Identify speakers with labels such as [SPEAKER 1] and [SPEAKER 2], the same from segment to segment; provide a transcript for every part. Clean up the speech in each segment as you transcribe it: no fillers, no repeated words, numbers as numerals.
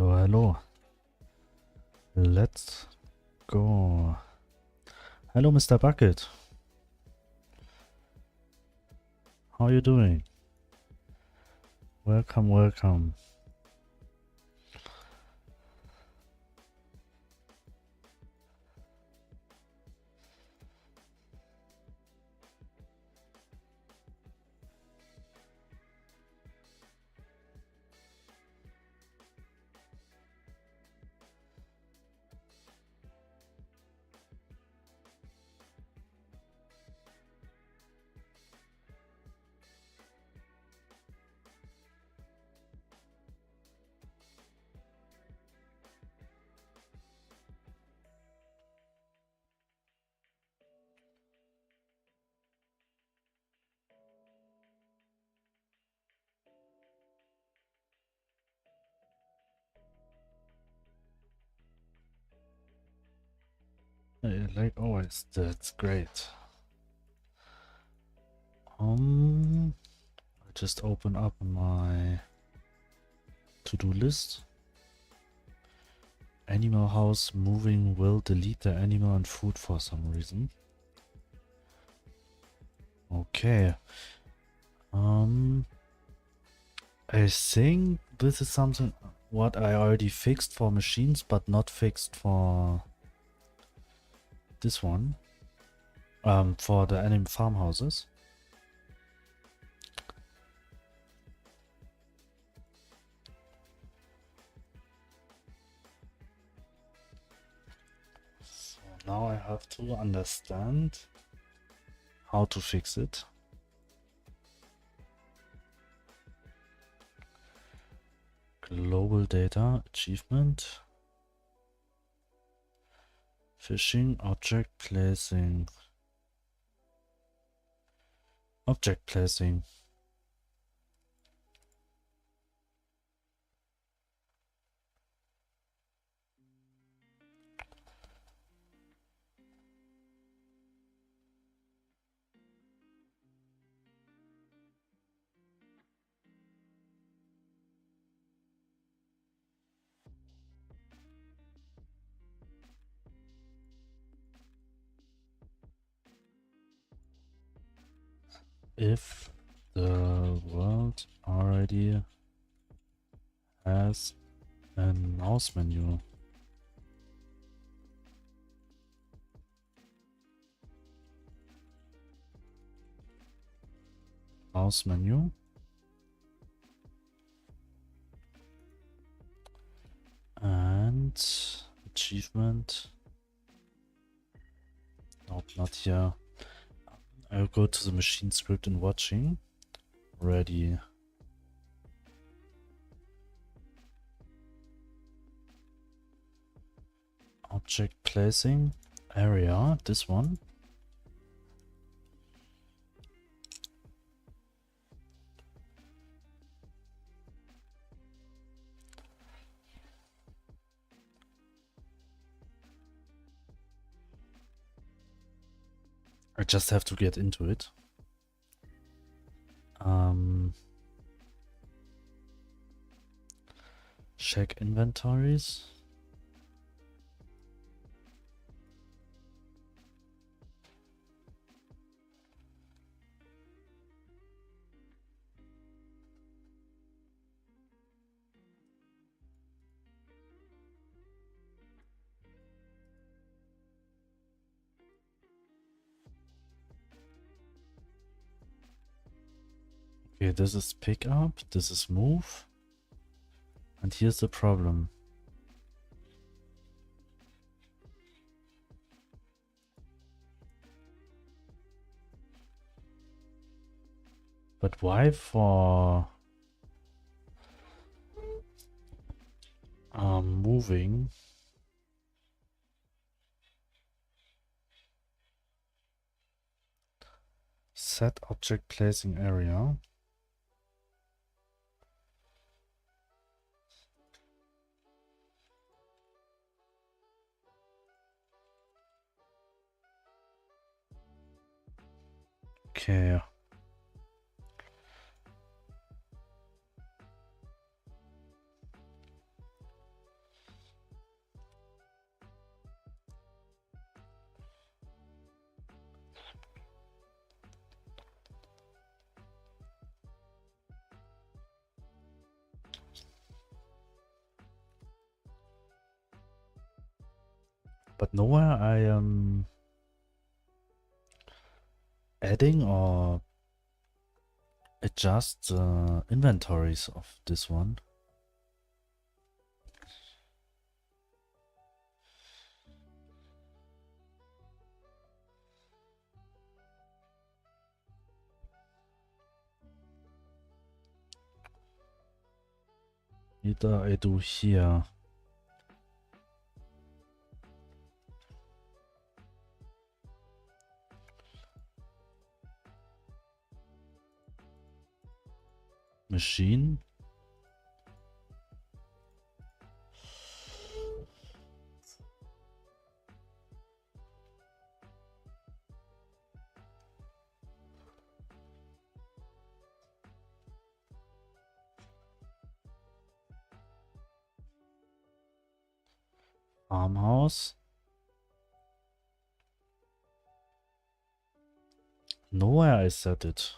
[SPEAKER 1] Hello, hello. Let's go. Hello, Mr. Bucket. How are you doing? Welcome, welcome. Like always, that's great. I just open up my to-do list. Animal house moving will delete the animal and food for some reason. Okay. I think this is something what I already fixed for machines, but not fixed for this one. For the animal farmhouses. So now I have to understand how to fix it. Global data achievement. Fishing, object placing. Object placing. If the world already has a mouse menu. Mouse menu. And achievement. Nope, not here. I'll go to the machine script and watching. Ready. Object placing area, this one. I just have to get into it. Check inventories. Okay, this is pick up, this is move. And here's the problem. But why for moving? Set object placing area. Okay. But nowhere I am adding or adjust inventories of this one. Either I do here. Machine. Farmhouse. Nowhere I set it.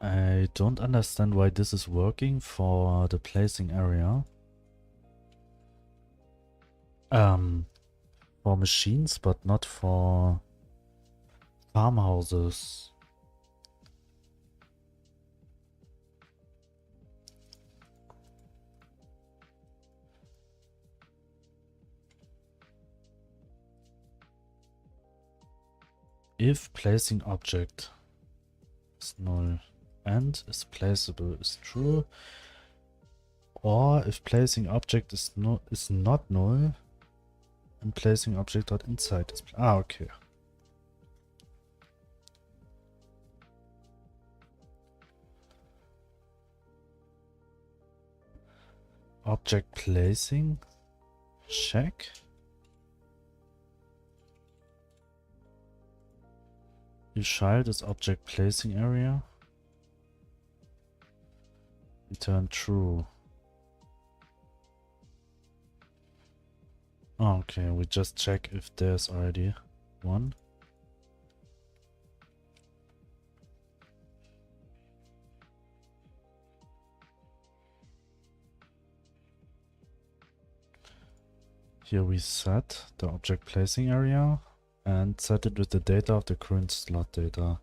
[SPEAKER 1] I don't understand why this is working for the placing area. For machines, but not for farmhouses. If placing object is null and is placeable is true, or if placing object is not null and placing object dot inside is okay. Object placing, check. Your child is object placing area. Return true. Okay, we just check if there's already one. Here we set the object placing area and set it with the data of the current slot data.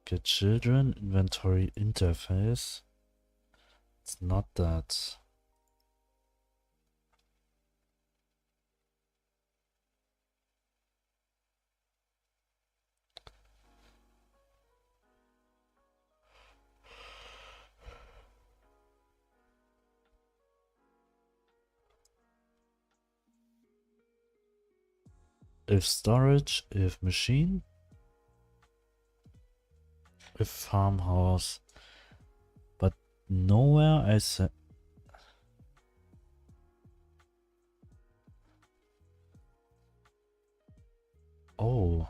[SPEAKER 1] Get children inventory interface. It's not that. If storage, if machine, if farmhouse, but nowhere I said. Oh.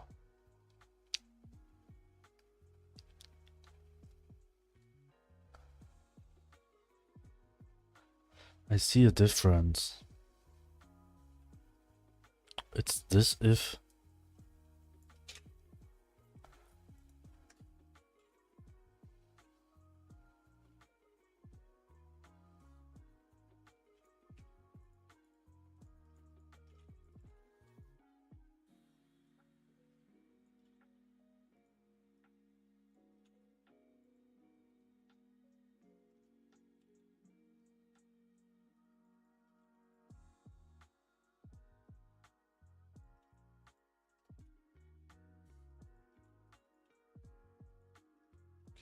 [SPEAKER 1] I see a difference. It's this if.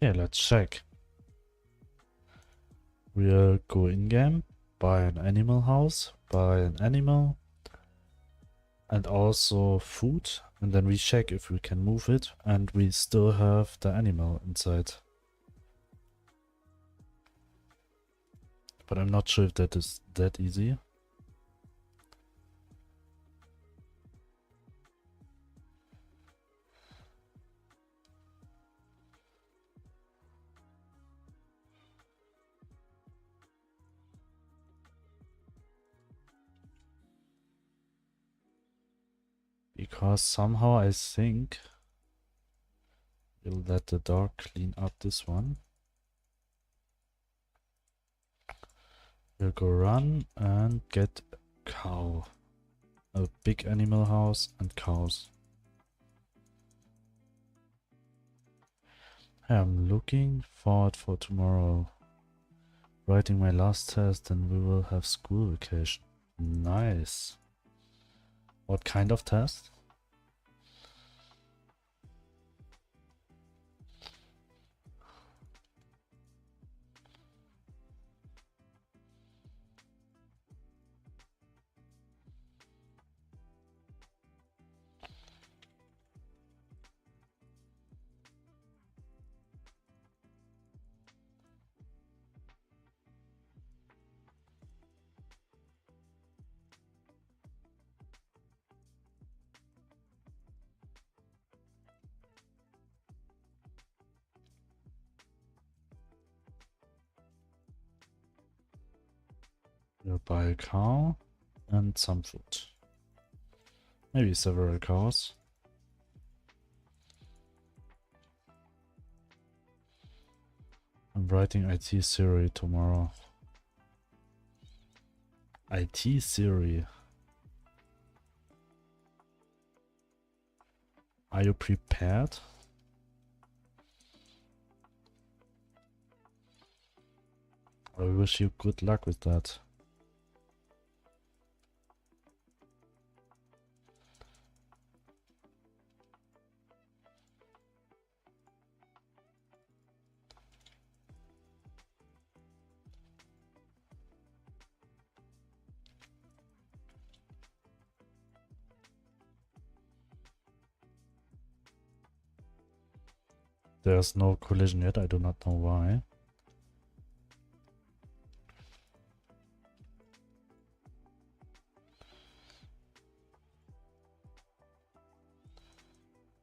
[SPEAKER 1] Okay, let's check. We'll go in game, buy an animal house, buy an animal, and also food, and then we check if we can move it, and we still have the animal inside. But I'm not sure if that is that easy. Because somehow I think we'll let the dog clean up this one. We'll go run and get a cow. A big animal house and cows. I'm looking forward for tomorrow. Writing my last test and we will have school vacation. Nice. What kind of test? We'll buy a cow and some food. Maybe several cows. I'm writing IT theory tomorrow. IT theory. Are you prepared? I wish you good luck with that. There's no collision yet, I do not know why.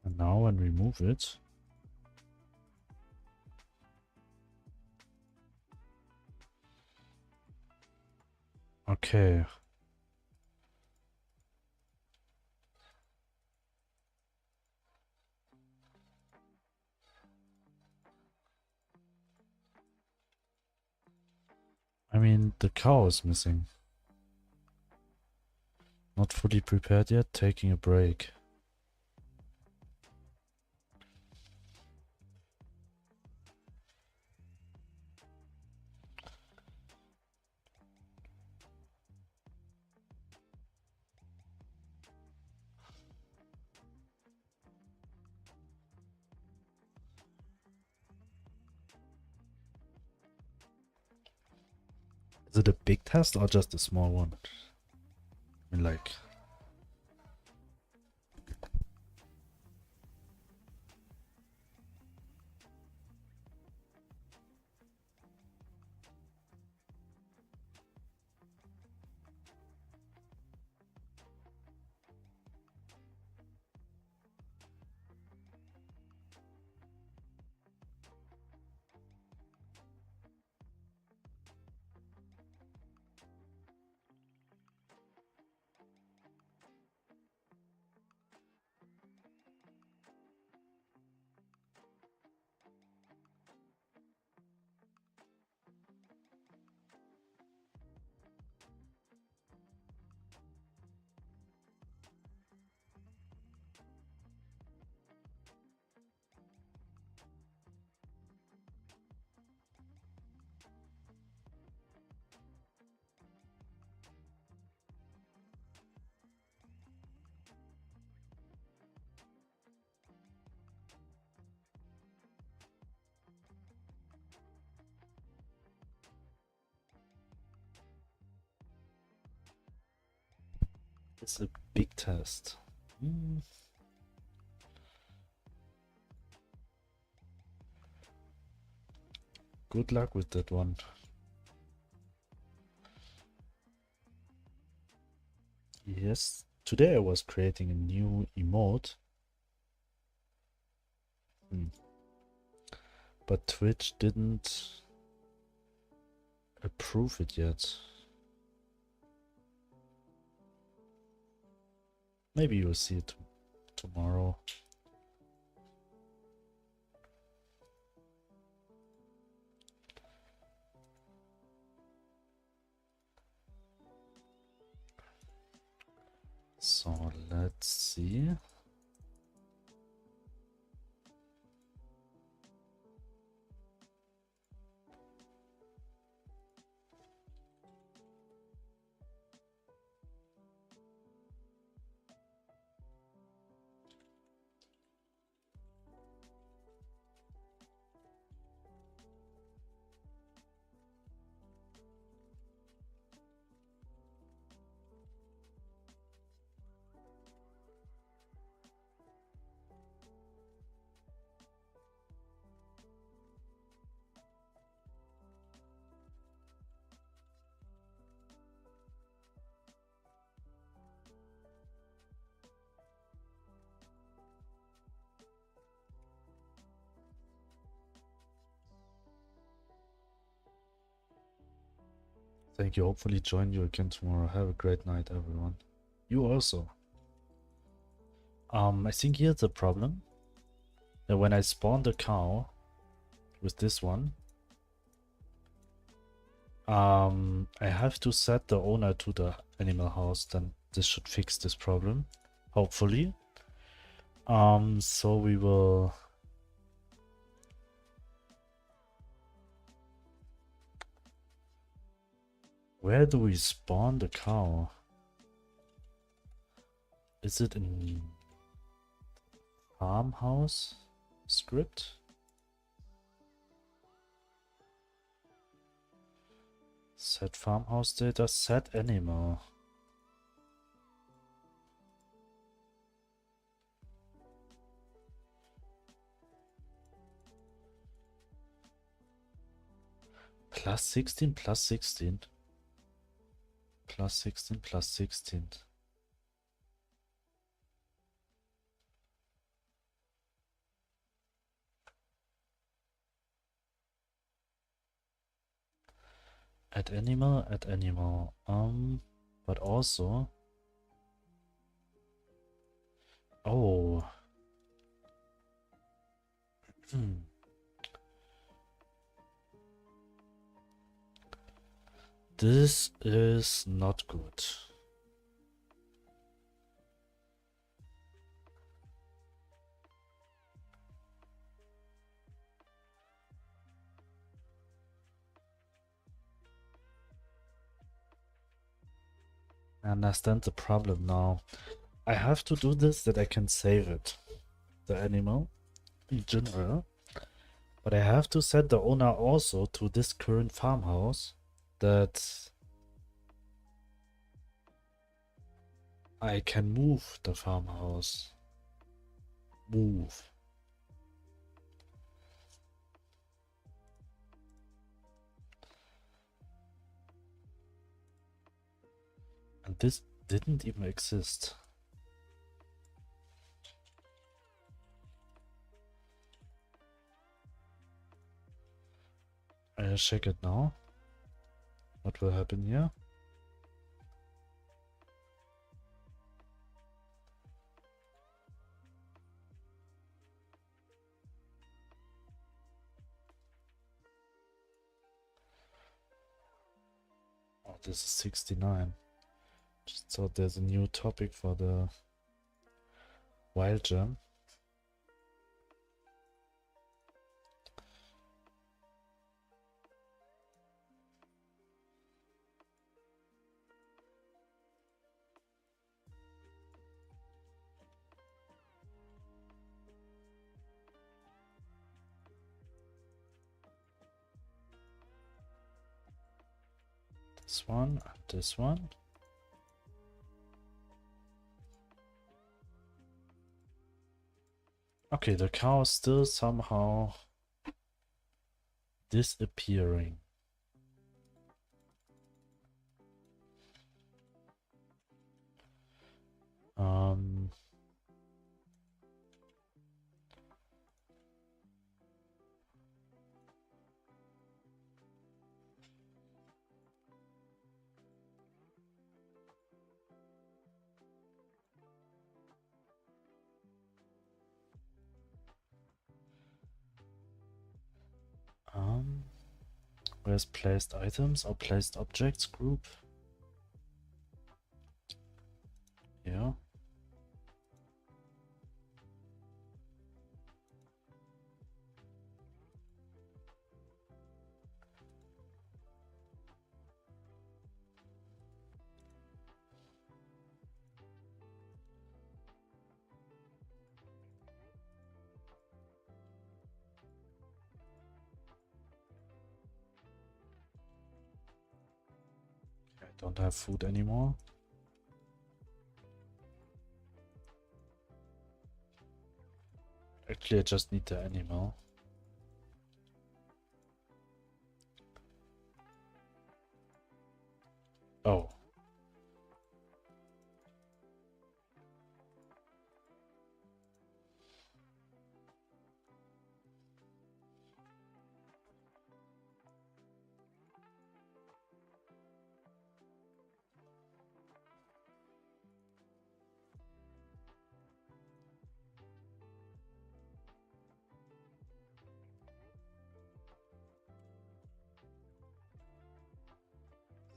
[SPEAKER 1] And now when we move it, okay. I mean, the cow is missing. Not fully prepared yet, taking a break. Is it a big test or just a small one? I mean, like... It's a big test. Good luck with that one. Yes, today I was creating a new emote. But Twitch didn't approve it yet. Maybe you'll see it tomorrow. So let's see. Thank you. Hopefully join you again tomorrow. Have a great night, everyone. You also. I think here's the problem. That when I spawn the cow with this one, I have to set the owner to the animal house. Then this should fix this problem. Hopefully. So we will. Where do we spawn the cow? Is it in farmhouse script? Set farmhouse data, set animal. Plus 16, plus 16. Plus 16, plus 16. Add animal, add animal. But also. Oh. This is not good. I understand the problem now. I have to do this that I can save it. The animal in general. But I have to set the owner also to this current farmhouse that I can move the farmhouse. Move. And this didn't even exist. I'll check it now. What will happen here? Oh, this is 69. Just thought there's a new topic for the wild gem. This one and this one. Okay, the cow is still somehow disappearing. Where's placed items or placed objects group? Yeah. I don't have food anymore. Actually, I just need the animal. Oh.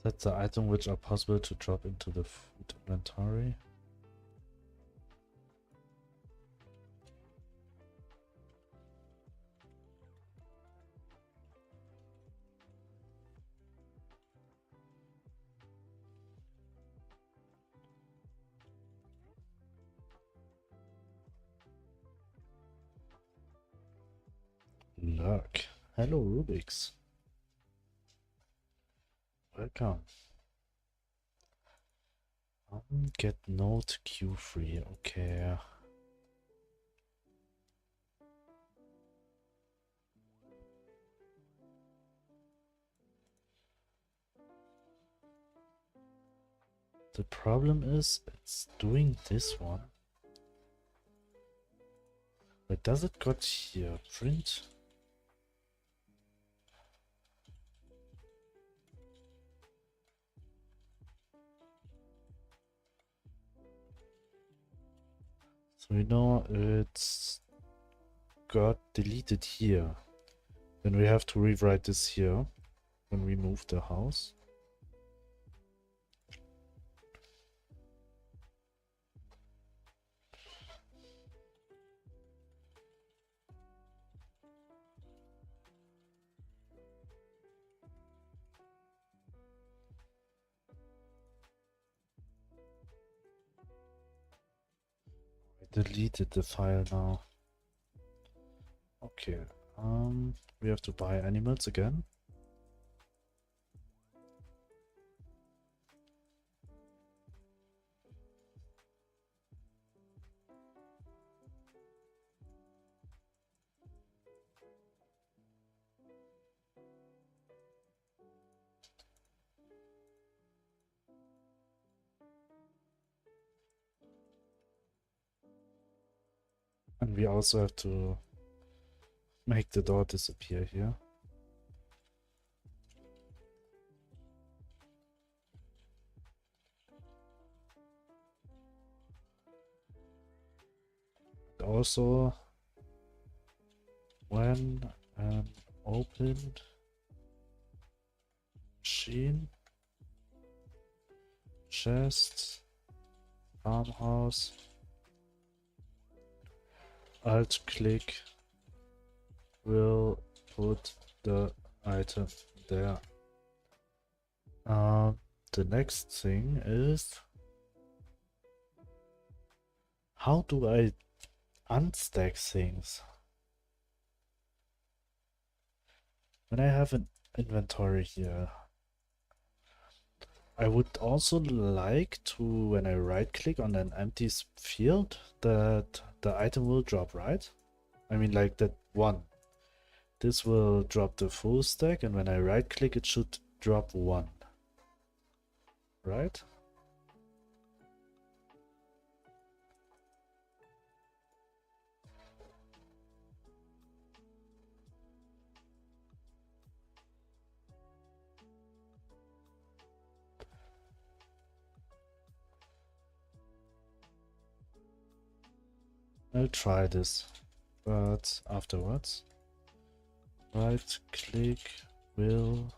[SPEAKER 1] That's the item which are possible to drop into the food inventory. Look. Hello, Rubik's. Welcome. Get node queue free. Okay. The problem is it's doing this one. But does it got here? Print? So we know it's got deleted here. Then we have to rewrite this here when we move the house. I deleted the file now. Okay, we have to buy animals again. And we also have to make the door disappear here. And also, when an opened machine, chest, farmhouse, alt click will put the item there. The next thing is, how do I unstack things? When I have an inventory here, I would also like to, when I right click on an empty field, that the item will drop, right? I mean, like that one. This will drop the full stack, and when I right click it should drop one. Right? I'll try this, but afterwards. Right click will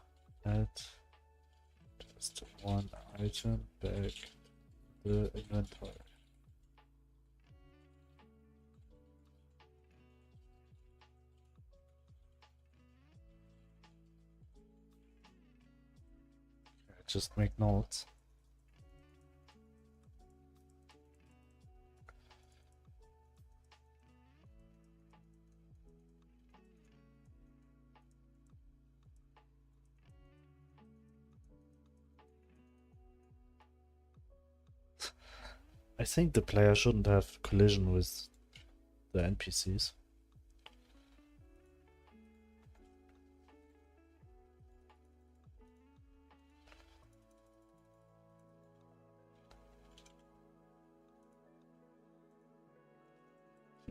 [SPEAKER 1] Add just one item back to the inventory. Just make notes. I think the player shouldn't have collision with the NPCs.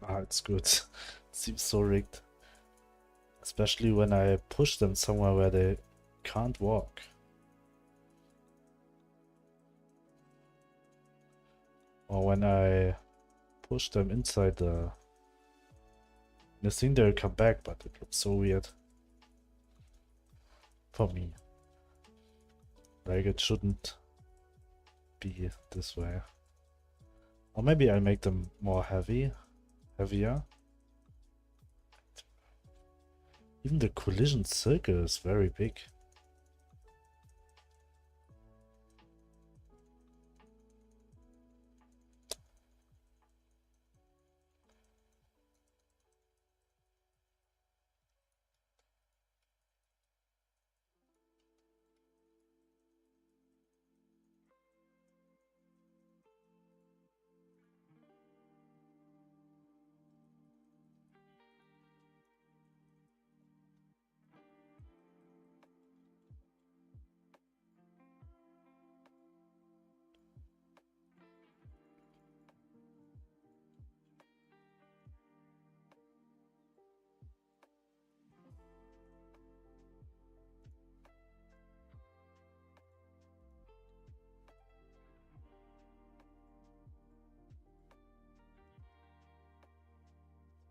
[SPEAKER 1] Ah, it's good. It seems so rigged. Especially when I push them somewhere where they can't walk. Or when I push them inside the... I think they'll come back, but it looks so weird. For me. Like it shouldn't be this way. Or maybe I'll make them more heavier. Even the collision circle is very big.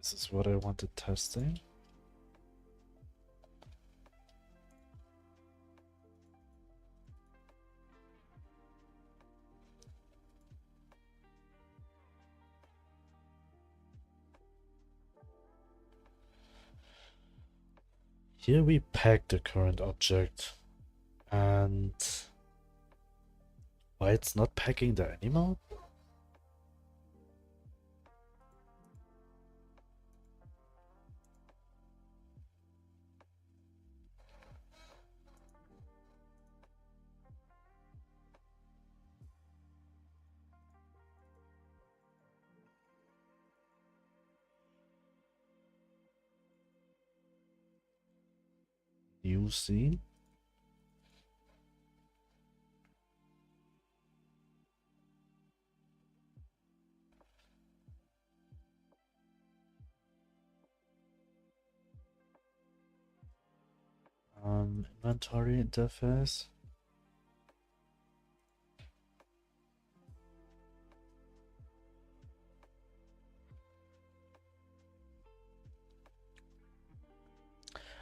[SPEAKER 1] This is what I wanted testing. Here we pack the current object, and why it's not packing the animal? New scene. Inventory interface.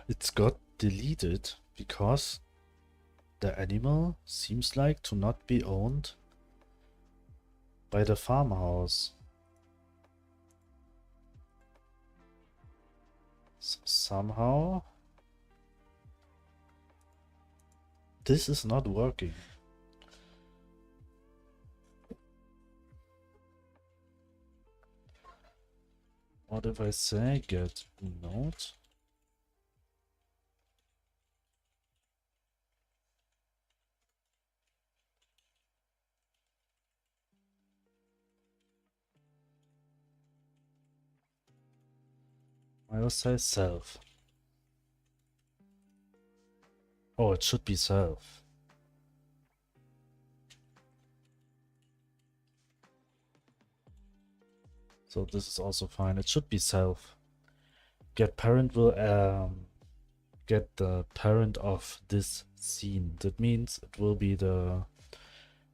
[SPEAKER 1] It's got deleted because the animal seems like to not be owned by the farmhouse. So somehow this is not working. What if I say get note? I will say self. Oh, it should be self. So this is also fine. It should be self. Get parent will get the parent of this scene. That means it will be the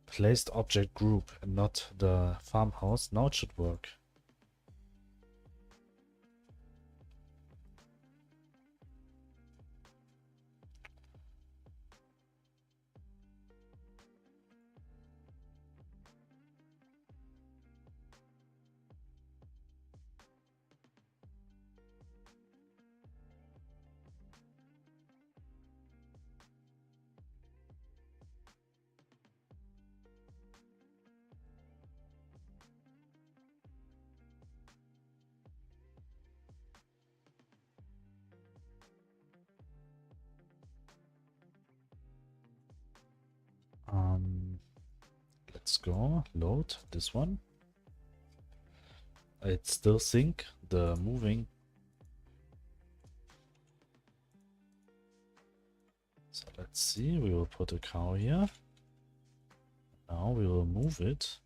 [SPEAKER 1] placed object group and not the farmhouse. Now it should work. let's go load this one. It still sync the moving. So let's see, we will put a cow here. Now we will move it.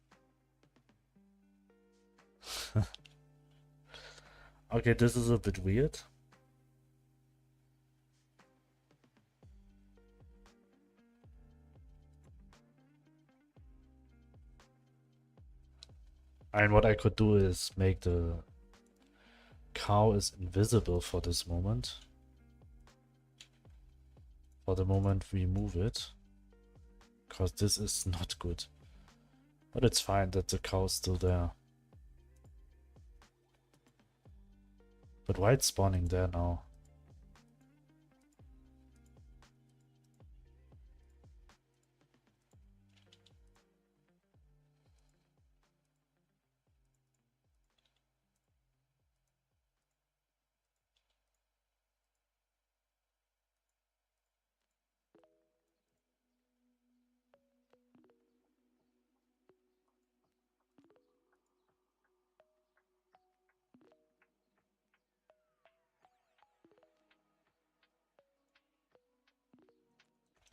[SPEAKER 1] Okay, this is a bit weird. And what I could do is make the cow is invisible for this moment. For the moment we move it. Because this is not good. But it's fine that the cow is still there. But why it's spawning there now?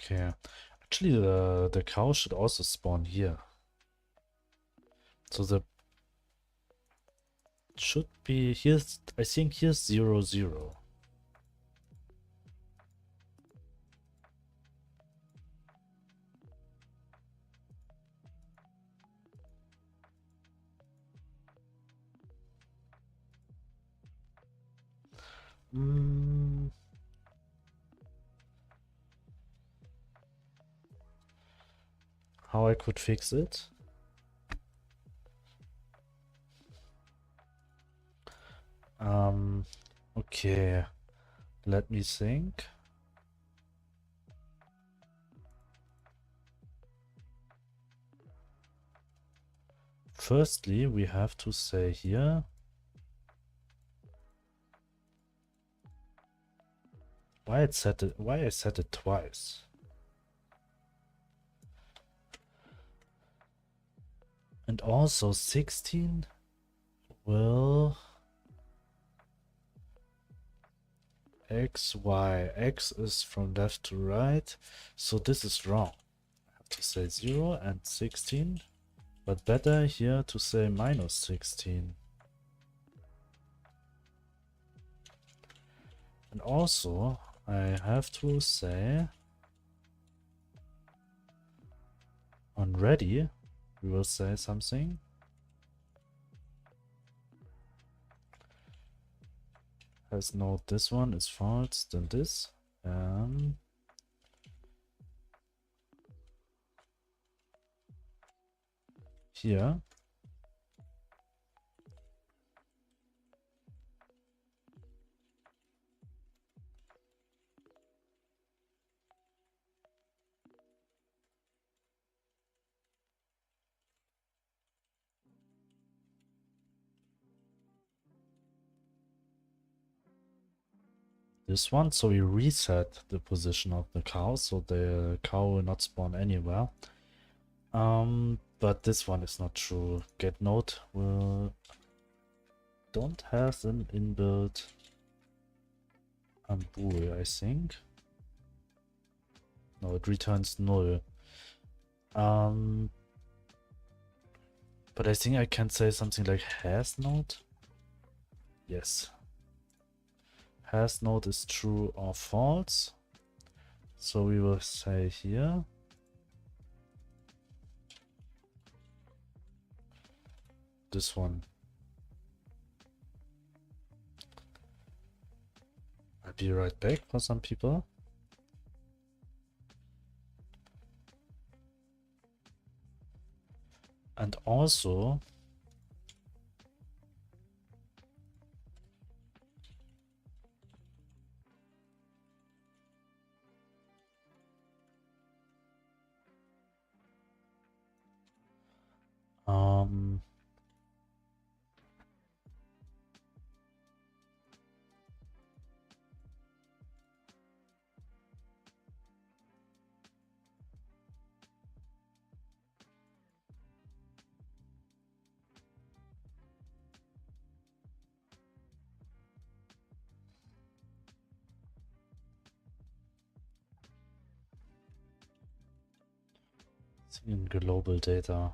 [SPEAKER 1] Okay. Actually, the cow should also spawn here. So the should be here's, I think here's 0 0. How I could fix it? Okay, let me think. Firstly, we have to say here why I set it twice. And also 16 will X, Y. X is from left to right. So this is wrong. I have to say 0 and 16. But better here to say minus 16. And also I have to say on ready we will say something. Let's note this one is false, then this. Here. This one, so we reset the position of the cow, so the cow will not spawn anywhere. But this one is not true. Get note will don't have an inbuilt bool, I think. No, it returns null. But I think I can say something like has node. Yes. Has node is true or false. So we will say here this one. I'll be right back for some people. And also in global data.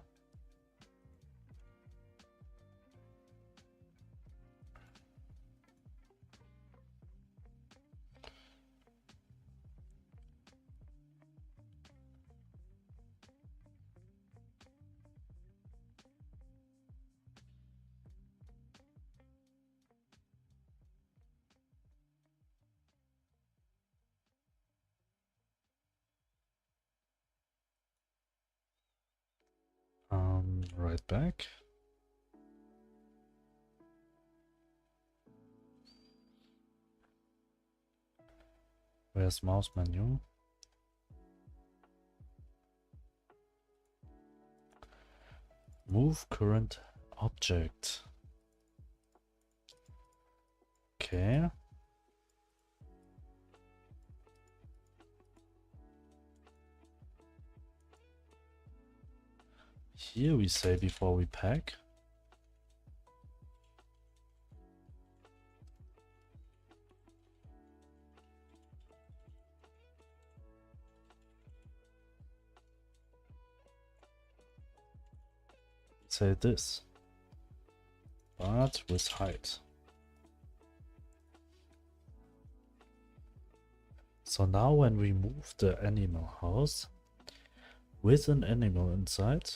[SPEAKER 1] Right back. Where's mouse menu? Move current object. Okay. Here we say before we pack. Say this, but with height. So now when we move the animal house with an animal inside,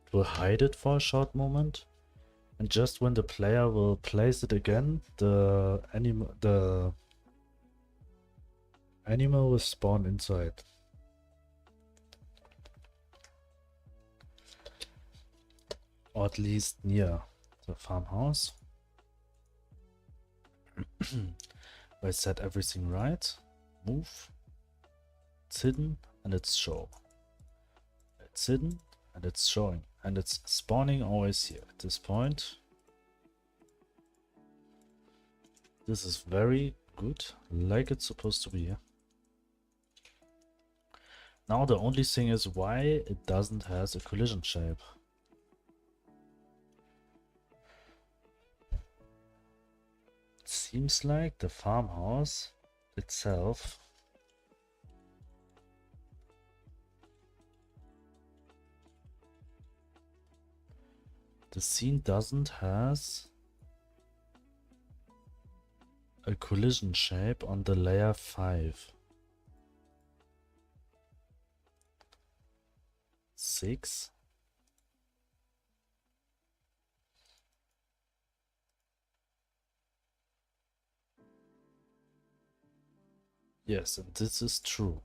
[SPEAKER 1] it will hide it for a short moment, and just when the player will place it again, the animal will spawn inside. Or at least near the farmhouse. I set everything right. Move. It's hidden and it's show. It's hidden and it's showing. And it's spawning always here at this point. This is very good, like it's supposed to be. Now the only thing is why it doesn't have a collision shape. It seems like the farmhouse itself the scene doesn't has a collision shape on the layer 5. 6. Yes, and this is true.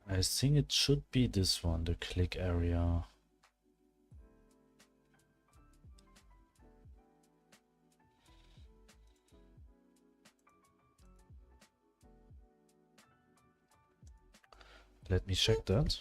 [SPEAKER 1] I think it should be this one, the click area. Let me check that.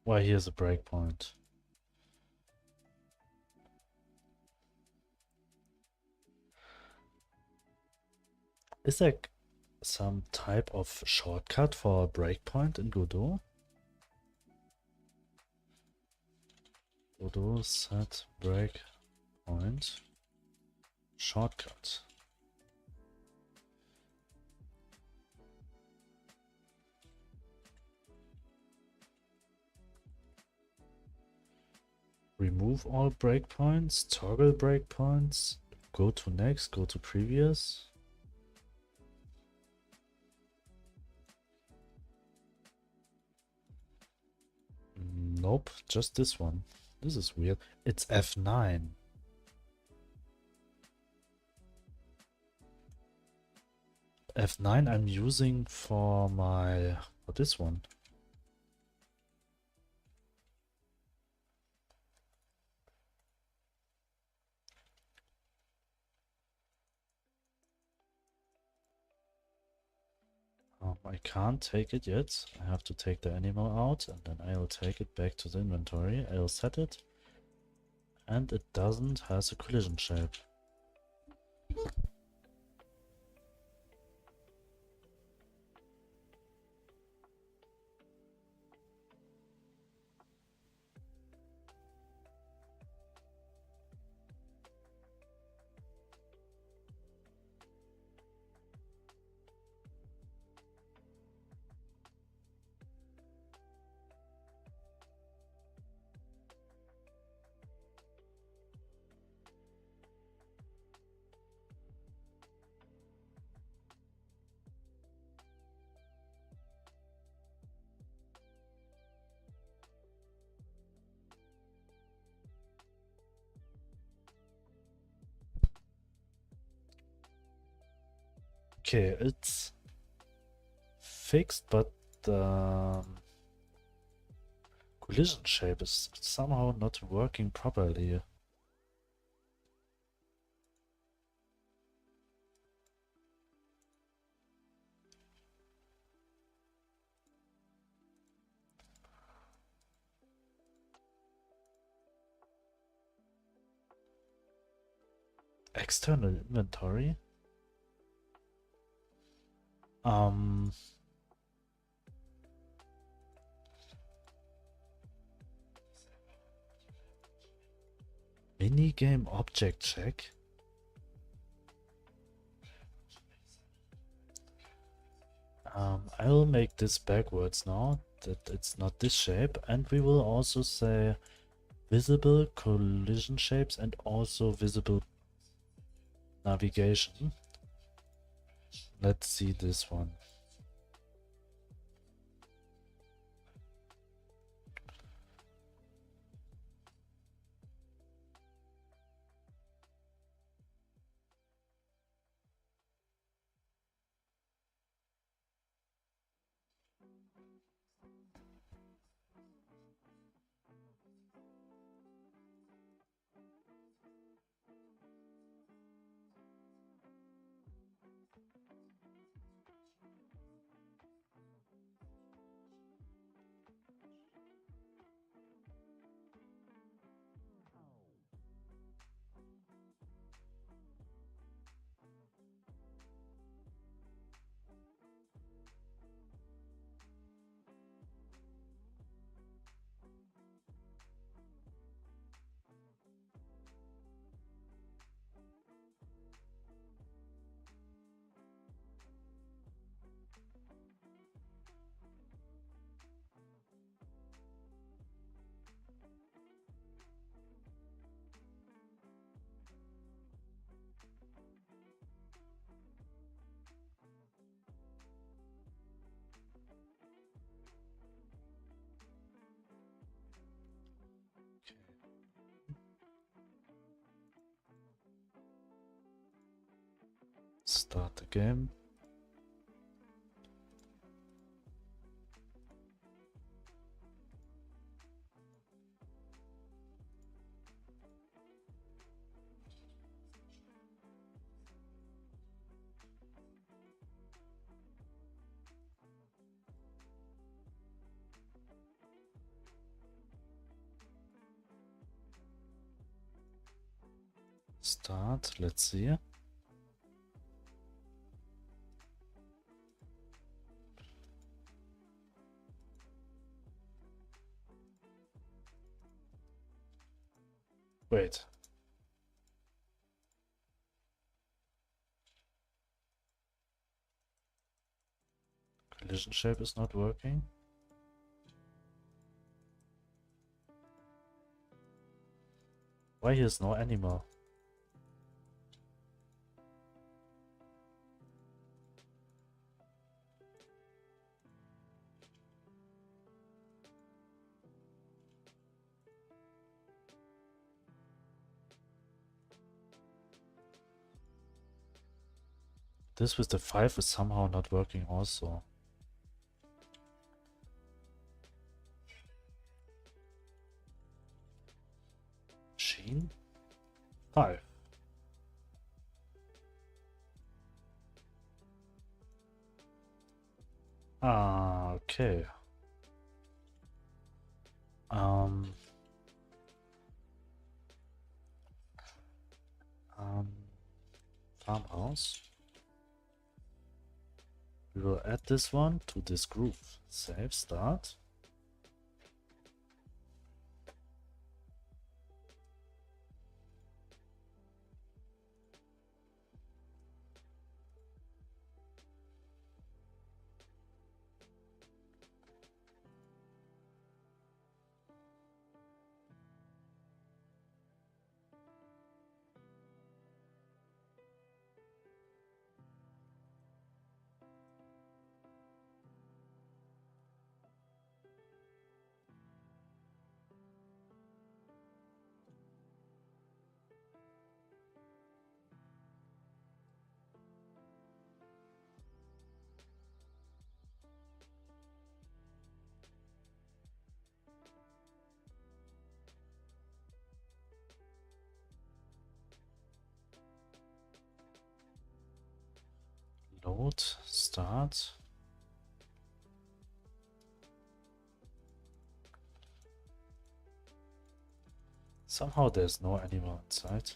[SPEAKER 1] Well, here's a breakpoint. Is there some type of shortcut for a breakpoint in Godot? Godot set breakpoint shortcut. Remove all breakpoints, toggle breakpoints, go to next, go to previous. Nope, just this one. This is weird. It's F9. F9 I'm using for this one. I can't take it yet. I have to take the animal out and then I'll take it back to the inventory. I'll set it. And it doesn't has a collision shape. Okay, it's fixed, but the collision shape is somehow not working properly. External inventory? Minigame object check? I will make this backwards now, that it's not this shape, and we will also say visible collision shapes and also visible navigation. Let's see this one. Start the game. Start, let's see. Wait. Collision shape is not working. Why here's no animal? This with the 5 is somehow not working also. Machine? 5. Ah, okay. Um, farmhouse. We will add this one to this group. Save, start. Load, start. Somehow there's no animal inside.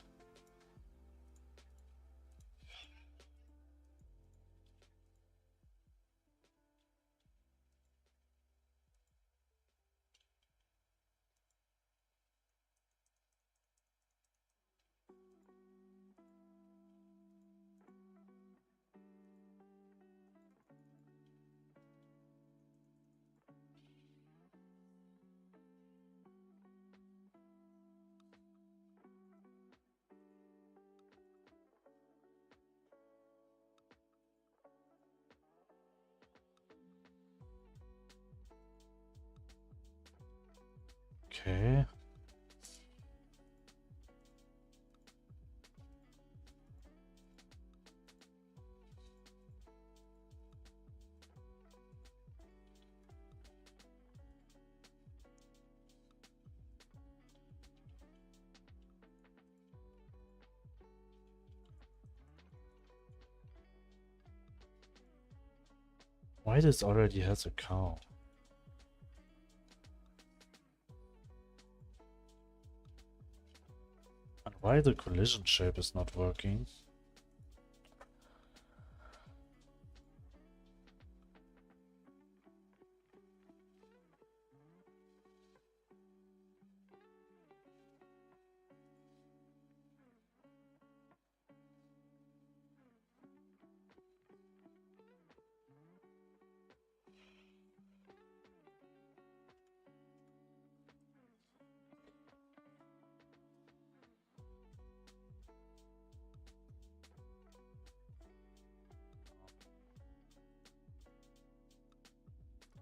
[SPEAKER 1] Okay. Why this already has a cow? And why the collision shape is not working?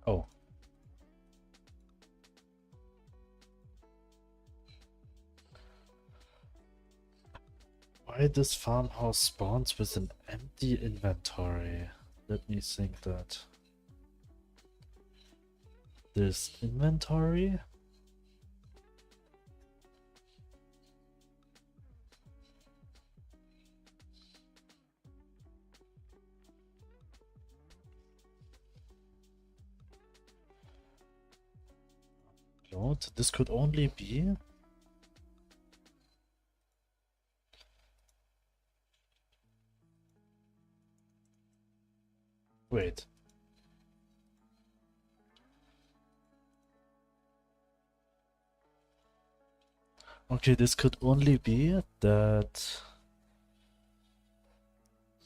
[SPEAKER 1] Oh. Why this farmhouse spawns with an empty inventory? Let me think that. This inventory? Load. This could only be. Wait. Okay, this could only be that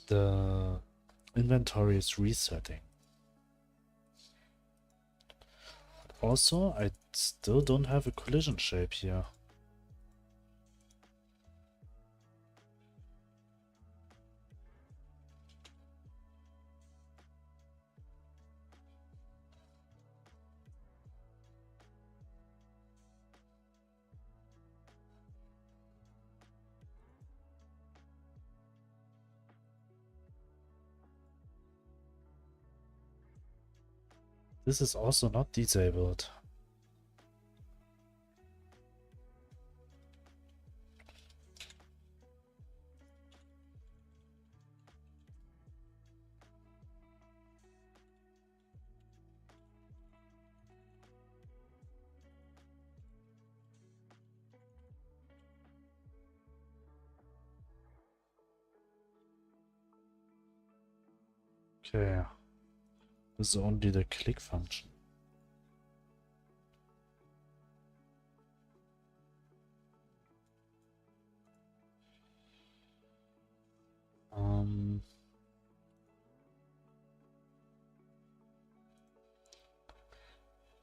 [SPEAKER 1] the inventory is resetting. Also, I still don't have a collision shape here. This is also not disabled. Okay. This is only the click function.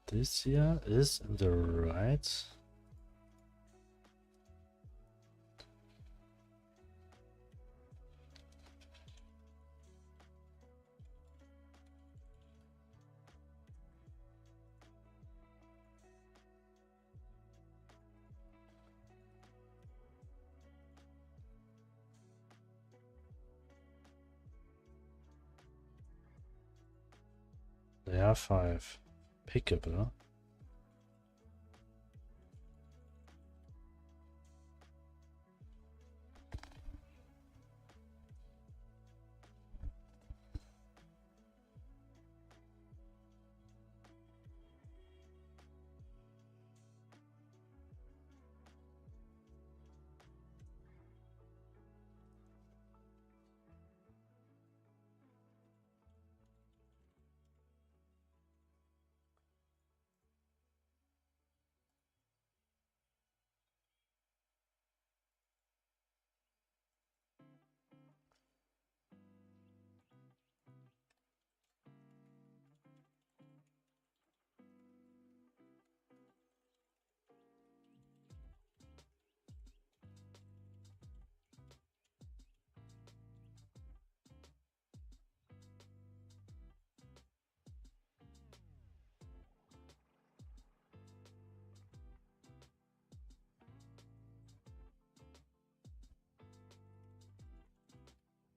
[SPEAKER 1] This here is in the right. There are 5. Pickable.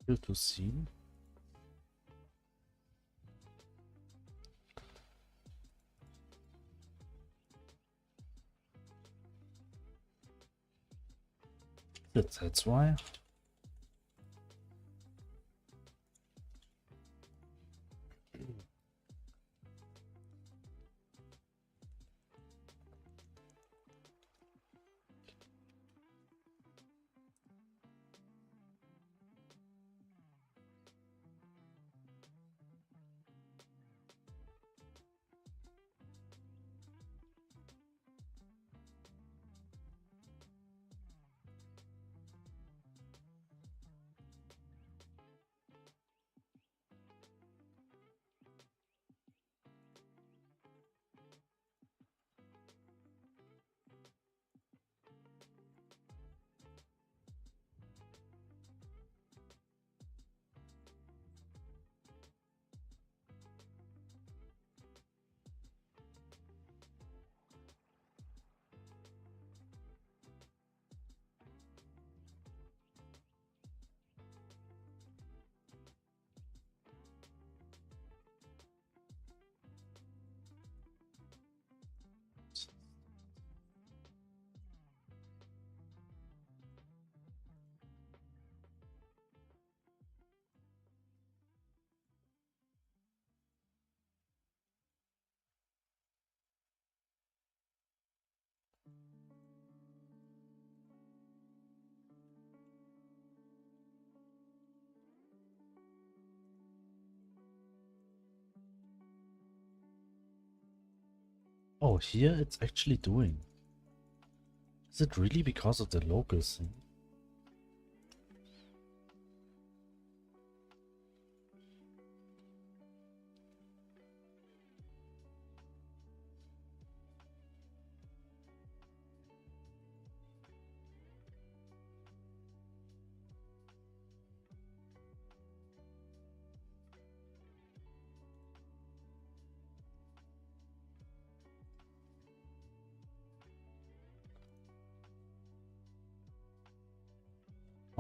[SPEAKER 1] Good to see. That's why. Oh, here it's actually doing. Is it really because of the local thing?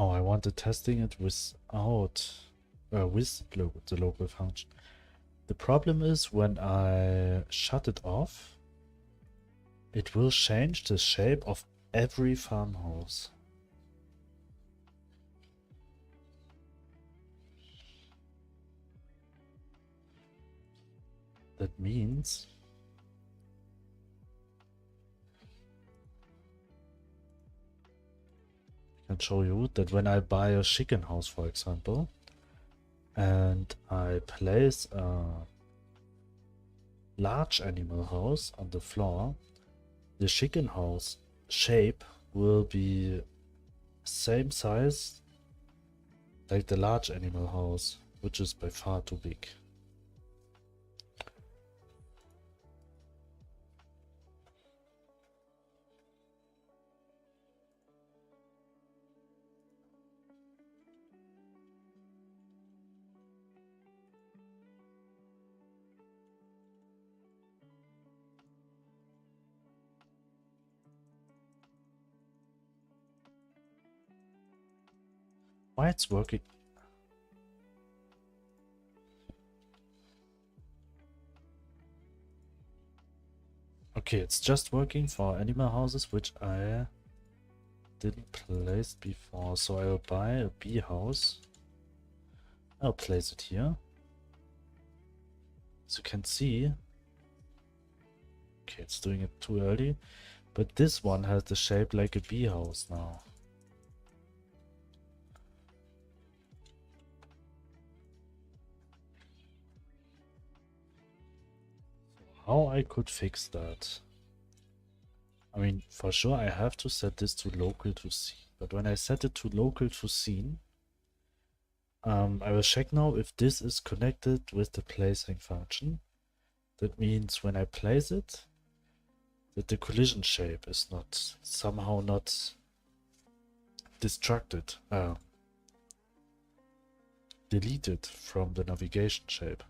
[SPEAKER 1] Oh, I wanted testing it without, with the local function. The problem is when I shut it off, it will change the shape of every farmhouse. That means I can show you that when I buy a chicken house, for example, and I place a large animal house on the floor, the chicken house shape will be same size like the large animal house, which is by far too big. Why it's working? Okay, it's just working for animal houses, which I didn't place before. So I'll buy a bee house. I'll place it here. As you can see, okay, it's doing it too early, but this one has the shape like a bee house now. How I could fix that? I mean, for sure I have to set this to local to scene, but when I set it to local to scene, I will check now if this is connected with the placing function. That means when I place it, that the collision shape is not somehow not destructed, deleted from the navigation shape.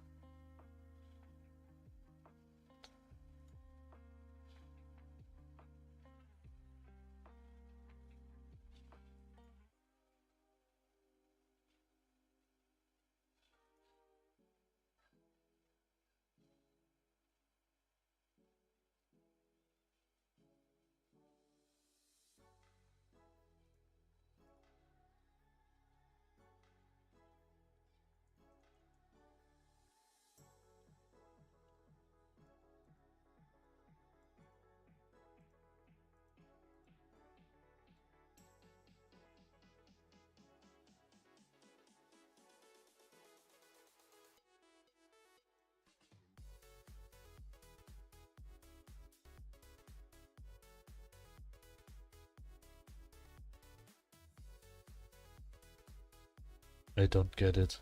[SPEAKER 1] I don't get it.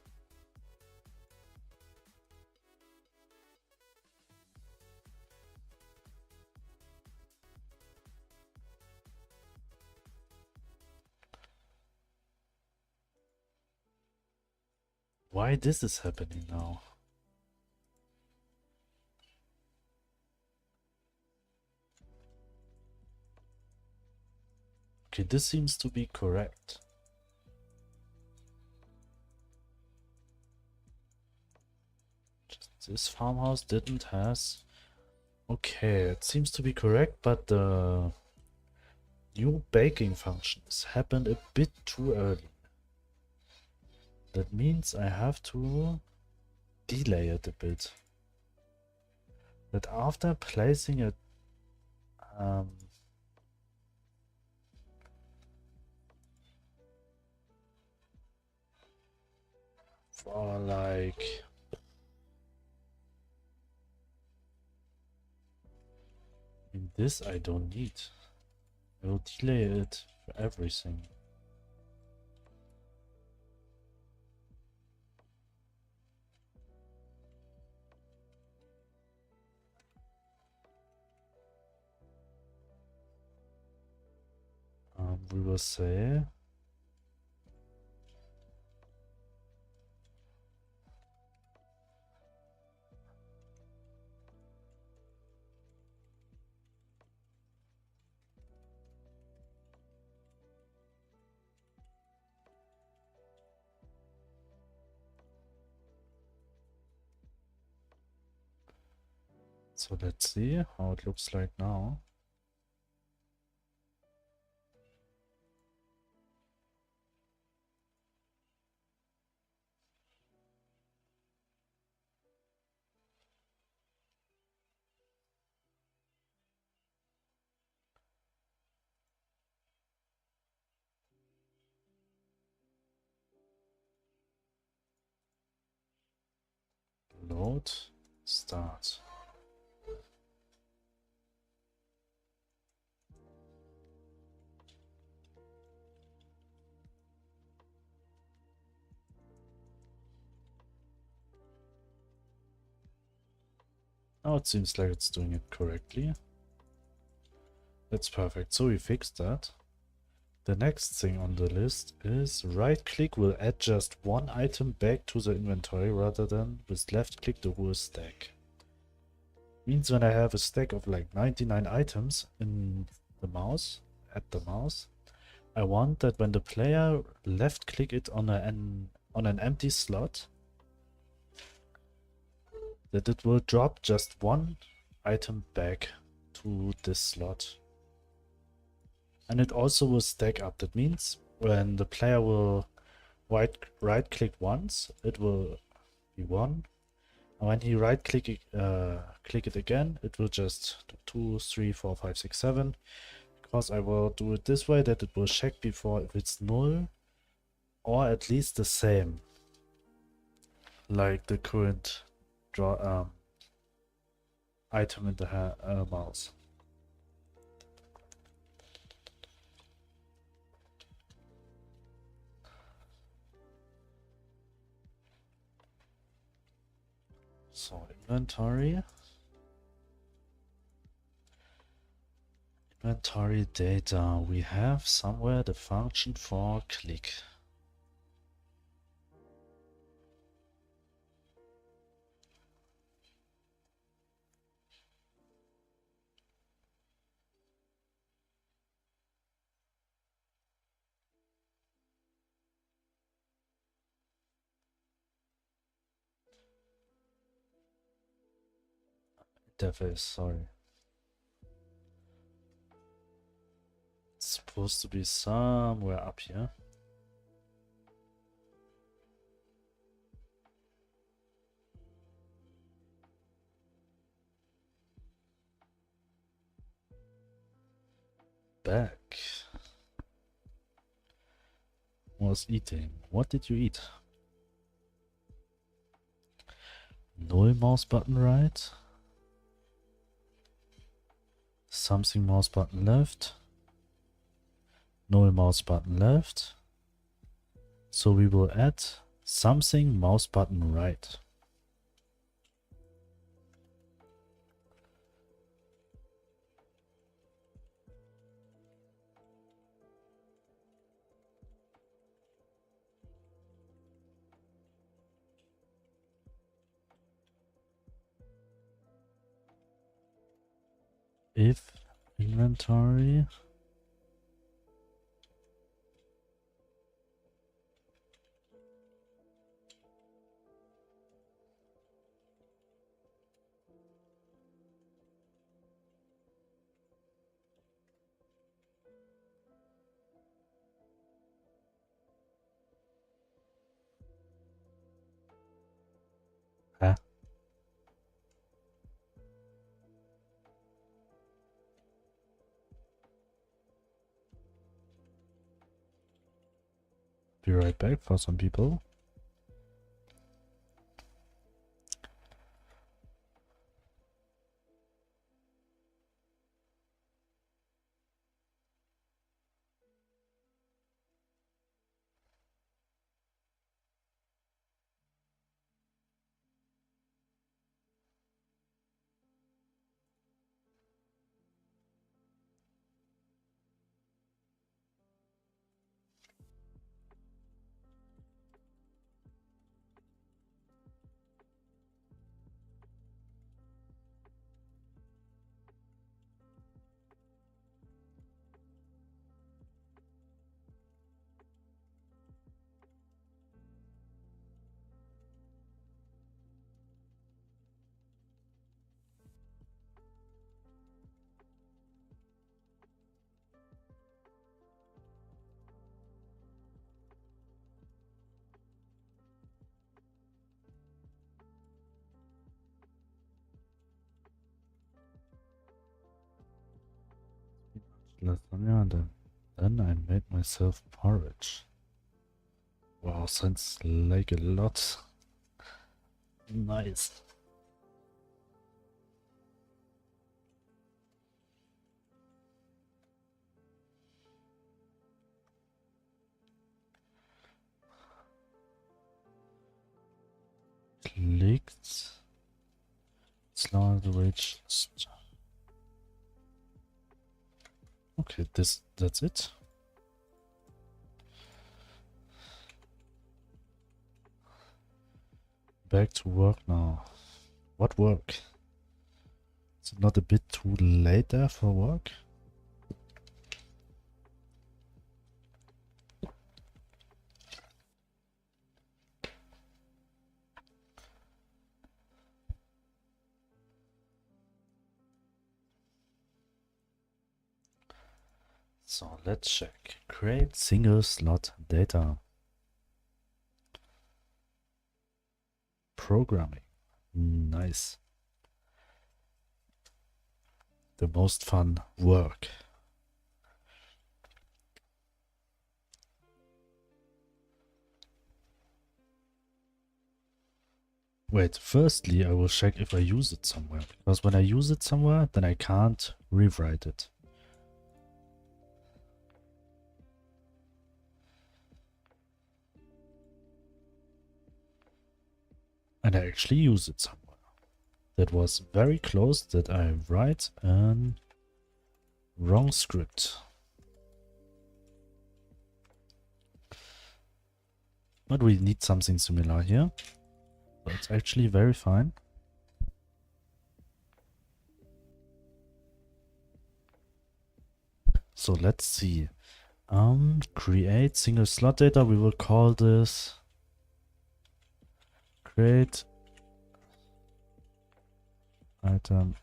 [SPEAKER 1] Why this is happening now? Okay, this seems to be correct. Just this farmhouse didn't has... Okay, it seems to be correct, but the new baking functions happened a bit too early. That means I have to delay it a bit. That after placing it for like in this I don't need. I will delay it for everything. We will say So let's see how it looks like now. Load, start. Now it seems like it's doing it correctly. That's perfect. So we fixed that. The next thing on the list is right click will add just one item back to the inventory rather than with left click the whole stack. Means when I have a stack of like 99 items in the mouse, at the mouse, I want that when the player left click it on an empty slot, that it will drop just one item back to this slot. And it also will stack up. That means when the player will right click once, it will be 1. And when he right click it again, it will just do 2, 3, 4, 5, 6, 7. Because I will do it this way that it will check before if it's null or at least the same. Like the current draw item in the mouse. So inventory data. We have somewhere the function for click. Interface, sorry. It's supposed to be somewhere up here. Back. Was eating. What did you eat? Null mouse button right. Something mouse button left. Null mouse button left. So we will add something mouse button right. If inventory be right back for some people. lasagna and then I made myself porridge. Wow, sounds like a lot. Nice. Clicked. Sandwich. Okay, that's it. Back to work now. What work? Is it not a bit too late there for work? So let's check. Create single slot data. Programming. Nice. The most fun work. Wait, firstly I will check if I use it somewhere. Because when I use it somewhere, then I can't rewrite it. And I actually use it somewhere. That was very close that I write an wrong script. But we need something similar here. So it's actually very fine. So let's see. Create single slot data. We will call this create item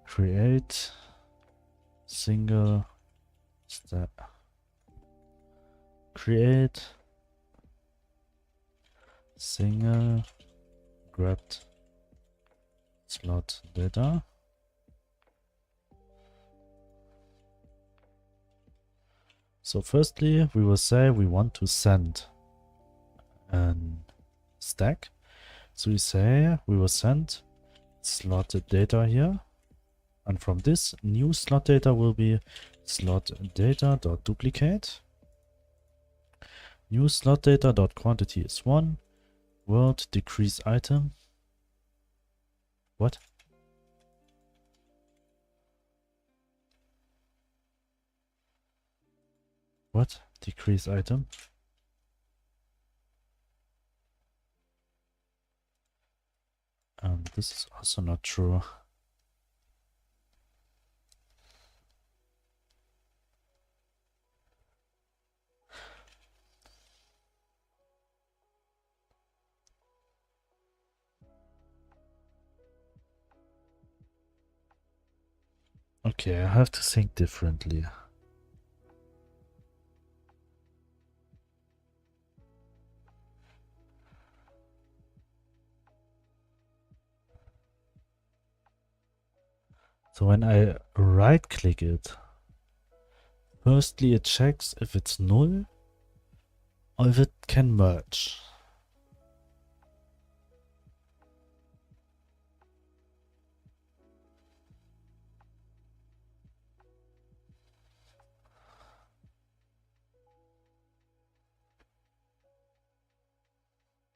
[SPEAKER 1] create single step create single grabbed slot data. So firstly we will say we want to send an stack. So we say we will send slotted data here, and from this new slot data will be slot data dot duplicate. New slot data dot quantity is 1. World decrease item. What? What? Decrease item? This is also not true. Okay, I have to think differently. So when I right click it, firstly it checks if it's null or if it can merge.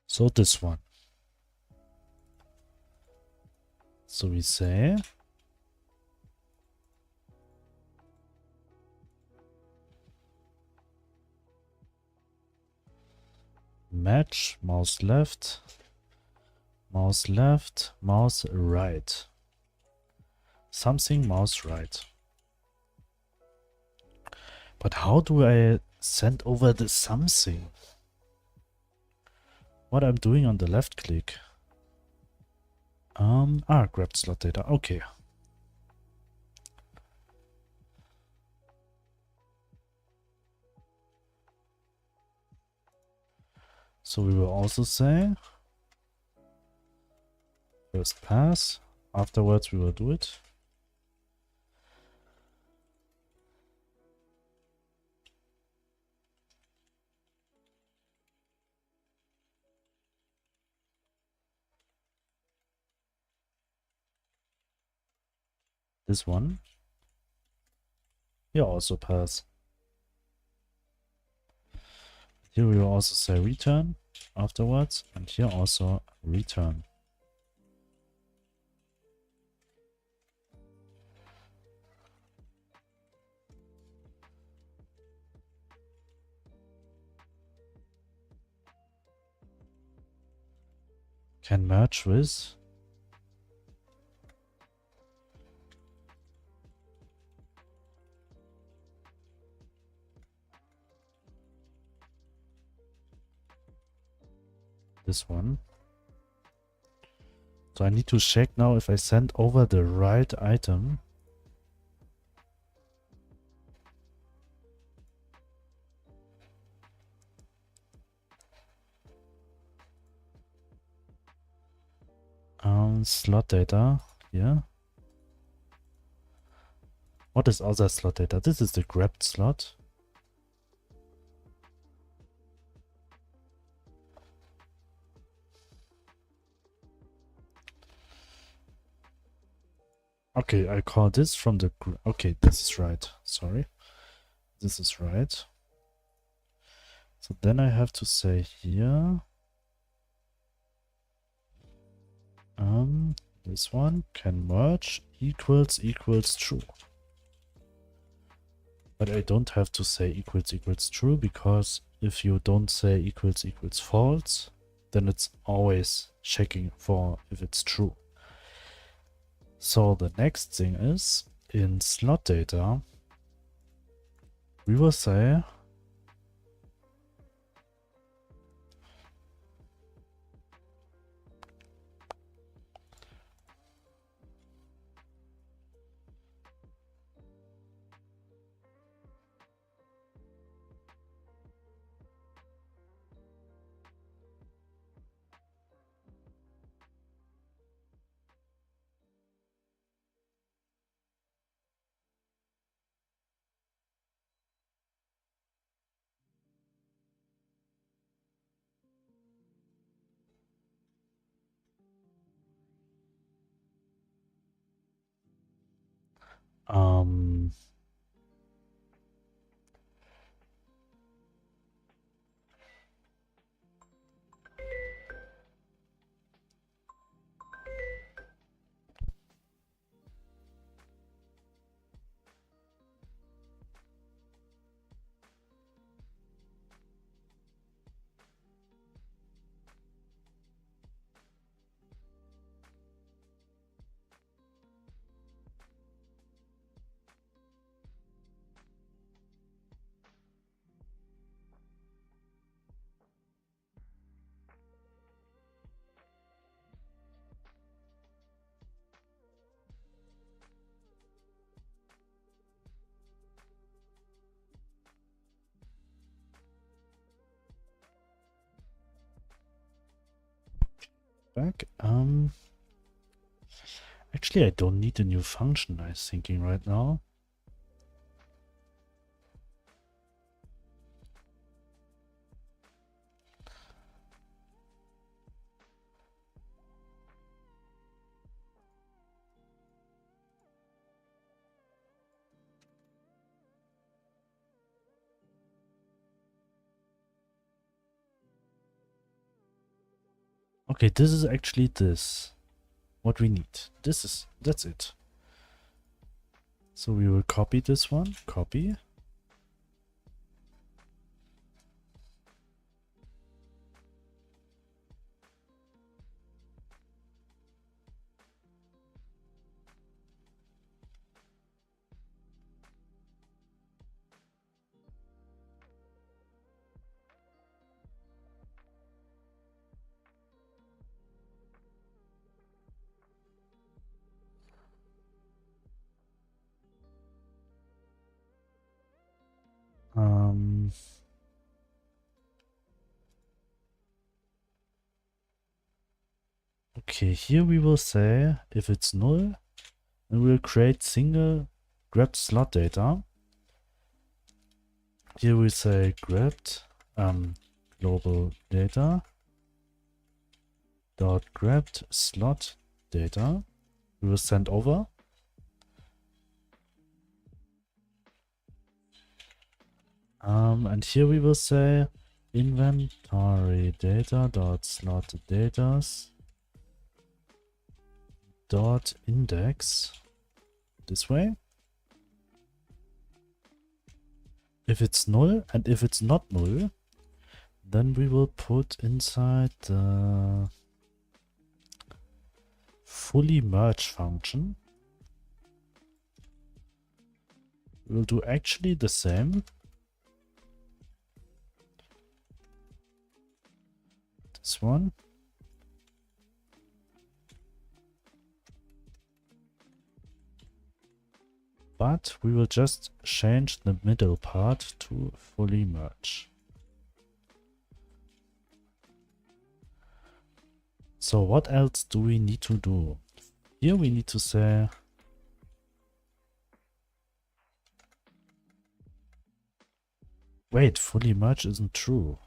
[SPEAKER 1] So this one. So we say match mouse left, mouse right. Something mouse right. But how do I send over the something? What I'm doing on the left click. Grabbed slot data. Okay. So we will also say first pass. Afterwards we will do it. This one. Here also pass. Here we will also say return afterwards, and here also return. Can merge with. This one. So I need to check now if I send over the right item. Slot data. Yeah. What is other slot data? This is the grabbed slot. Okay, I call this from the... Okay, this is right. Sorry. This is right. So then I have to say here... this one can merge equals true. But I don't have to say equals true, because if you don't say equals false, then it's always checking for if it's true. So the next thing is, in slot data, we will say back. Actually, I don't need a new function, I'm thinking right now. Okay, this is actually this. What we need. That's it. So we will copy this one. Copy. Okay, here we will say if it's null, then we'll create single grabbed slot data. Here we say grabbed global data dot grabbed slot data. We will send over. And here we will say inventory data dot slot datas dot index this way. If it's null, and if it's not null, then we will put inside the fully merge function. We'll do actually the same. This one. But we will just change the middle part to fully merge. So what else do we need to do? Here we need to say wait, fully merge isn't true.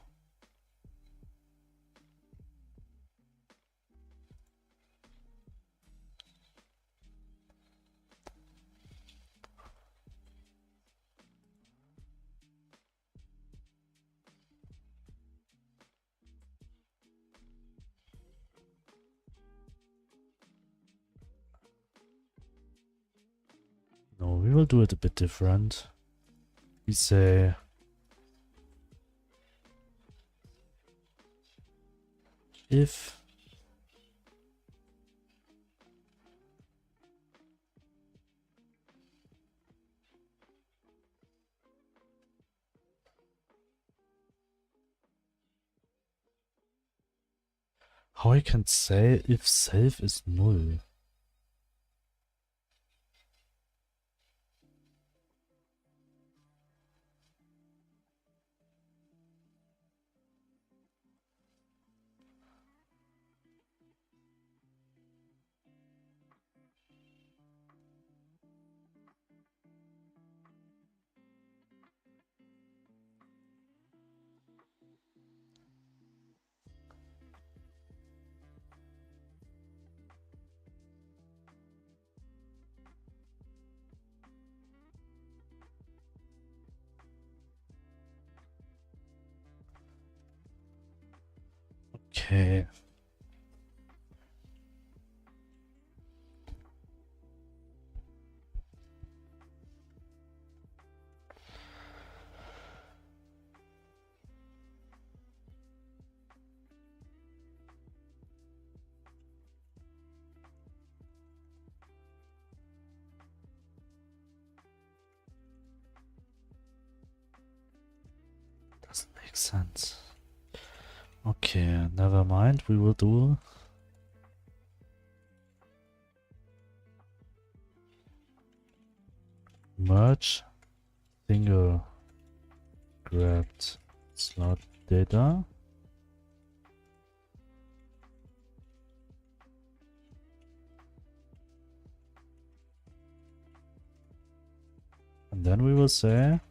[SPEAKER 1] No, we will do it a bit different. We say if how I can say if self is null. Okay. Doesn't make sense. Okay, never mind. We will do merge single grabbed slot data. And then we will say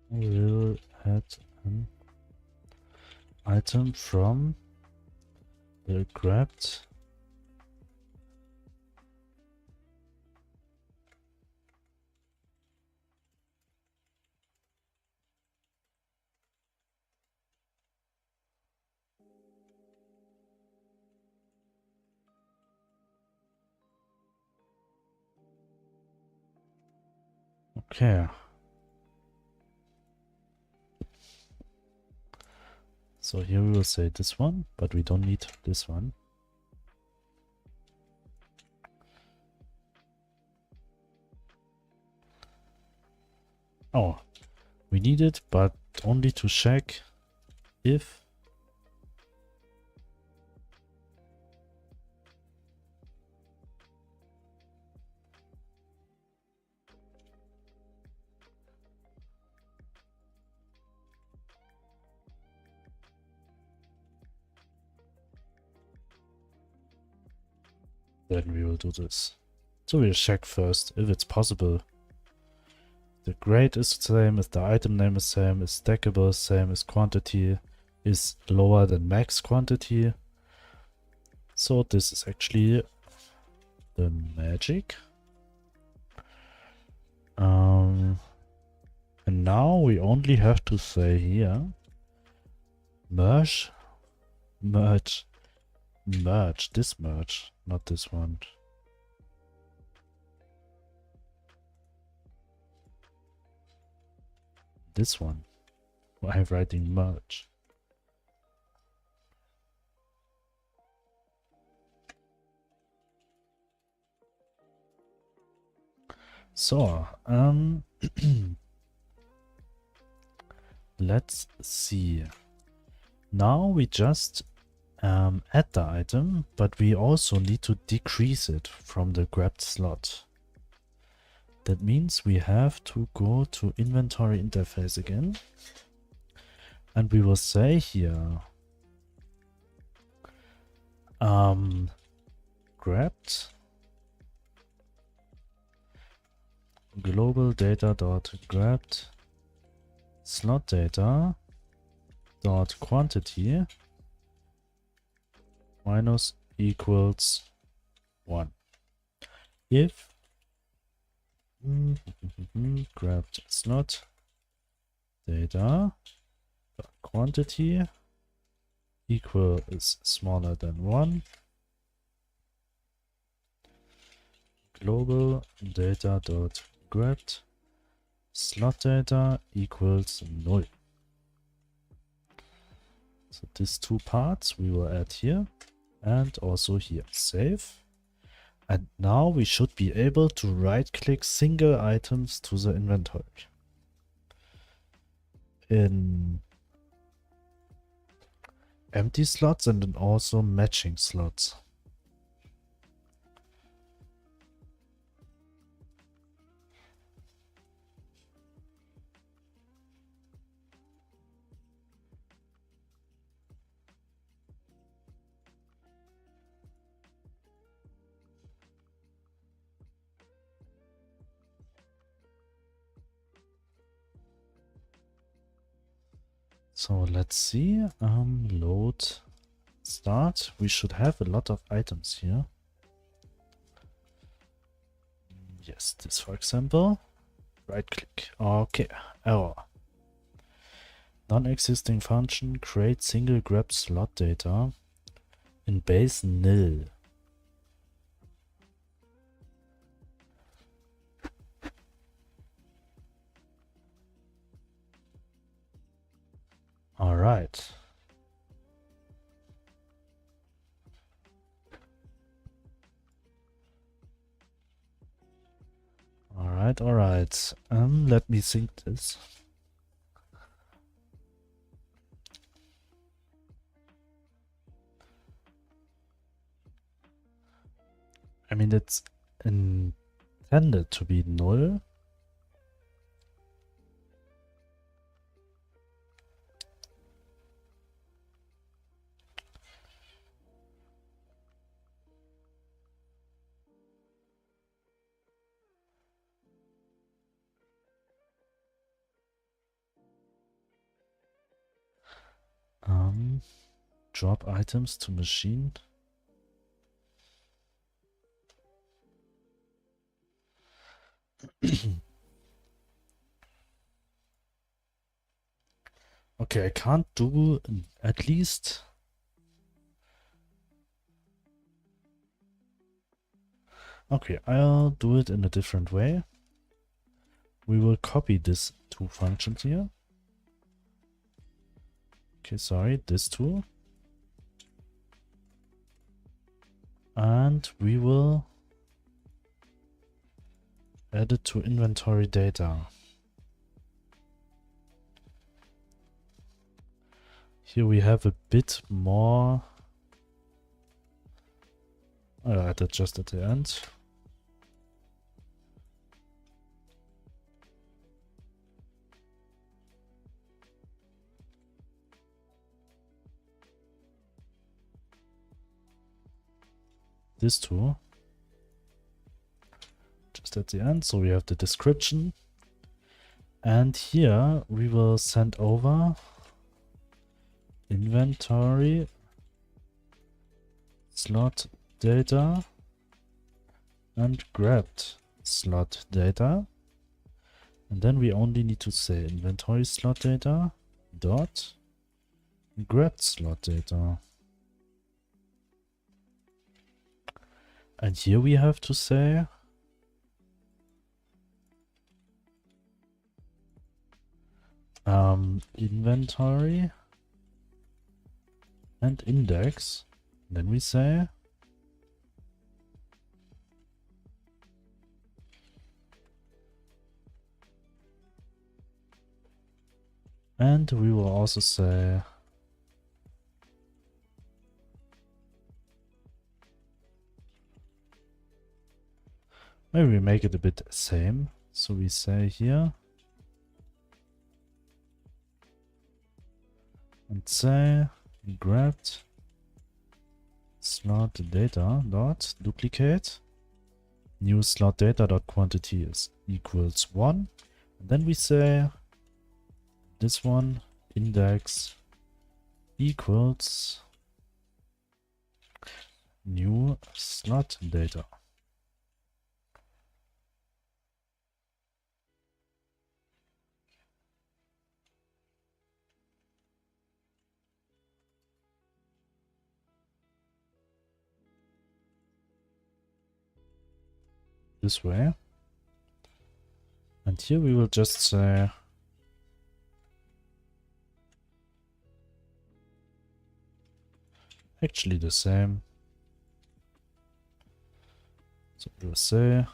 [SPEAKER 1] we'll add an item from the grabbed okay. So here we will say this one, but we don't need this one. Oh, we need it, but only to check if Then we will do this. So we'll check first if it's possible. The grade is the same, is the item name is same, is stackable same, is quantity is lower than max quantity. So this is actually the magic. And now we only have to say here merge, merge, merge, this merge, not this one. This one. Why I'm writing merge. So, let's see. Now we just add the item, but we also need to decrease it from the grabbed slot. That means we have to go to inventory interface again. And we will say here grabbed global data dot grabbed slot data dot quantity minus equals 1. If grabbed slot data dot quantity equal is smaller than 1, global data dot grabbed slot data equals 0. So these two parts we will add here and also here. Save. And now we should be able to right click single items to the inventory. In empty slots and then also matching slots. So let's see, load, start. We should have a lot of items here. Yes, this for example. Right click. Okay, error. Non-existing function, create single grab slot data in base nil. All right. All right. Let me sync this. I mean, it's intended to be null. Drop items to machine. Okay, I can't do at least. Okay, I'll do it in a different way. We will copy these two functions here. Okay, sorry, this two. And we will add it to inventory data. Here we have a bit more. I'll add it just at the end. This two. text at the end. So we have the description. And here we will send over inventory slot data and grabbed slot data. And then we only need to say inventory slot data dot grabbed slot data. And here we have to say inventory and index. Then we say and we will also say maybe we make it a bit same. So we say here and say grabbed slot data dot duplicate new slot data dot quantity is equals 1. And then we say this one index equals new slot data. This way. And here we will just say actually the same. So we will say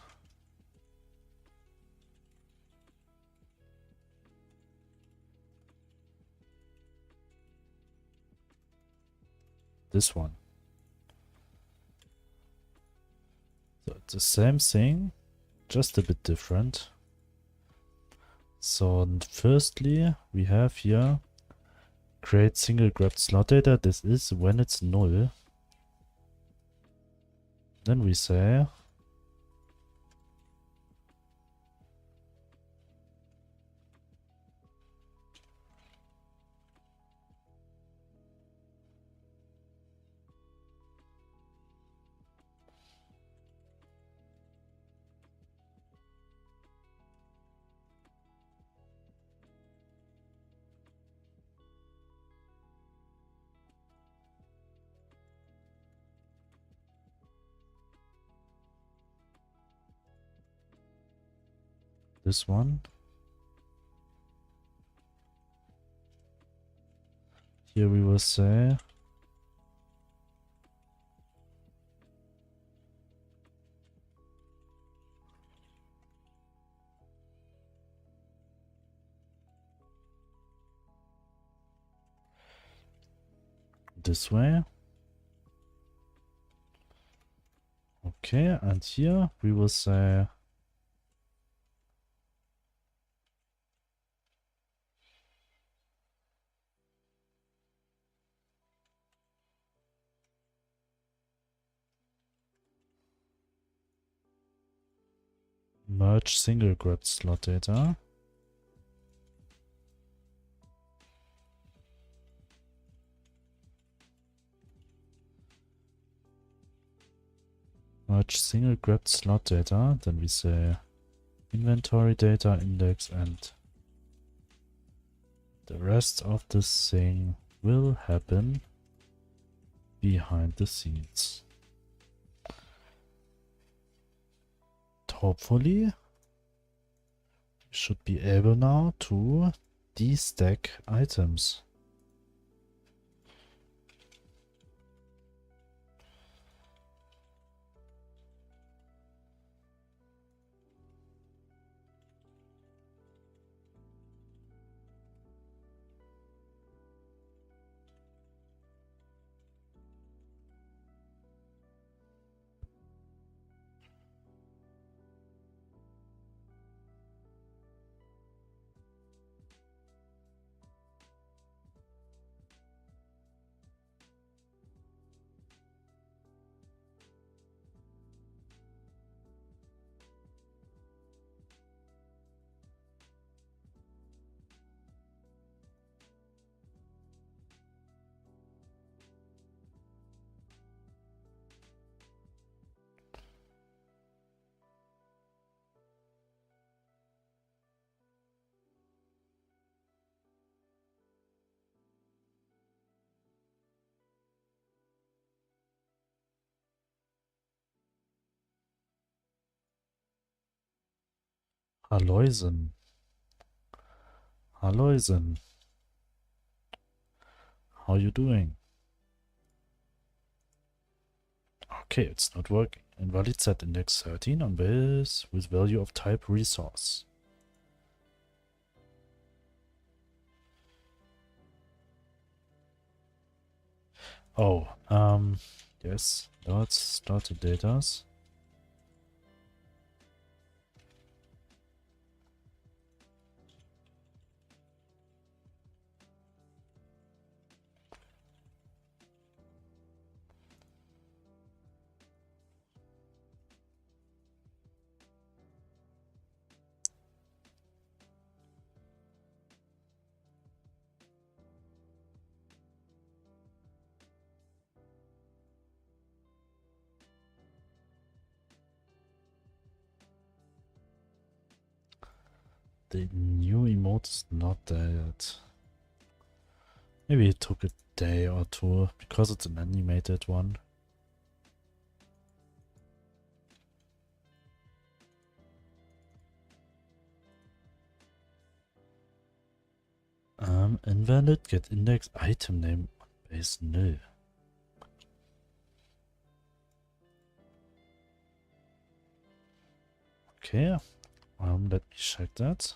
[SPEAKER 1] this one. So it's the same thing, just a bit different. So firstly, we have here create single grabbed slot data. This is when it's null. Then we say this one. Here we will say this way. Okay, and here we will say merge single grabbed slot data. Merge single grabbed slot data. Then we say inventory data index, and the rest of this thing will happen behind the scenes. Hopefully, we should be able now to destack items. Haloisen. Haloisen. How you doing? Okay, it's not working. Invalid set index 13 on this with value of type resource. Oh, yes, let's start the datas. The new emote is not there yet. Maybe it took a day or two because it's an animated one. Invalid get index item name base null. Okay, let me check that.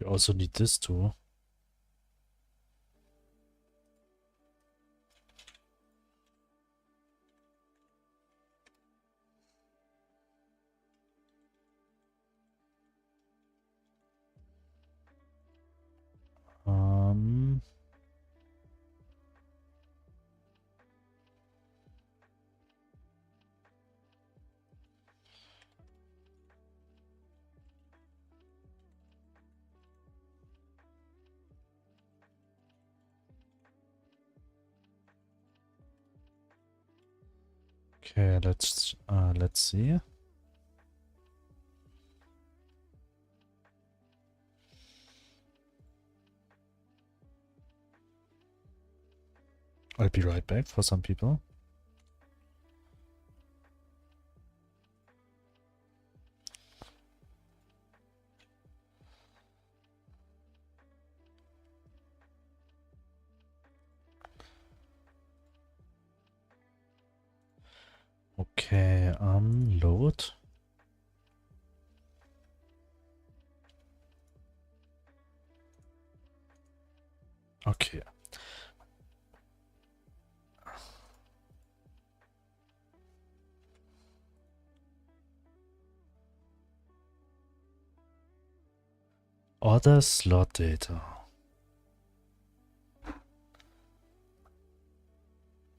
[SPEAKER 1] You also need this too. Okay, let's see. I'll be right back for some people. Okay, load. Okay. Order slot data.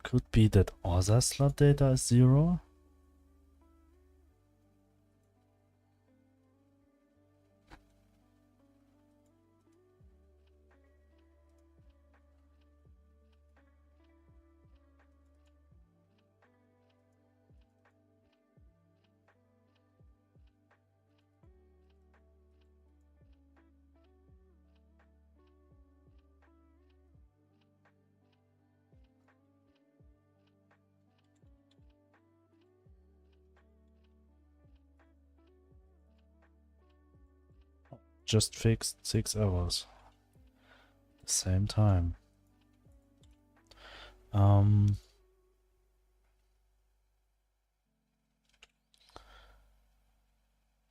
[SPEAKER 1] Could be that order slot data is 0. Just fixed 6 hours. At the same time.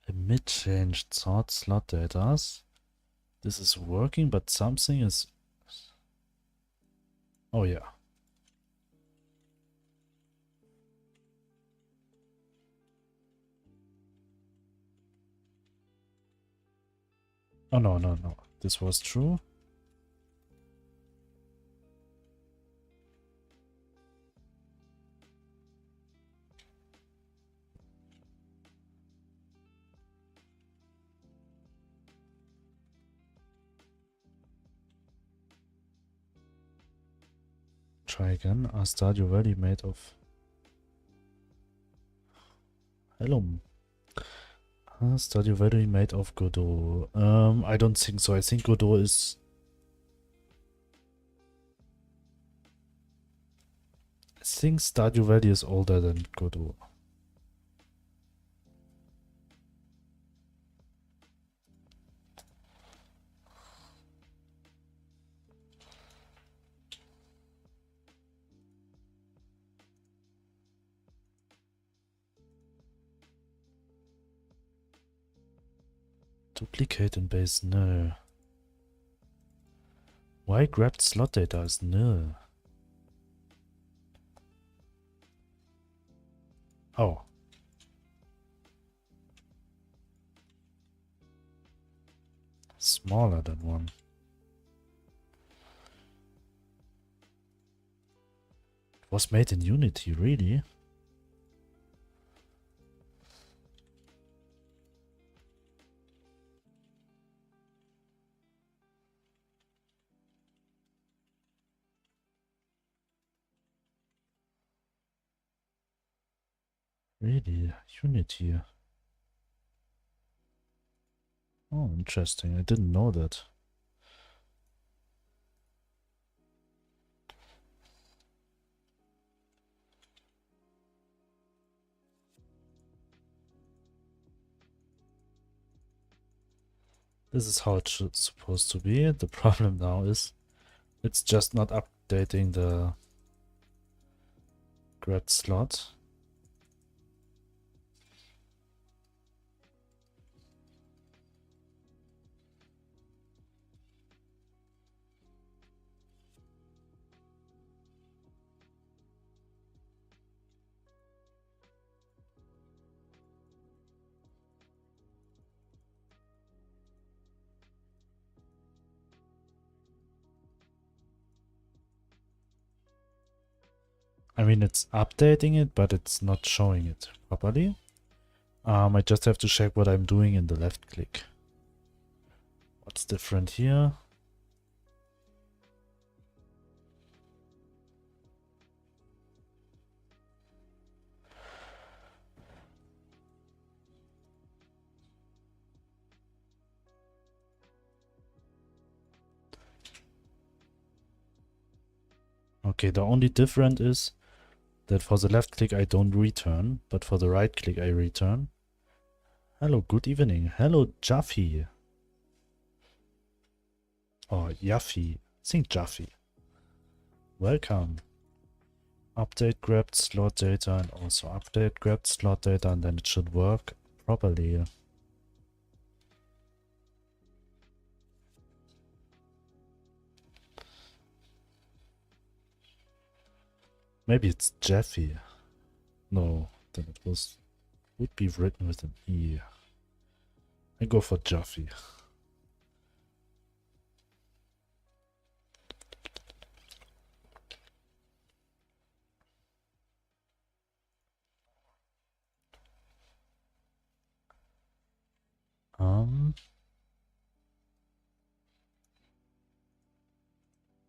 [SPEAKER 1] Emit changed sort slot datas. This is working, but something is... Oh yeah. Oh no, no, no. This was true. Try again. Are Stardew Valley made of... Hello. Are Stardew Valley made of Godot? I don't think so. I think Godot is... I think Stardew Valley is older than Godot. Duplicate in base, no. Why grabbed slot data is no. Oh. Smaller than one. It was made in Unity, really? Really? Unity? Oh, interesting. I didn't know that. This is how it's supposed to be. The problem now is it's just not updating the grad slot. I mean, it's updating it, but it's not showing it properly. I just have to check what I'm doing in the left click. What's different here? Okay, the only difference is that for the left click I don't return, but for the right click I return. Hello, good evening. Hello, Jaffy. Or Yaffy. I think Jaffy. Welcome. Update grabbed slot data and also update grabbed slot data, and then it should work properly. Maybe it's Jeffy. No, then it would be written with an E. I go for Jeffy.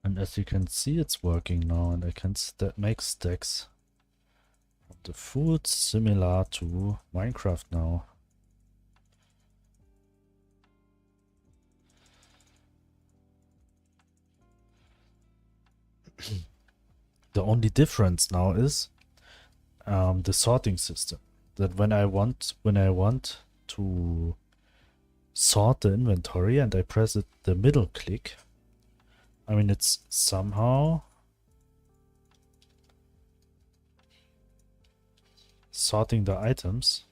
[SPEAKER 1] And as you can see, it's working now, and I can make stacks of the food similar to Minecraft now. The only difference now is the sorting system. That when I want to sort the inventory and I press it the middle click, I mean, it's somehow sorting the items.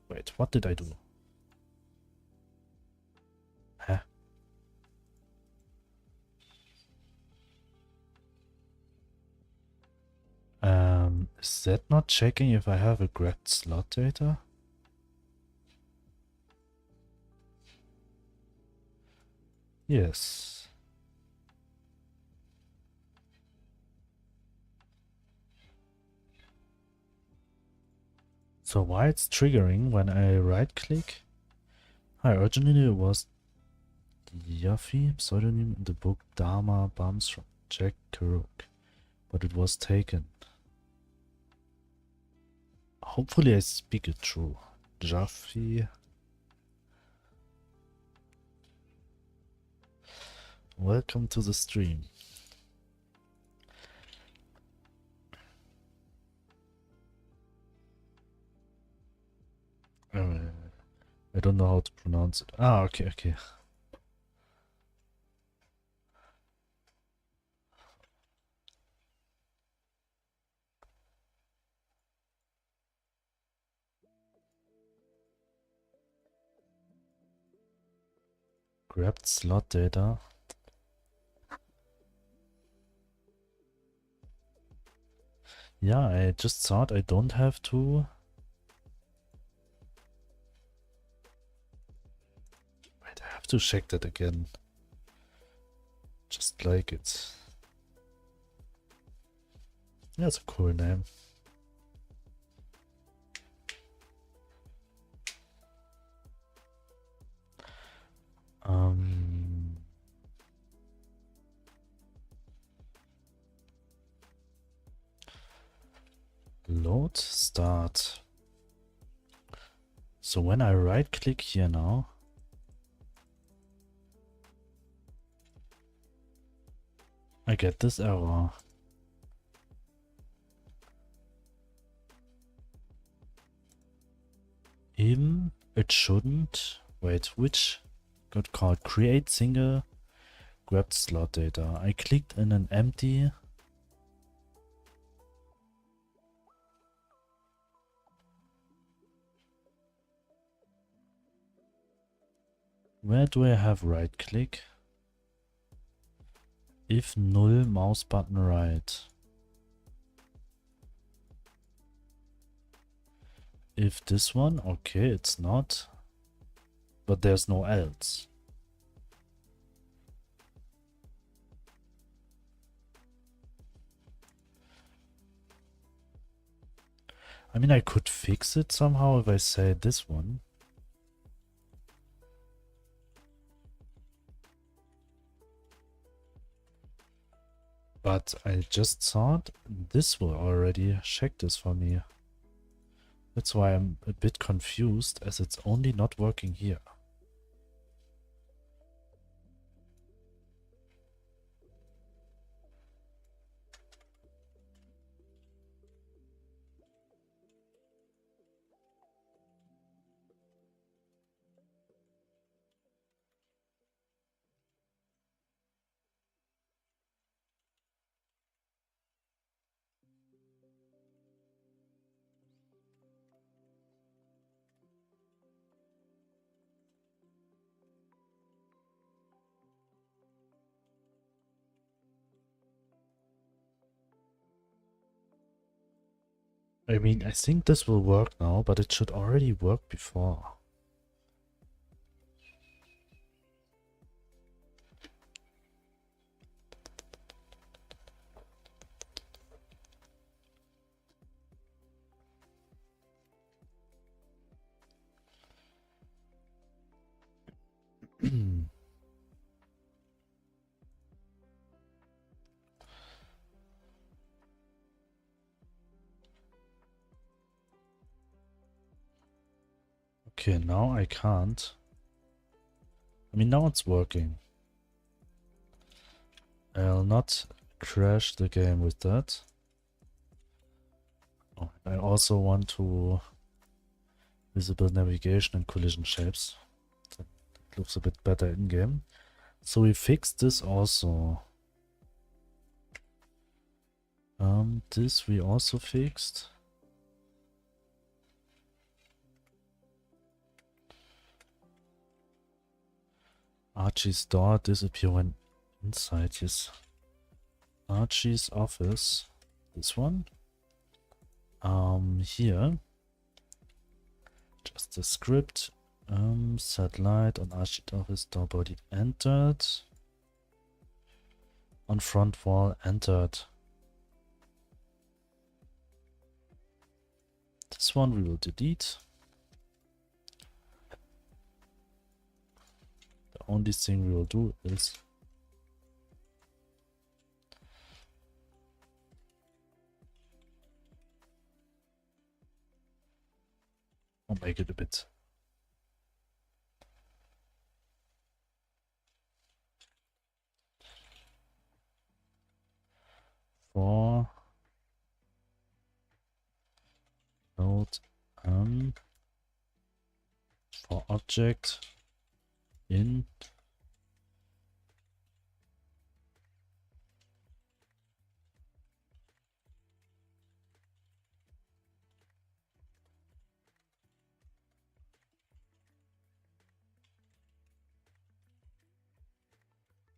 [SPEAKER 1] Wait, what did I do? Huh? Is that not checking if I have a grabbed slot data? Yes. So why it's triggering when I right click? Hi, originally it was Yaffy, pseudonym in the book Dharma Bums from Jack Kerouac. but it was taken. Hopefully I speak it true. Jaffe. Welcome to the stream. I don't know how to pronounce it. Ah, okay, okay. Grabbed slot data. Yeah, I just thought I don't have to. Wait, I have to check that again. Just like it. That's a cool name. Load, start. So when I right click here now, I get this error. Even it shouldn't. Wait, which got called create single grabbed slot data. I clicked in an empty. Where do I have right click? If null, mouse button right. If this one, okay, it's not. But there's no else. I mean, I could fix it somehow if I say this one. But I just thought this will already check this for me. That's why I'm a bit confused, as it's only not working here. I mean, I think this will work now, but it should already work before. Okay, now I can't. I mean, now it's working. I'll not crash the game with that. Oh, I also want to visible navigation and collision shapes. That looks a bit better in game. So we fixed this also. This we also fixed. Archie's door disappear when inside his Archie's office. This one. Here. Just the script. Set light on Archie's office door body entered. On front wall entered. This one we will delete. The only thing we will do is I'll make it a bit. For node for object in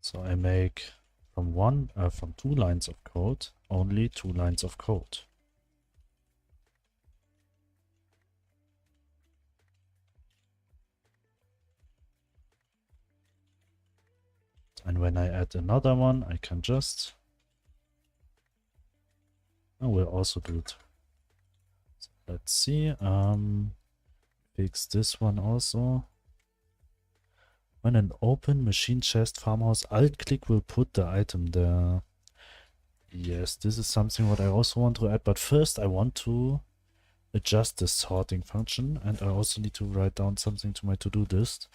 [SPEAKER 1] so I make from 2 lines of code only 2 lines of code. And when I add another one, I can just I will also do it. So let's see. Fix this one also. When an open machine chest farmhouse, alt click will put the item there. Yes, this is something what I also want to add, but first I want to adjust the sorting function, and I also need to write down something to my to-do list.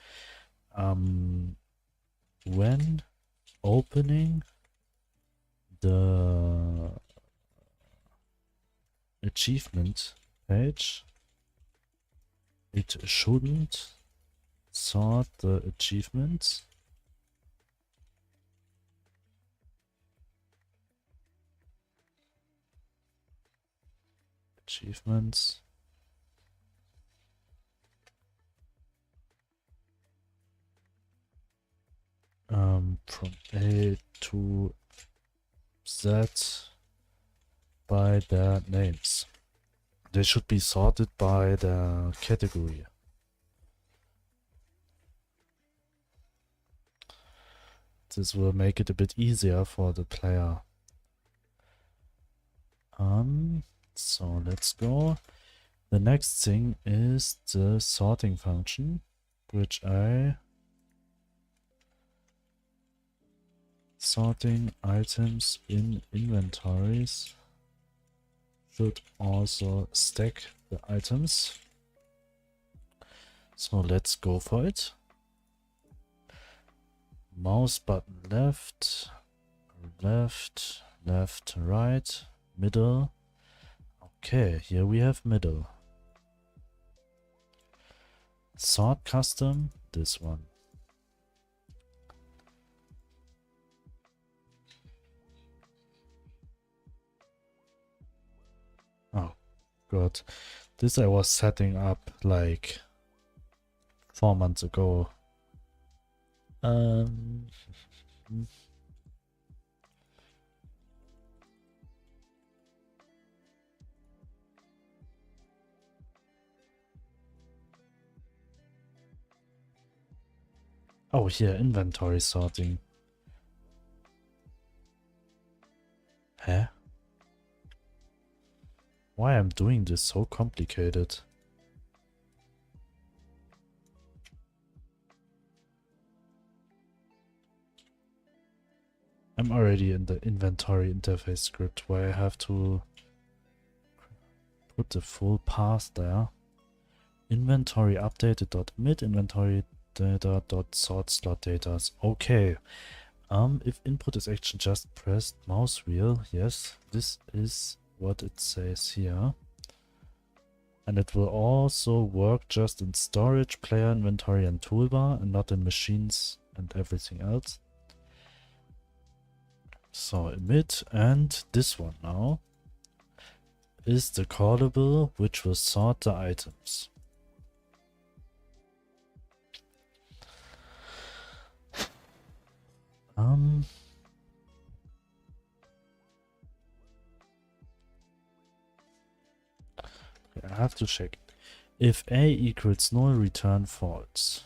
[SPEAKER 1] When opening the achievement page, it shouldn't sort the achievements. From A to Z by their names. They should be sorted by the category. This will make it a bit easier for the player. So let's go. The next thing is the sorting function, which sorting items in inventories should also stack the items. So let's go for it. Mouse button left, left, left, right, middle. Okay, here we have middle. Sort custom, this one. Oh god, this I was setting up like 4 months ago. Oh, here, inventory sorting. Huh? Why I'm doing this so complicated? I'm already in the inventory interface script where I have to put the full path there. Inventory updated.mid inventory data.sort slot data. Okay. If input is action, just press mouse wheel. Yes, this is what it says here. And it will also work just in storage, player inventory and toolbar, and not in machines and everything else. So emit, and this one now is the callable which will sort the items. I have to check. If A equals null, return false.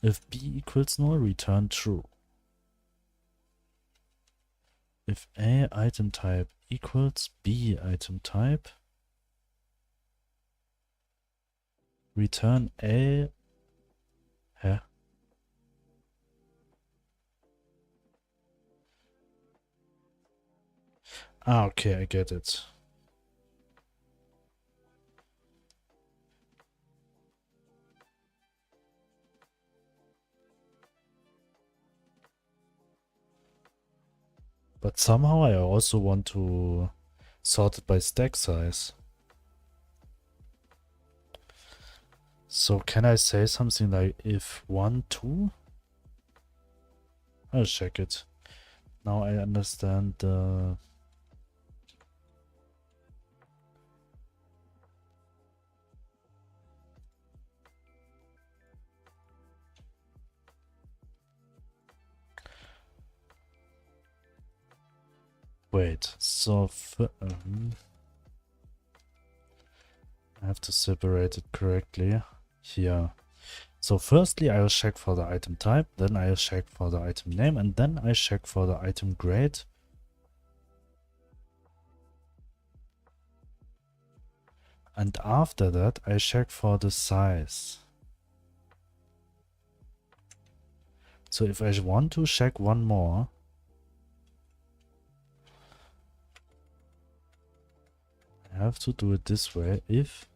[SPEAKER 1] If B equals null, return true. If A item type equals B item type, return A. Huh? Ah, okay, I get it. But somehow I also want to sort it by stack size. So can I say something like if 1, 2? I'll check it. Now I understand the... Wait, so I have to separate it correctly here. So firstly I'll check for the item type, then I'll check for the item name, and then I check for the item grade. And after that I check for the size. So if I want to check one more, I have to do it this way. If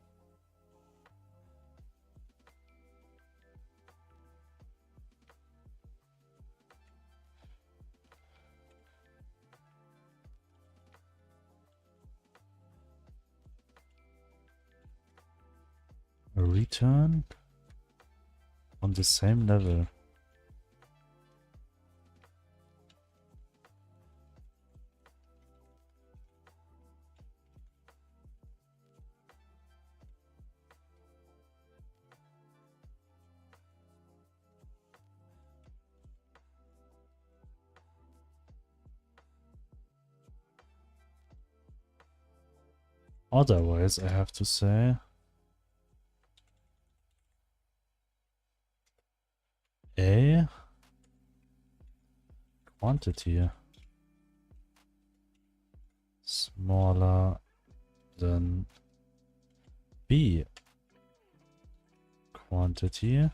[SPEAKER 1] a return on the same level. Otherwise I have to say a quantity smaller than b quantity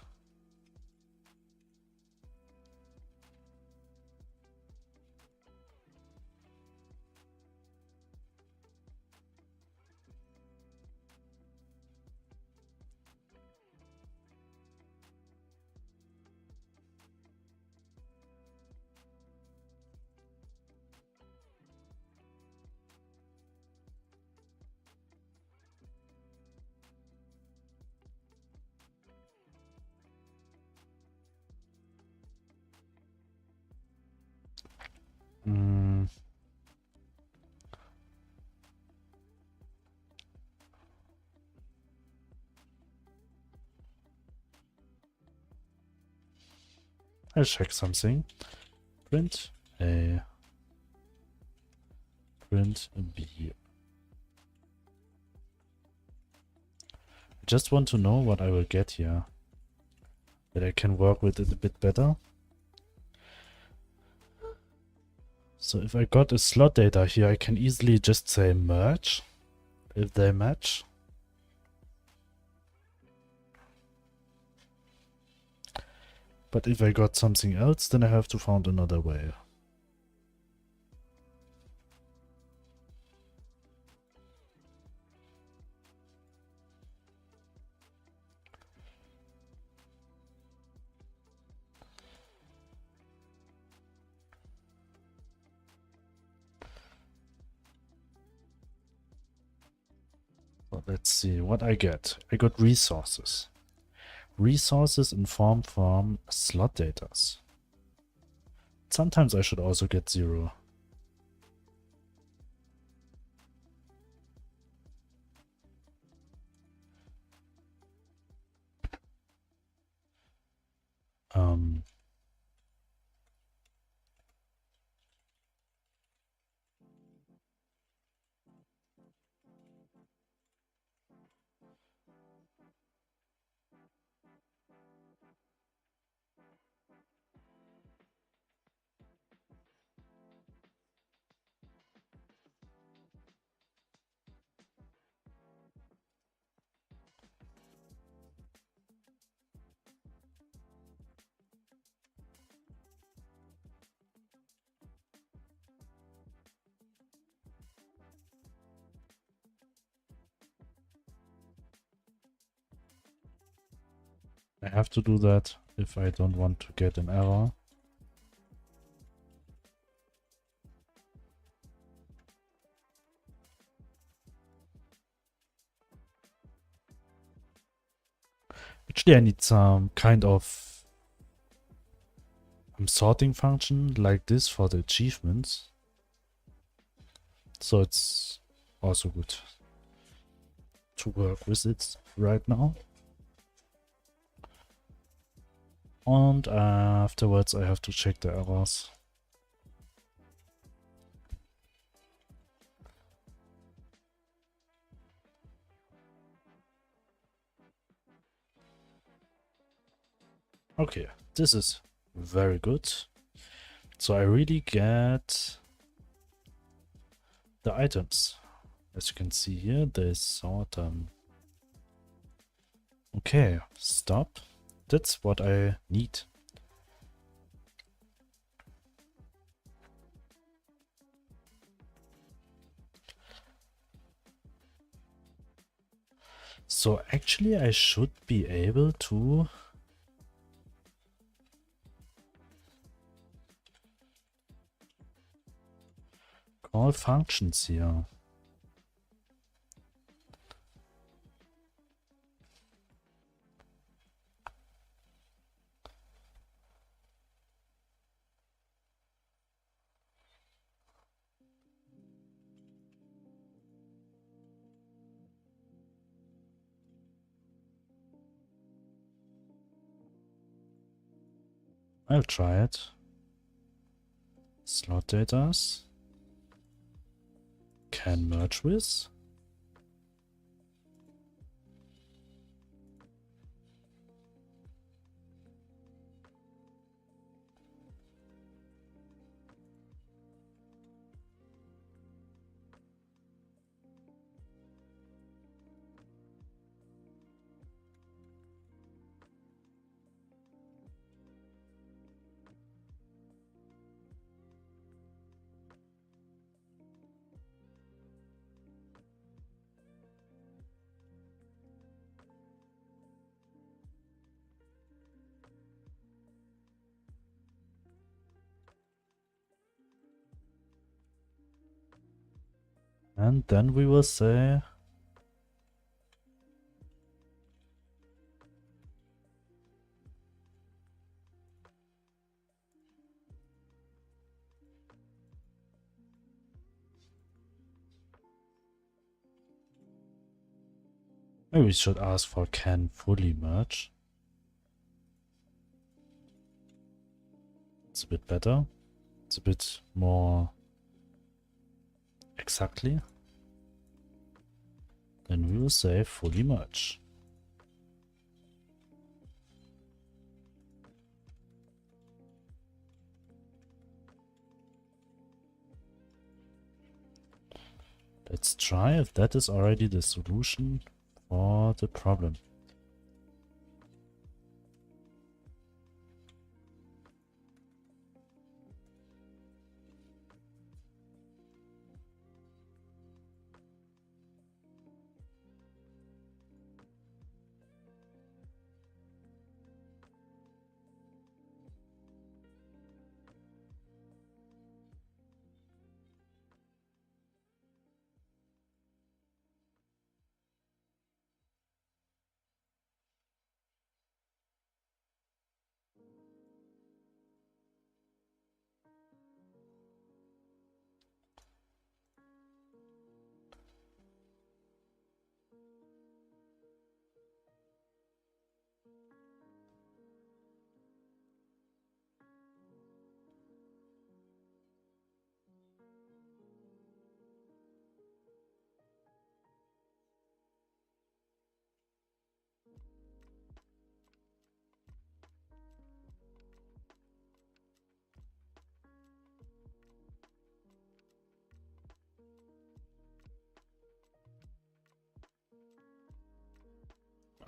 [SPEAKER 1] I'll check something. Print a, print b. I just want to know what I will get here, that I can work with it a bit better. So if I got a slot data here, I can easily just say merge if they match. But if I got something else, then I have to find another way. So let's see what I get. I got resources. Resources in form from slot datas. Sometimes I should also get 0. I have to do that if I don't want to get an error. Actually, I need some kind of sorting function like this for the achievements. So it's also good to work with it right now. And afterwards I have to check the errors. Okay, this is very good. So I really get the items. As you can see here, they sort them. Okay, stop. That's what I need. So actually I should be able to call functions here. I'll try it. Slot datas. Can merge with. And then we will say maybe we should ask for can fully merge. It's a bit better. It's a bit more exactly. Then we will say fully merge. Let's try if that is already the solution for the problem.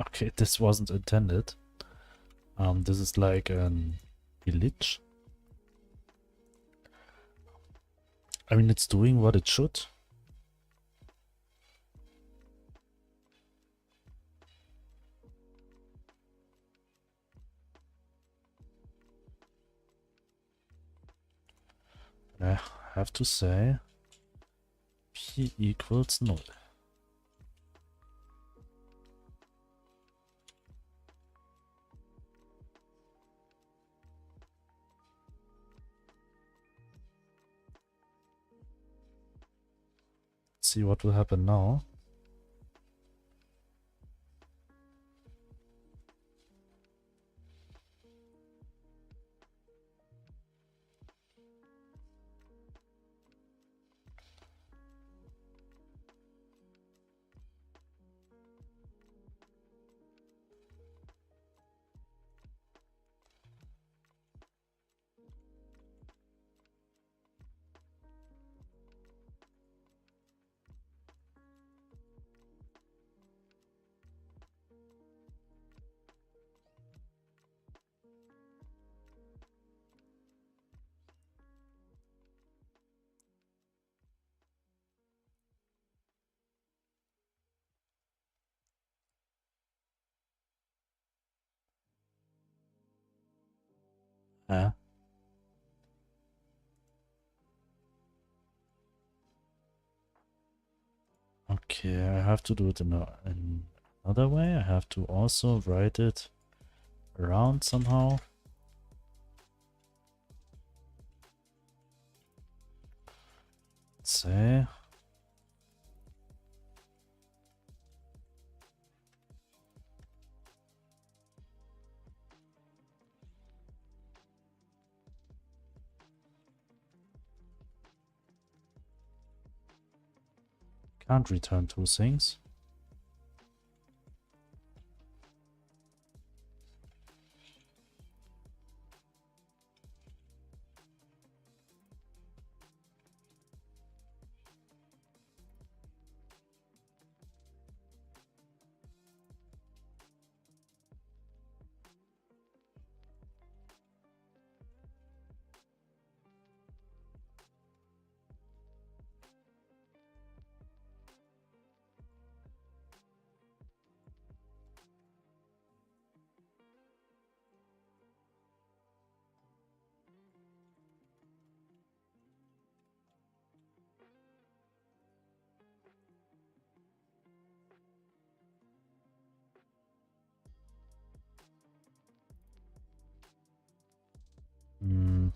[SPEAKER 1] Okay, this wasn't intended. This is like an glitch. I mean, it's doing what it should. I have to say p equals null. Let's see what will happen now. Yeah. Okay, I have to do it in another way. I have to also write it around somehow. Let's say. Can't return two things. Hmm.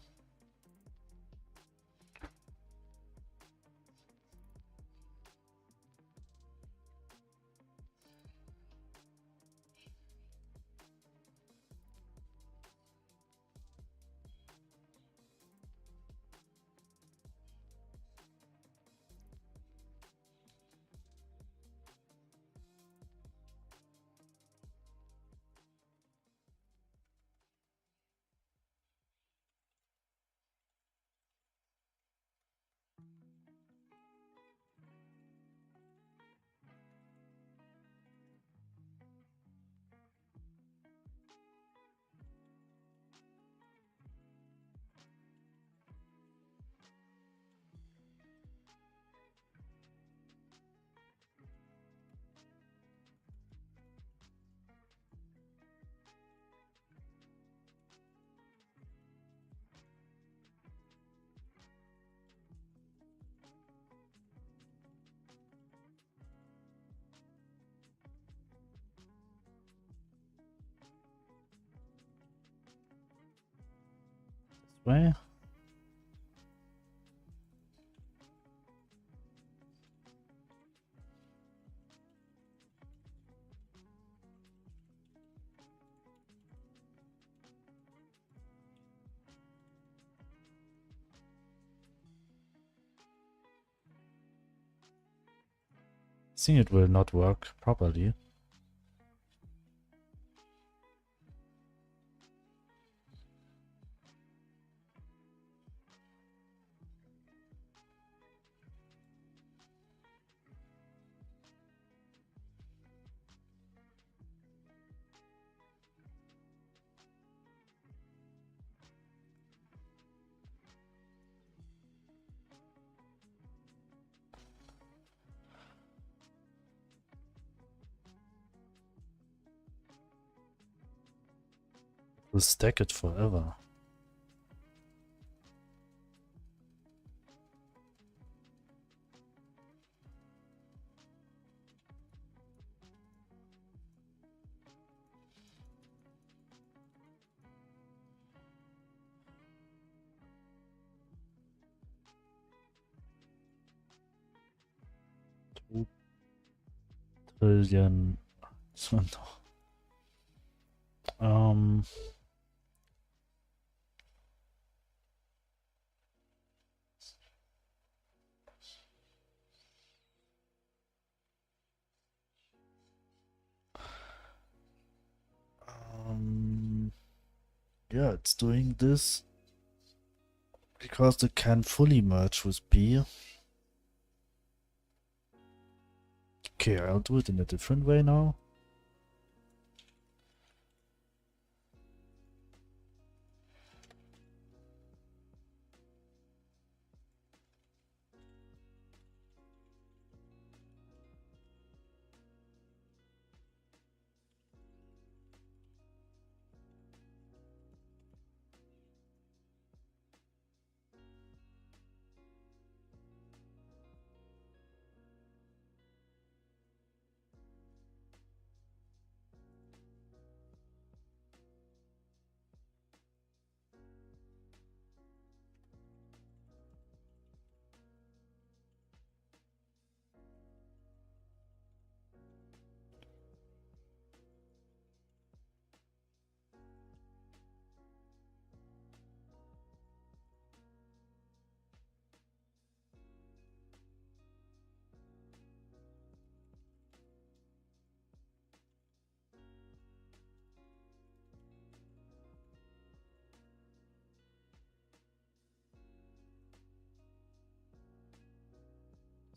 [SPEAKER 1] This way. I think it will not work properly. We'll stack it forever. 2 trillion. So no. Yeah, it's doing this because it can fully merge with B. Okay, I'll do it in a different way now.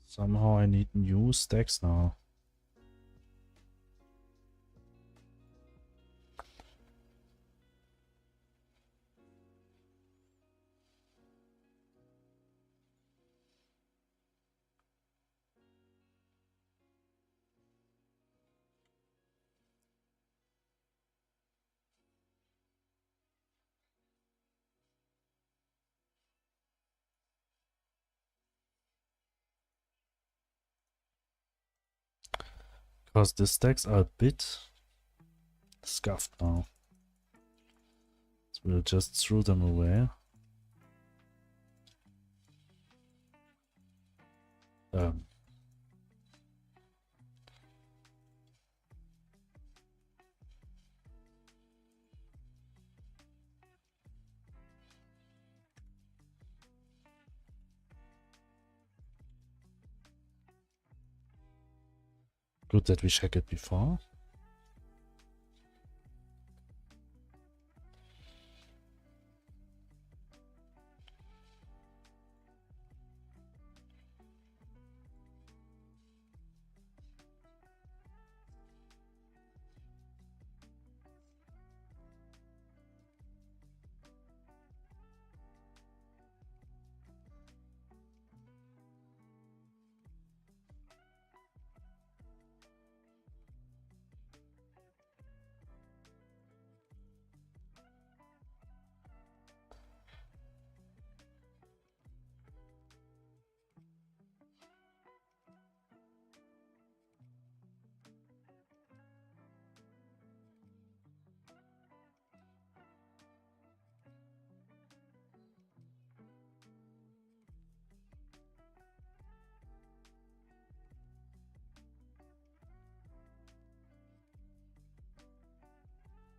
[SPEAKER 1] Somehow I need new stacks now. Because the stacks are a bit scuffed now. So we'll just throw them away. Good that we checked it before.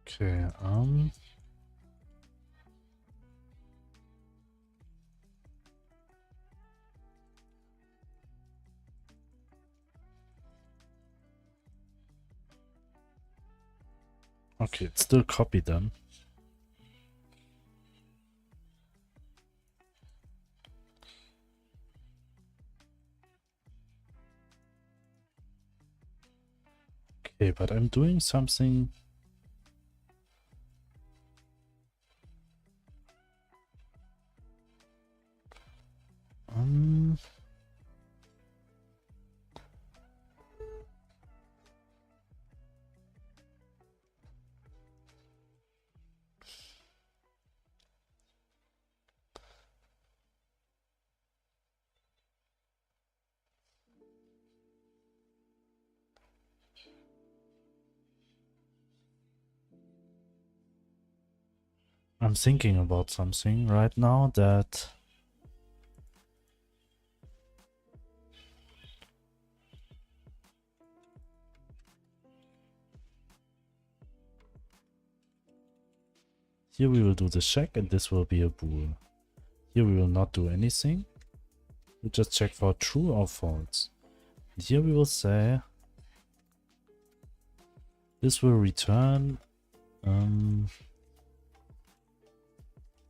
[SPEAKER 1] Okay, okay, it's still copied then. Okay, but I'm doing something. I'm thinking about something right now that Here we will do the check and this will be a bool. Here we will not do anything. We just check for true or false. And here we will say this will return A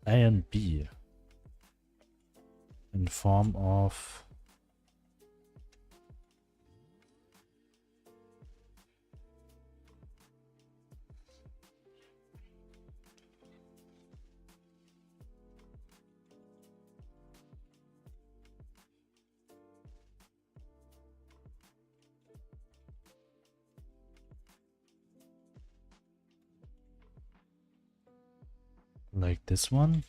[SPEAKER 1] and B in form of like this one.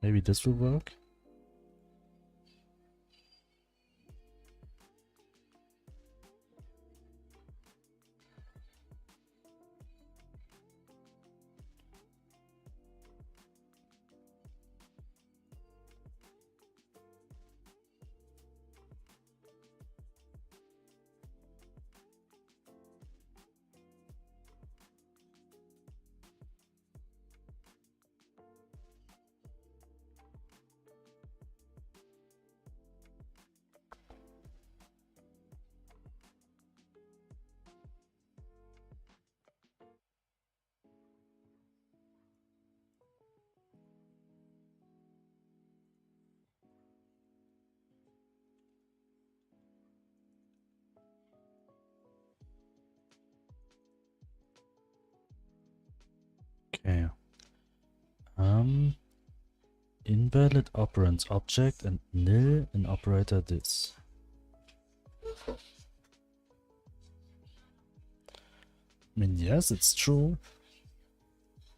[SPEAKER 1] Maybe this will work. Okay. Invalid operands object and nil in operator this. I mean, yes, it's true.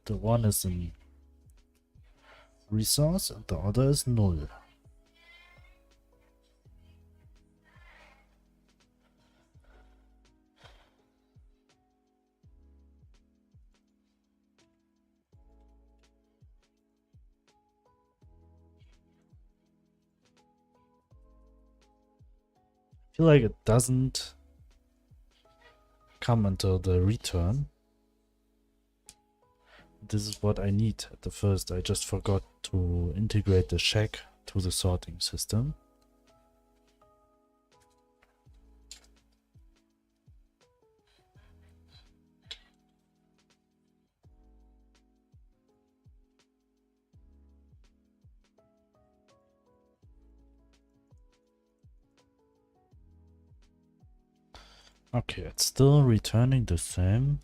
[SPEAKER 1] The one is in resource and the other is null. I feel like it doesn't come until the return. This is what I need at the first. I just forgot to integrate the check to the sorting system. Okay, it's still returning the same.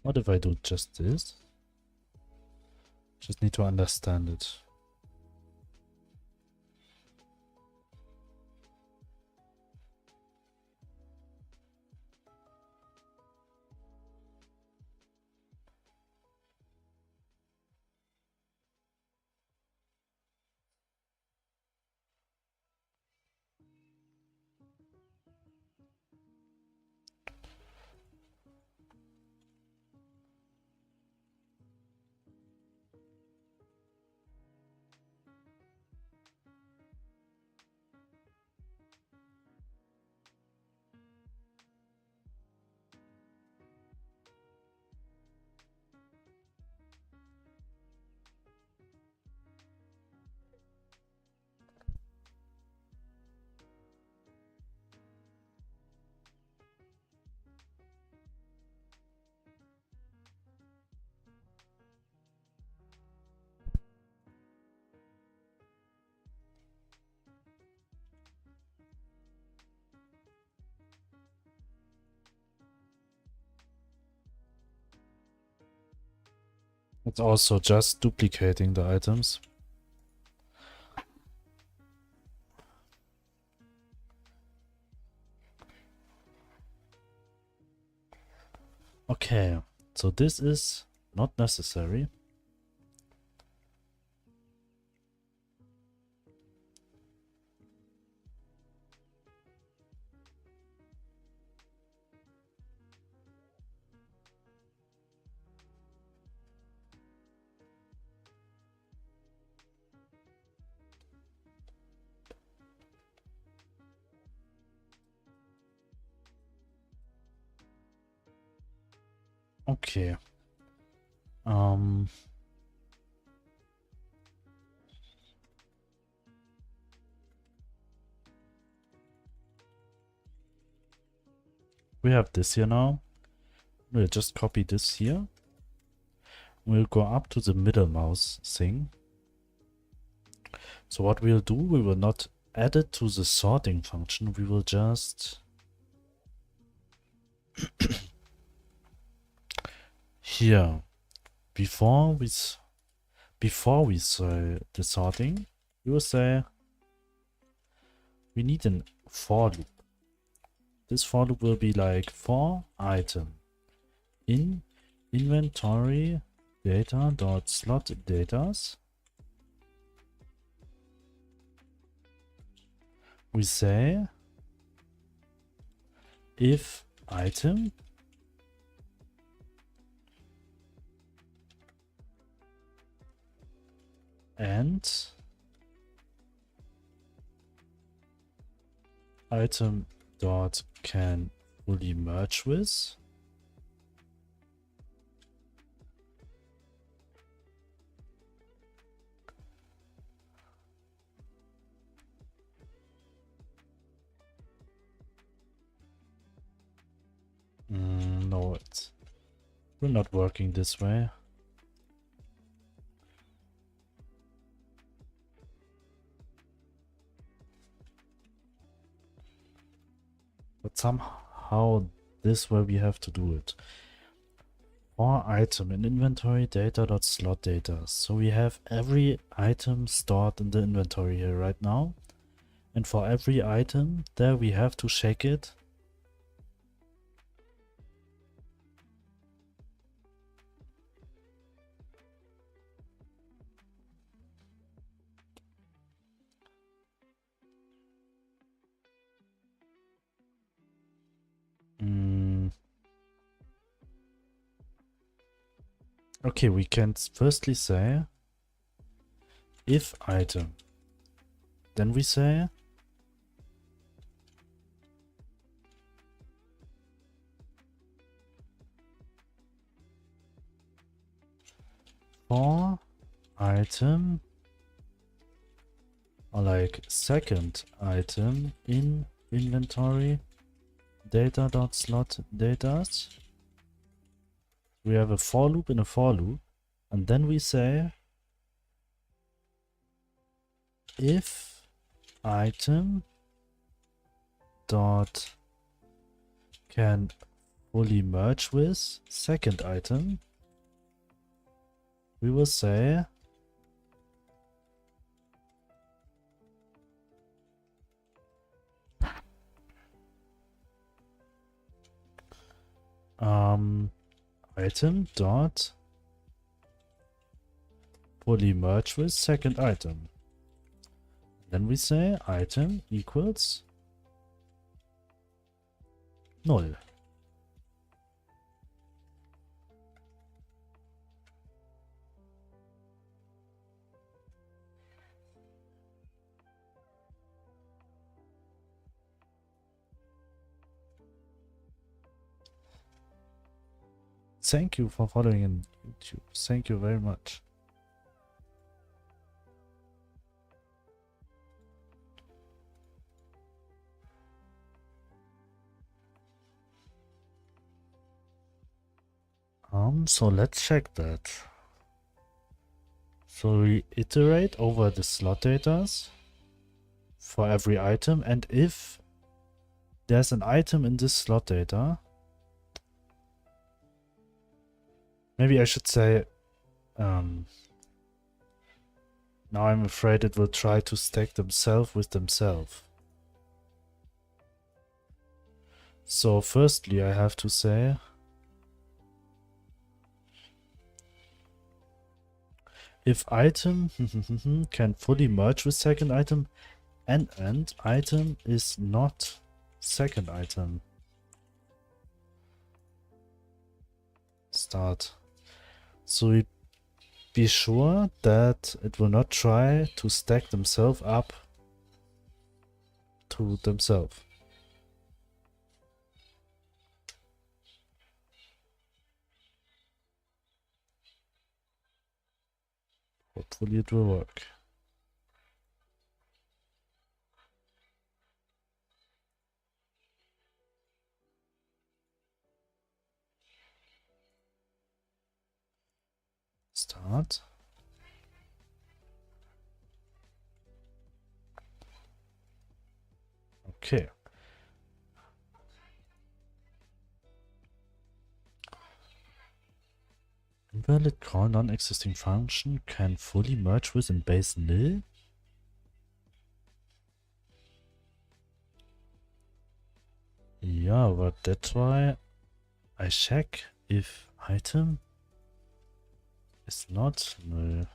[SPEAKER 1] What if I do just this? Just need to understand it. It's also just duplicating the items. Okay, so this is not necessary. Okay. We have this here now. We'll just copy this here. We'll go up to the middle mouse thing. So what we'll do, we will not add it to the sorting function. We will just here before we say the sorting, we will say we need a for loop. This for loop will be like for item in inventory data dot slot datas. We say if item and item dot can fully merge with no, it's we're not working this way. But somehow this way we have to do it. For item in inventory data.slot data. So we have every item stored in the inventory here right now. And for every item there we have to check it. Okay, we can firstly say if item. Then we say for item or like second item in inventory data.slot datas. We have a for loop in a for loop, and then we say if item dot can fully merge with second item, we will say item dot fully merge with second item. Then we say item equals null. Thank you for following on YouTube. Thank you very much. So let's check that. So we iterate over the slot datas for every item, and if there's an item in this slot data, maybe I should say, now I'm afraid it will try to stack themselves with themselves. So firstly I have to say if item can fully merge with second item and item is not second item. Start. So we be sure that it will not try to stack themselves up to themselves. Hopefully it will work. Start. Okay. Invalid call non-existing function can fully merge with in base nil. Yeah, but that's why I check if item is not null.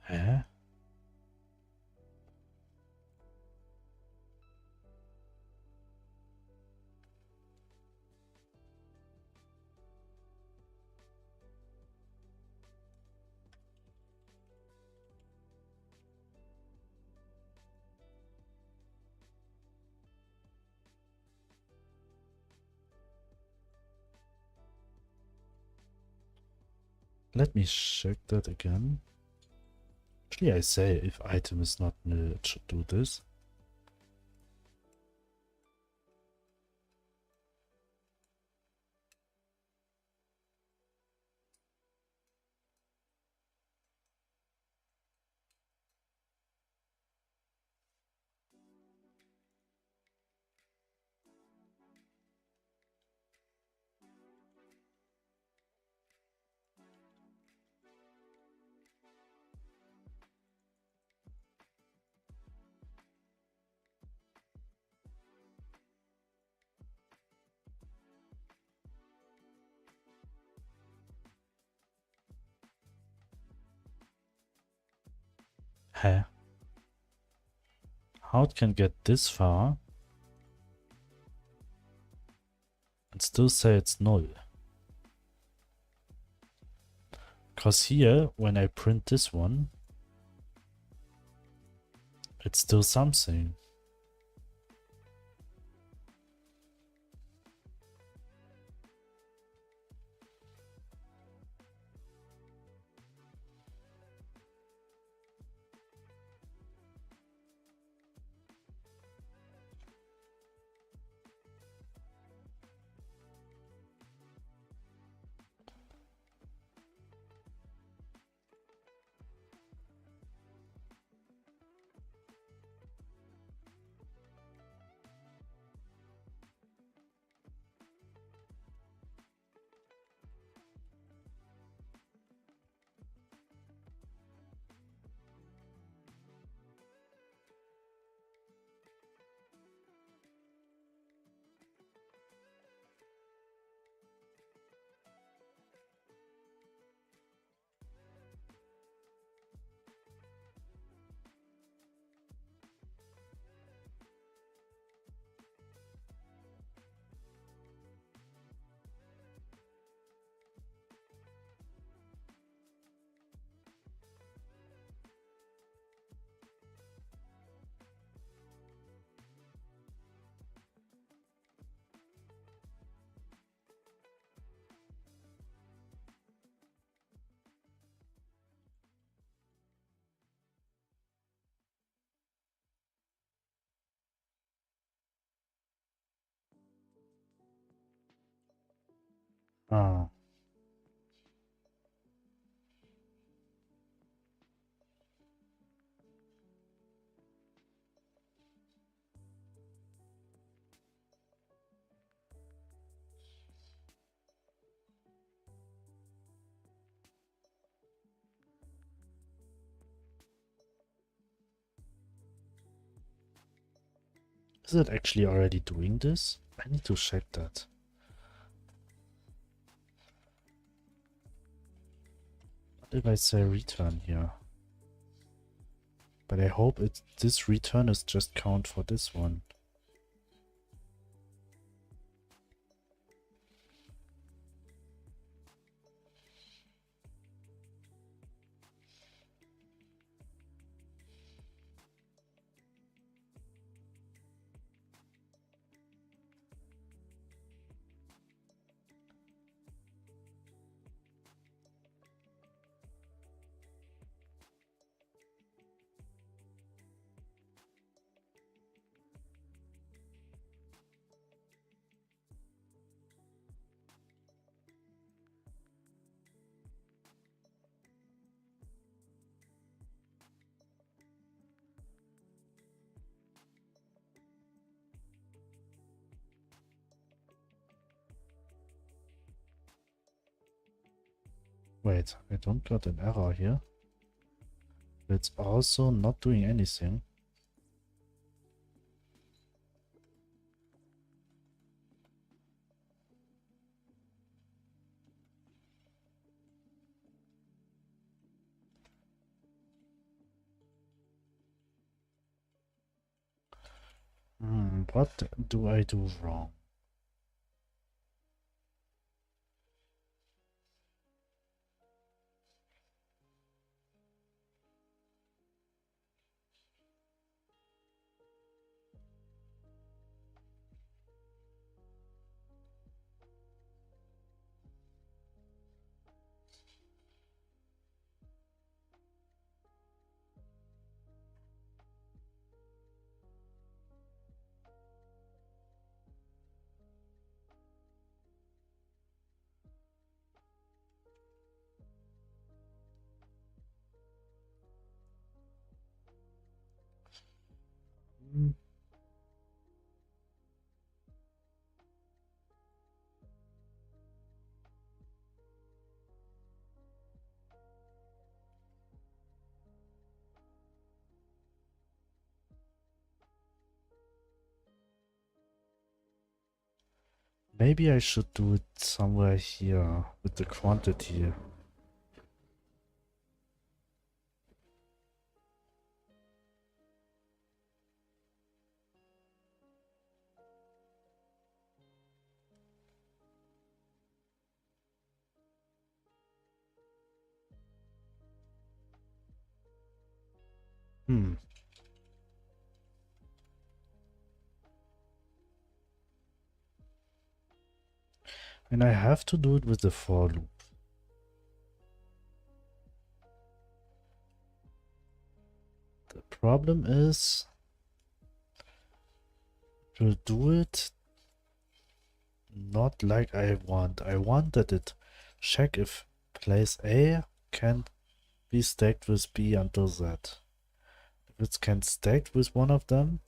[SPEAKER 1] Hä? Let me check that again. Actually, I say if item is not null, it should do this. Hä? How it can get this far and still say it's null? Because here, when I print this one, it's still something. Ah. Is it actually already doing this? I need to check that. What if I say return here? But I hope this return is just count for this one. Wait, I don't got an error here. It's also not doing anything. What do I do wrong? Hmm, Maybe I should do it somewhere here with the quantity. Hmm. And I have to do it with the for loop. The problem is to do it not like I want. I want that it check if place A can be stacked with B until Z. If it can stack with one of them,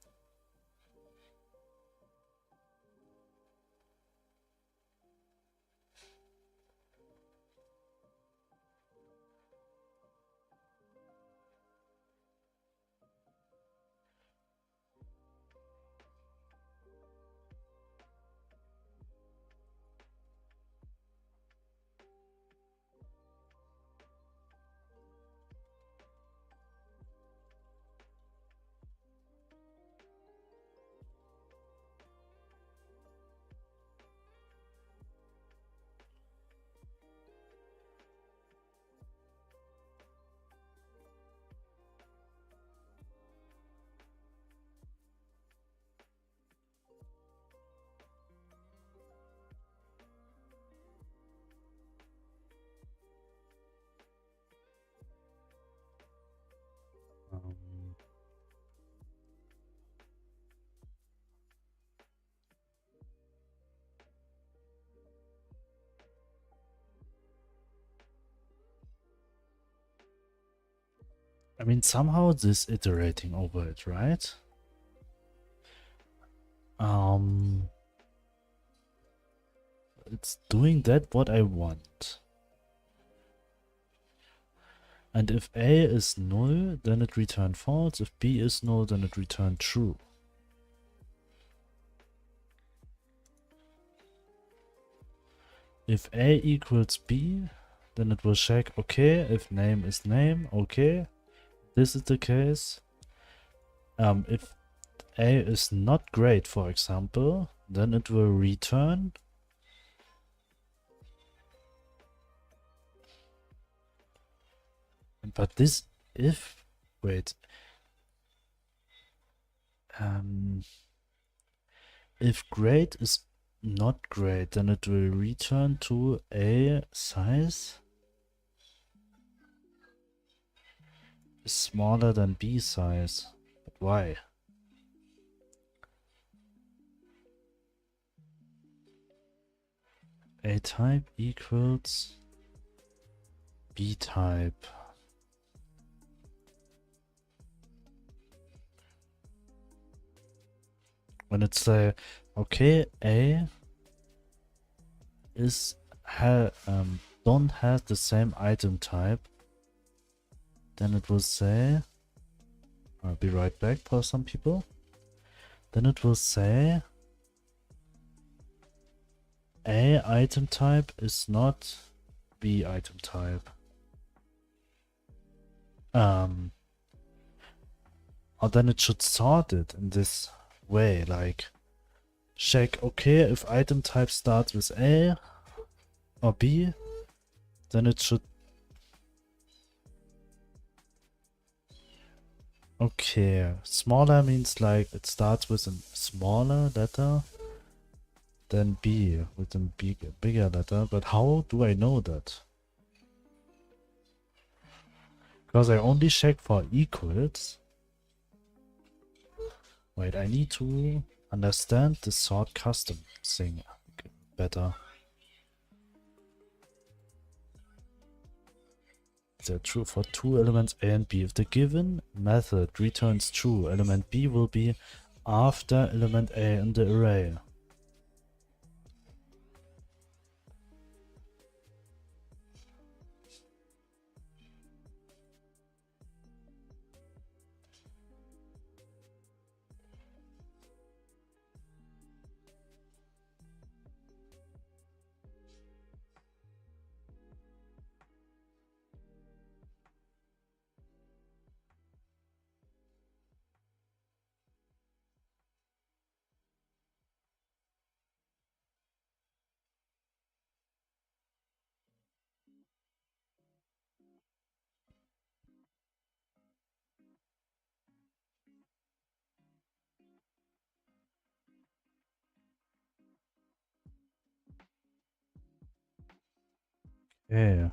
[SPEAKER 1] um, I mean somehow this iterating over it, right? It's doing that what I want. And if A is null, then it returns false. If B is null, then it returns true. If A equals B, then it will check, okay, if name is name, okay, this is the case. If A is not great, for example, then it will return but this if wait if great is not great, then it will return to A size is smaller than B size. But why? A type equals B type. When it's okay, A is don't have the same item type, then it will say, I'll be right back for some people. Then it will say A item type is not B item type. Or then it should sort it in this way, like check, okay, if item type starts with A or B, then it should. Okay, smaller means like it starts with a smaller letter than B with a bigger letter, but how do I know that? Because I only check for equals. Wait, I need to understand the sort custom thing better. They're true for two elements A and B. If the given method returns true, element B will be after element A in the array. Yeah.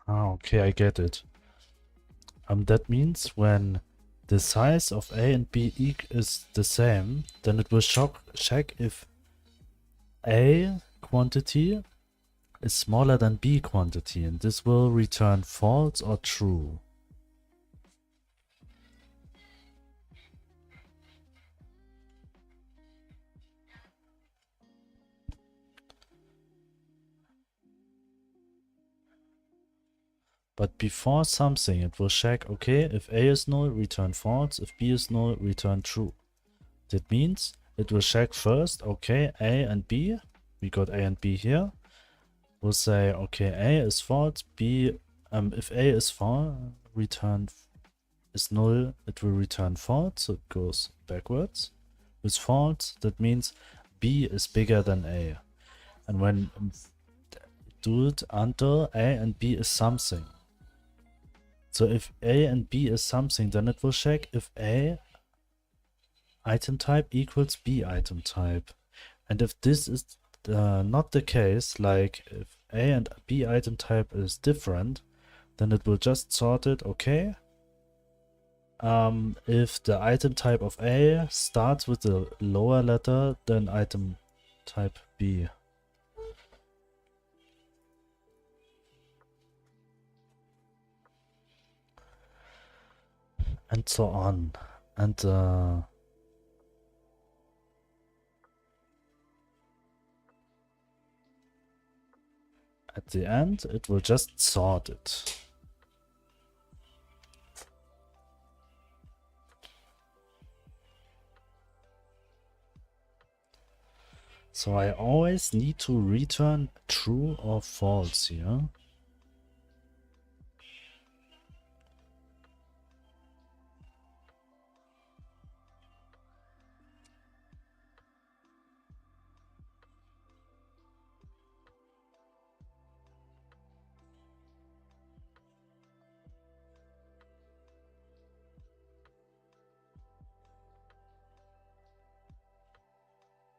[SPEAKER 1] Okay, I get it. That means when the size of A and B is the same, then it will check if A quantity is smaller than B quantity, and this will return false or true. But before something, it will check, okay, if A is null, return false, if B is null, return true. That means it will check first, okay, A and B, we got A and B here. We'll say, okay, A is false, B, if A is false, is null, it will return false, so it goes backwards. With false, that means B is bigger than A. And when do it until A and B is something. So if A and B is something, then it will check if A item type equals B item type. And if this is not the case, like if A and B item type is different, then it will just sort it, okay. If the item type of A starts with a lower letter than item type B. And so on. And at the end, it will just sort it. So I always need to return true or false here.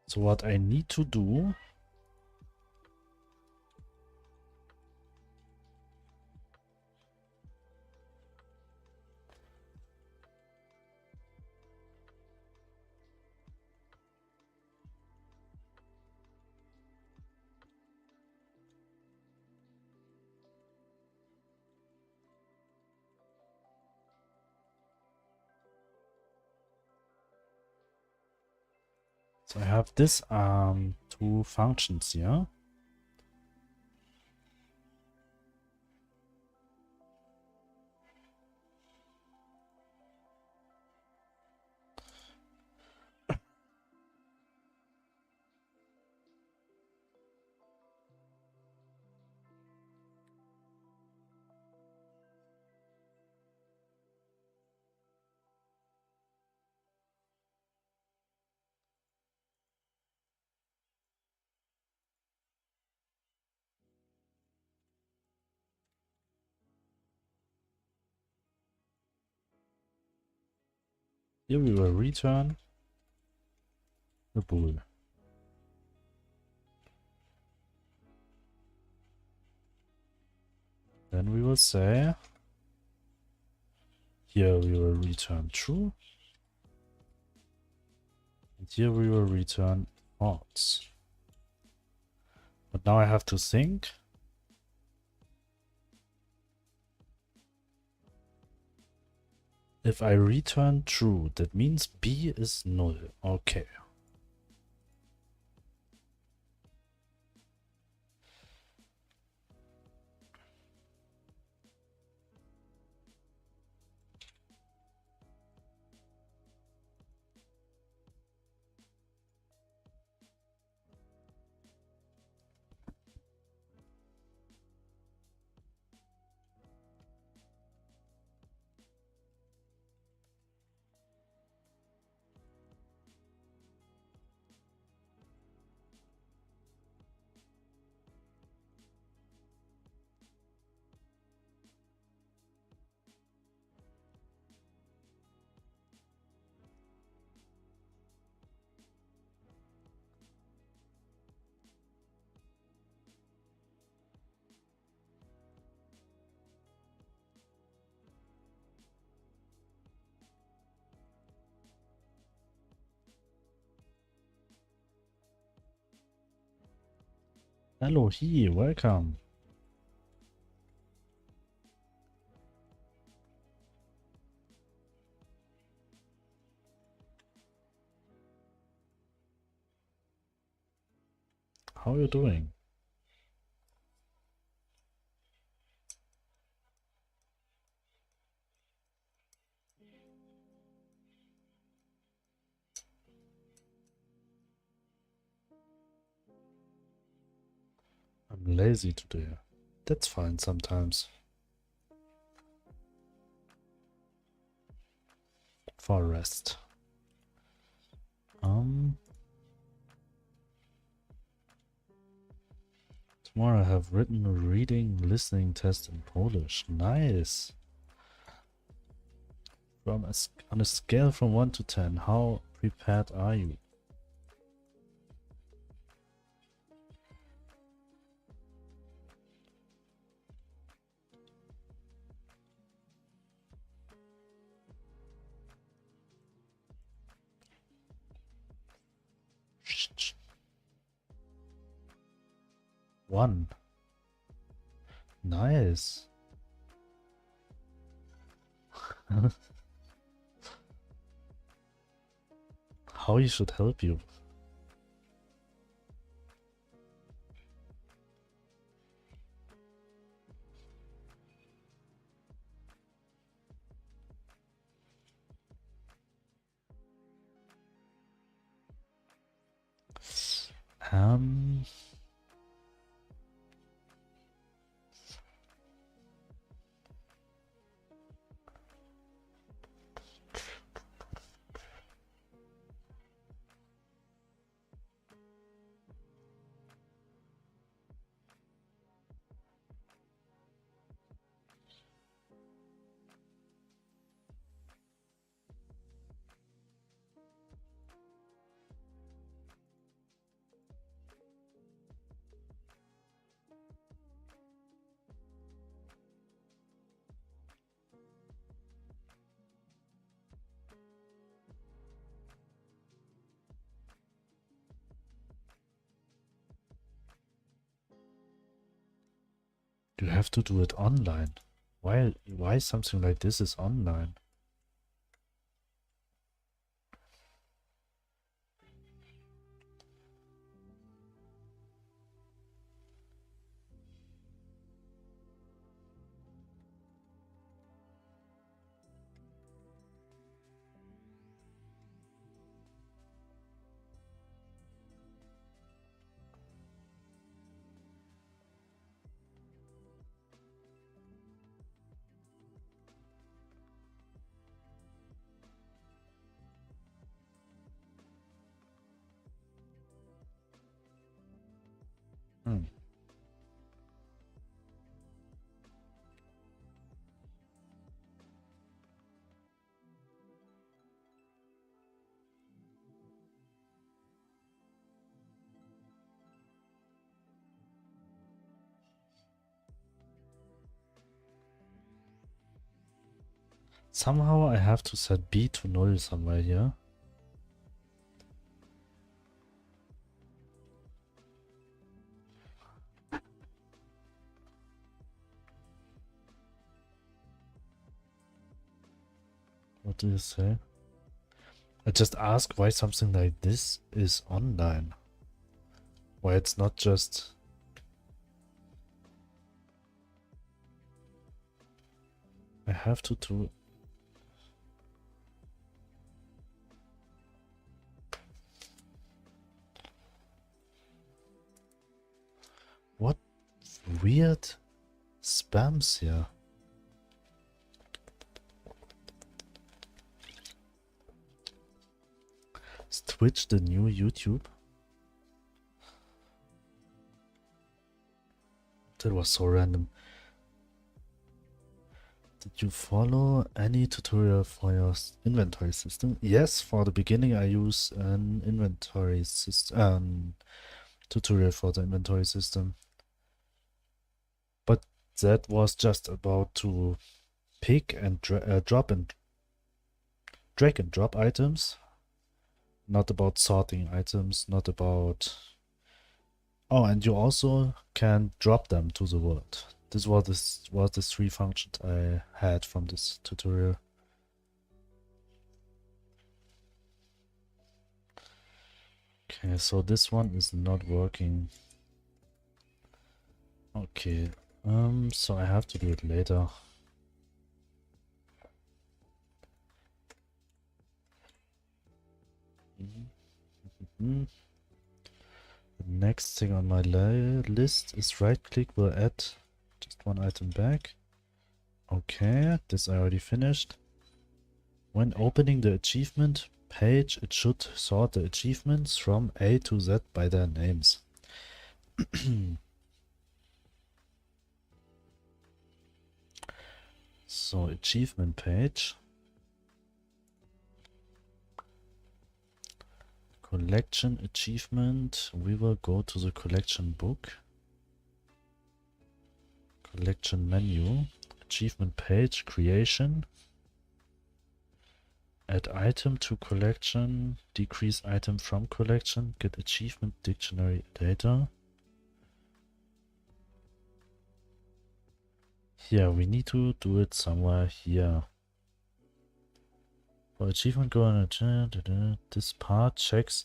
[SPEAKER 1] So what I need to do, so I have this two functions here. Here we will return the bool. Then we will say, here we will return true. And here we will return false. But now I have to think. If I return true, that means B is null. Okay. Hello, welcome. How are you doing? I'm lazy today. That's fine sometimes. For rest. Tomorrow I have written a reading listening test in Polish. Nice. On a scale from 1 to 10, how prepared are you? One. Nice. How he should help you? Um. You have to do it online. Why something like this is online? Hmm. Somehow I have to set B to null somewhere here. What do you say? I just ask why something like this is online. Why it's not just... I have to do... What weird spams here. Is Twitch the new YouTube? That was so random. Did you follow any tutorial for your inventory system? Yes, for the beginning I use an inventory system, tutorial for the inventory system. But that was just about to pick and drop and drag and drop items. Not about sorting items, not about... Oh, and you also can drop them to the world. This was the three functions I had from this tutorial. Okay, so this one is not working. Okay, so I have to do it later. The next thing on my list is right click will add just one item back. Okay, this I already finished. When opening the achievement page, it should sort the achievements from A to Z by their names. So achievement page. Collection achievement. We will go to the collection book. Collection menu. Achievement page. Creation. Add item to collection. Decrease item from collection. Get achievement dictionary data. Here, we need to do it somewhere here. For achievement go on this part checks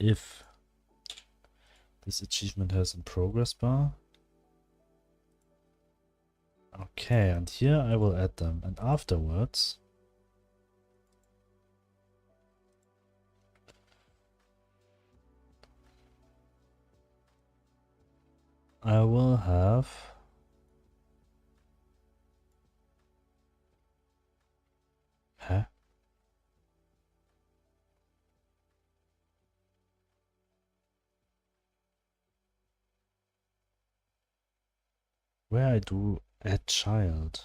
[SPEAKER 1] if this achievement has a progress bar. Okay, and here I will add them, and afterwards I will have where I do add child.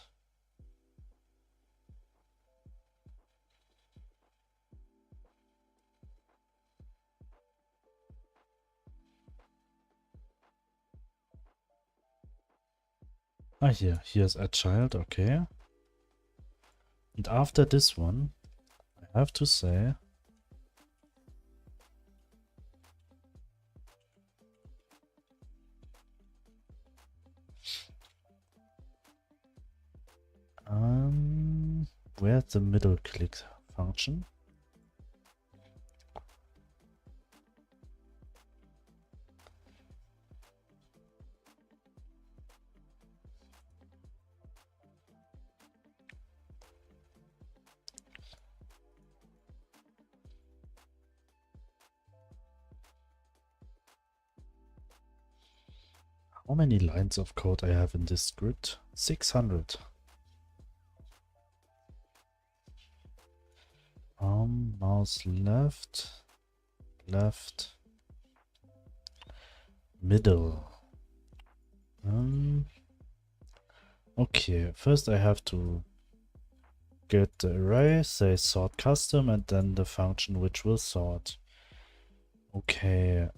[SPEAKER 1] Ah, here's add child, okay. And after this one, I have to say where's the middle click function? How many lines of code I have in this script? 600. Mouse left, middle. Okay, first I have to get the array, say sort custom, and then the function which will sort. Okay,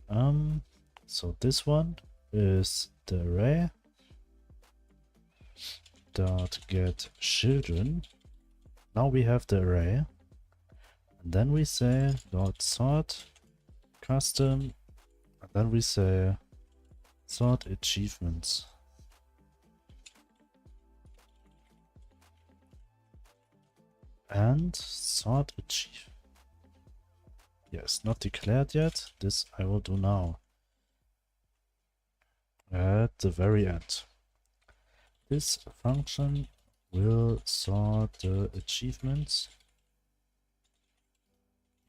[SPEAKER 1] so this one is the array dot get children. Now we have the array, and then we say dot sort custom, and then we say sort achievements. And sort achieve. Yes, not declared yet. This I will do now. At the very end. This function will sort the achievements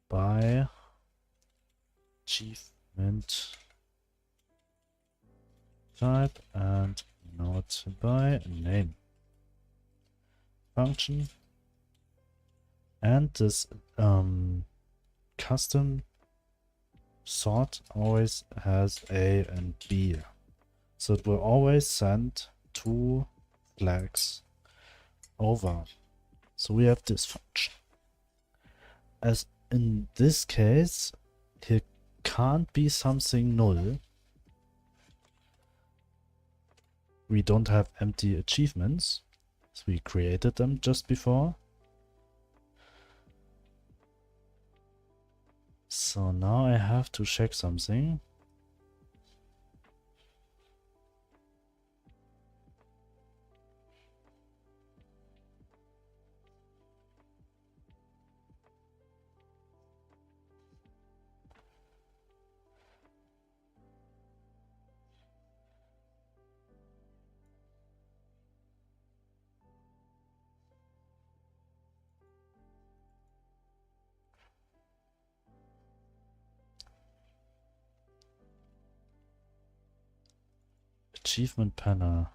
[SPEAKER 1] by achievement type and not by name. Function. And this custom sort always has A and B. So it will always send 2 flags over. So we have this function. As in this case, here can't be something null. We don't have empty achievements. So we created them just before. So now I have to check something. Achievement panel.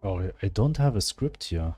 [SPEAKER 1] Oh, I don't have a script here.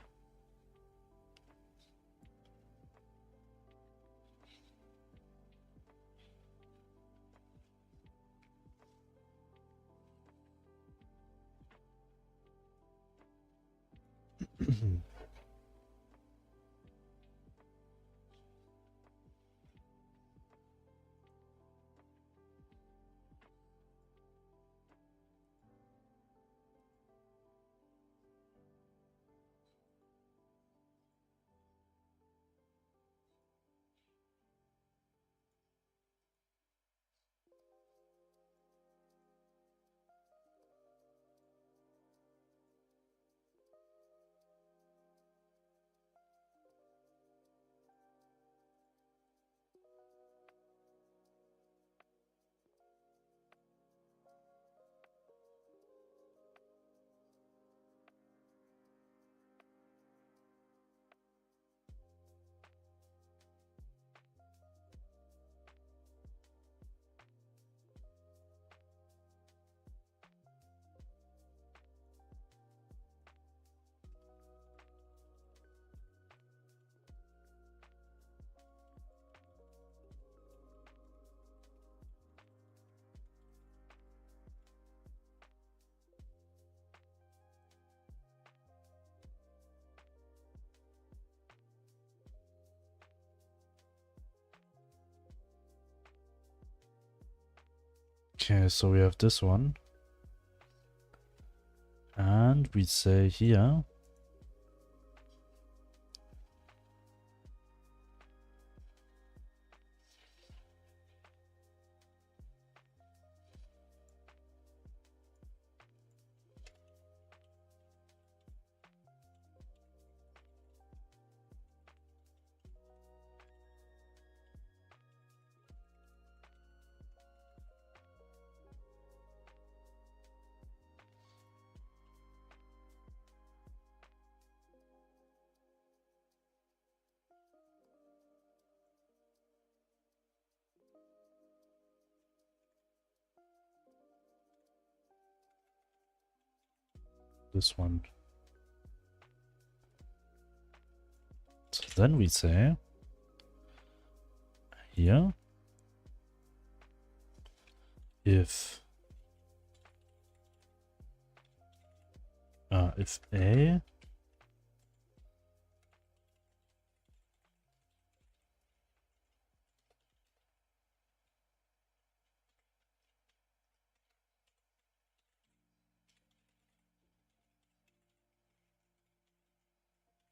[SPEAKER 1] Okay, so we have this one. And we say here, this one. So then we say here, if A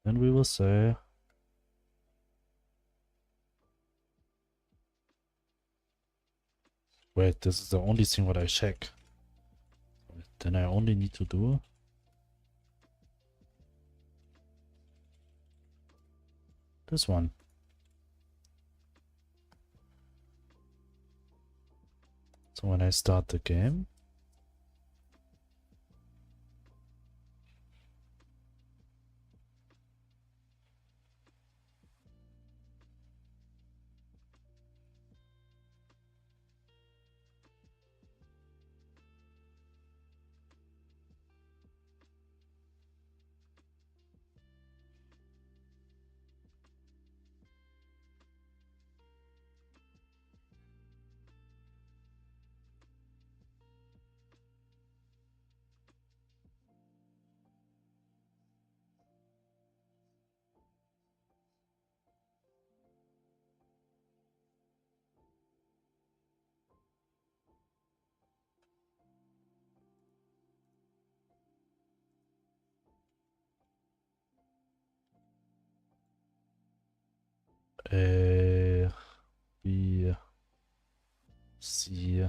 [SPEAKER 1] then we will say wait, this is the only thing what I check. Then I only need to do this one. So when I start the game, A, B, C.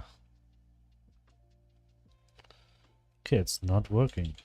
[SPEAKER 1] Okay, it's not working.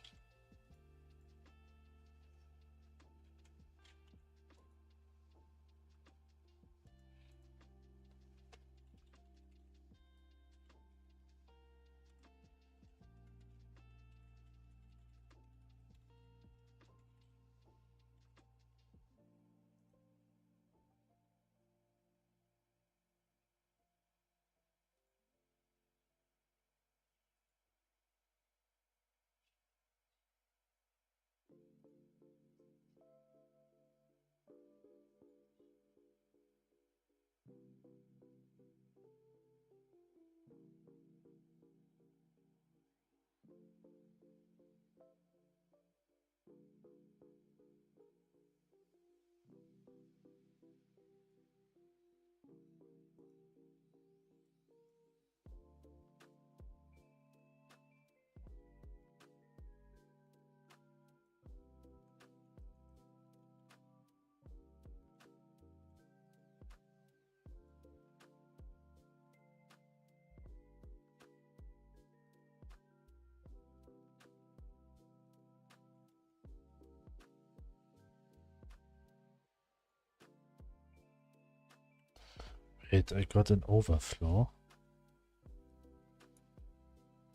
[SPEAKER 1] Wait, I got an overflow.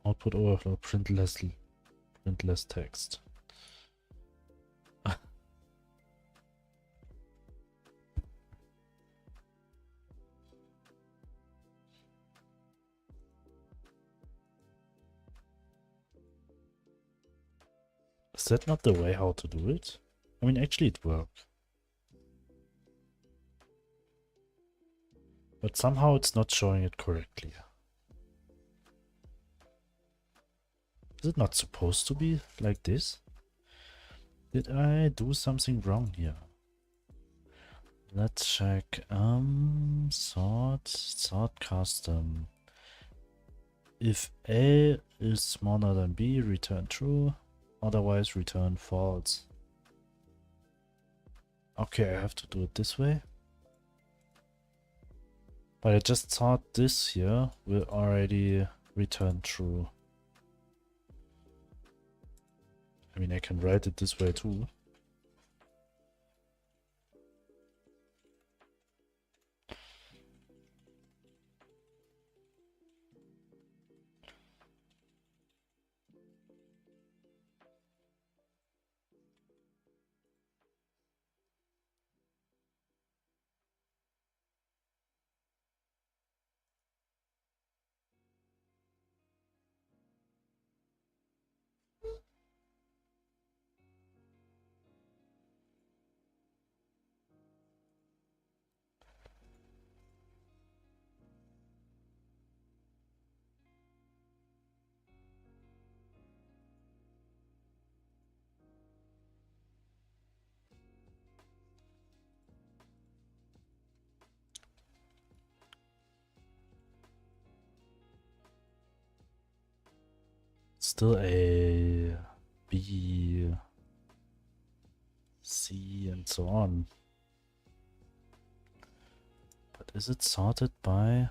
[SPEAKER 1] Output overflow, print less text. Is that not the way how to do it? I mean, actually it worked. But somehow it's not showing it correctly. Is it not supposed to be like this? Did I do something wrong here? Let's check. Sort custom. If A is smaller than B, return true. Otherwise, return false. Okay, I have to do it this way. But I just thought this here will already return true. I mean, I can write it this way too. Still A, B, C, and so on. But is it sorted by...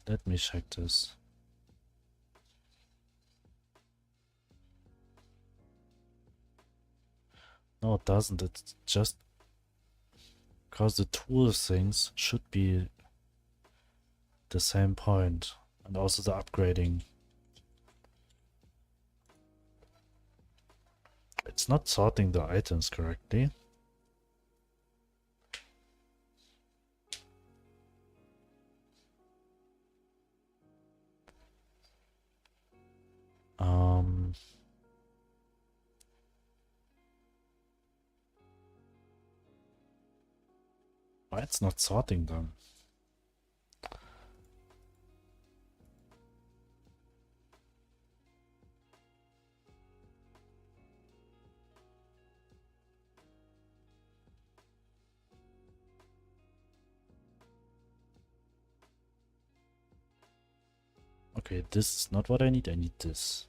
[SPEAKER 1] Let me check this. No, it doesn't. It's just because the tool things should be the same point, and also the upgrading. It's not sorting the items correctly. Why it's not sorting them? Okay, this is not what I need this.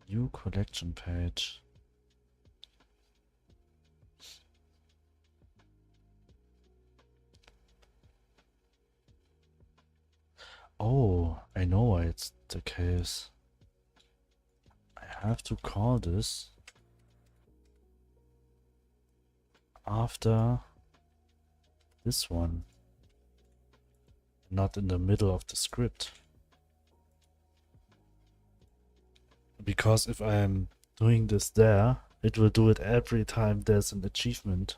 [SPEAKER 1] New collection page. Oh, I know why it's the case. I have to call this after this one, not in the middle of the script. Because if I'm doing this there, it will do it every time there's an achievement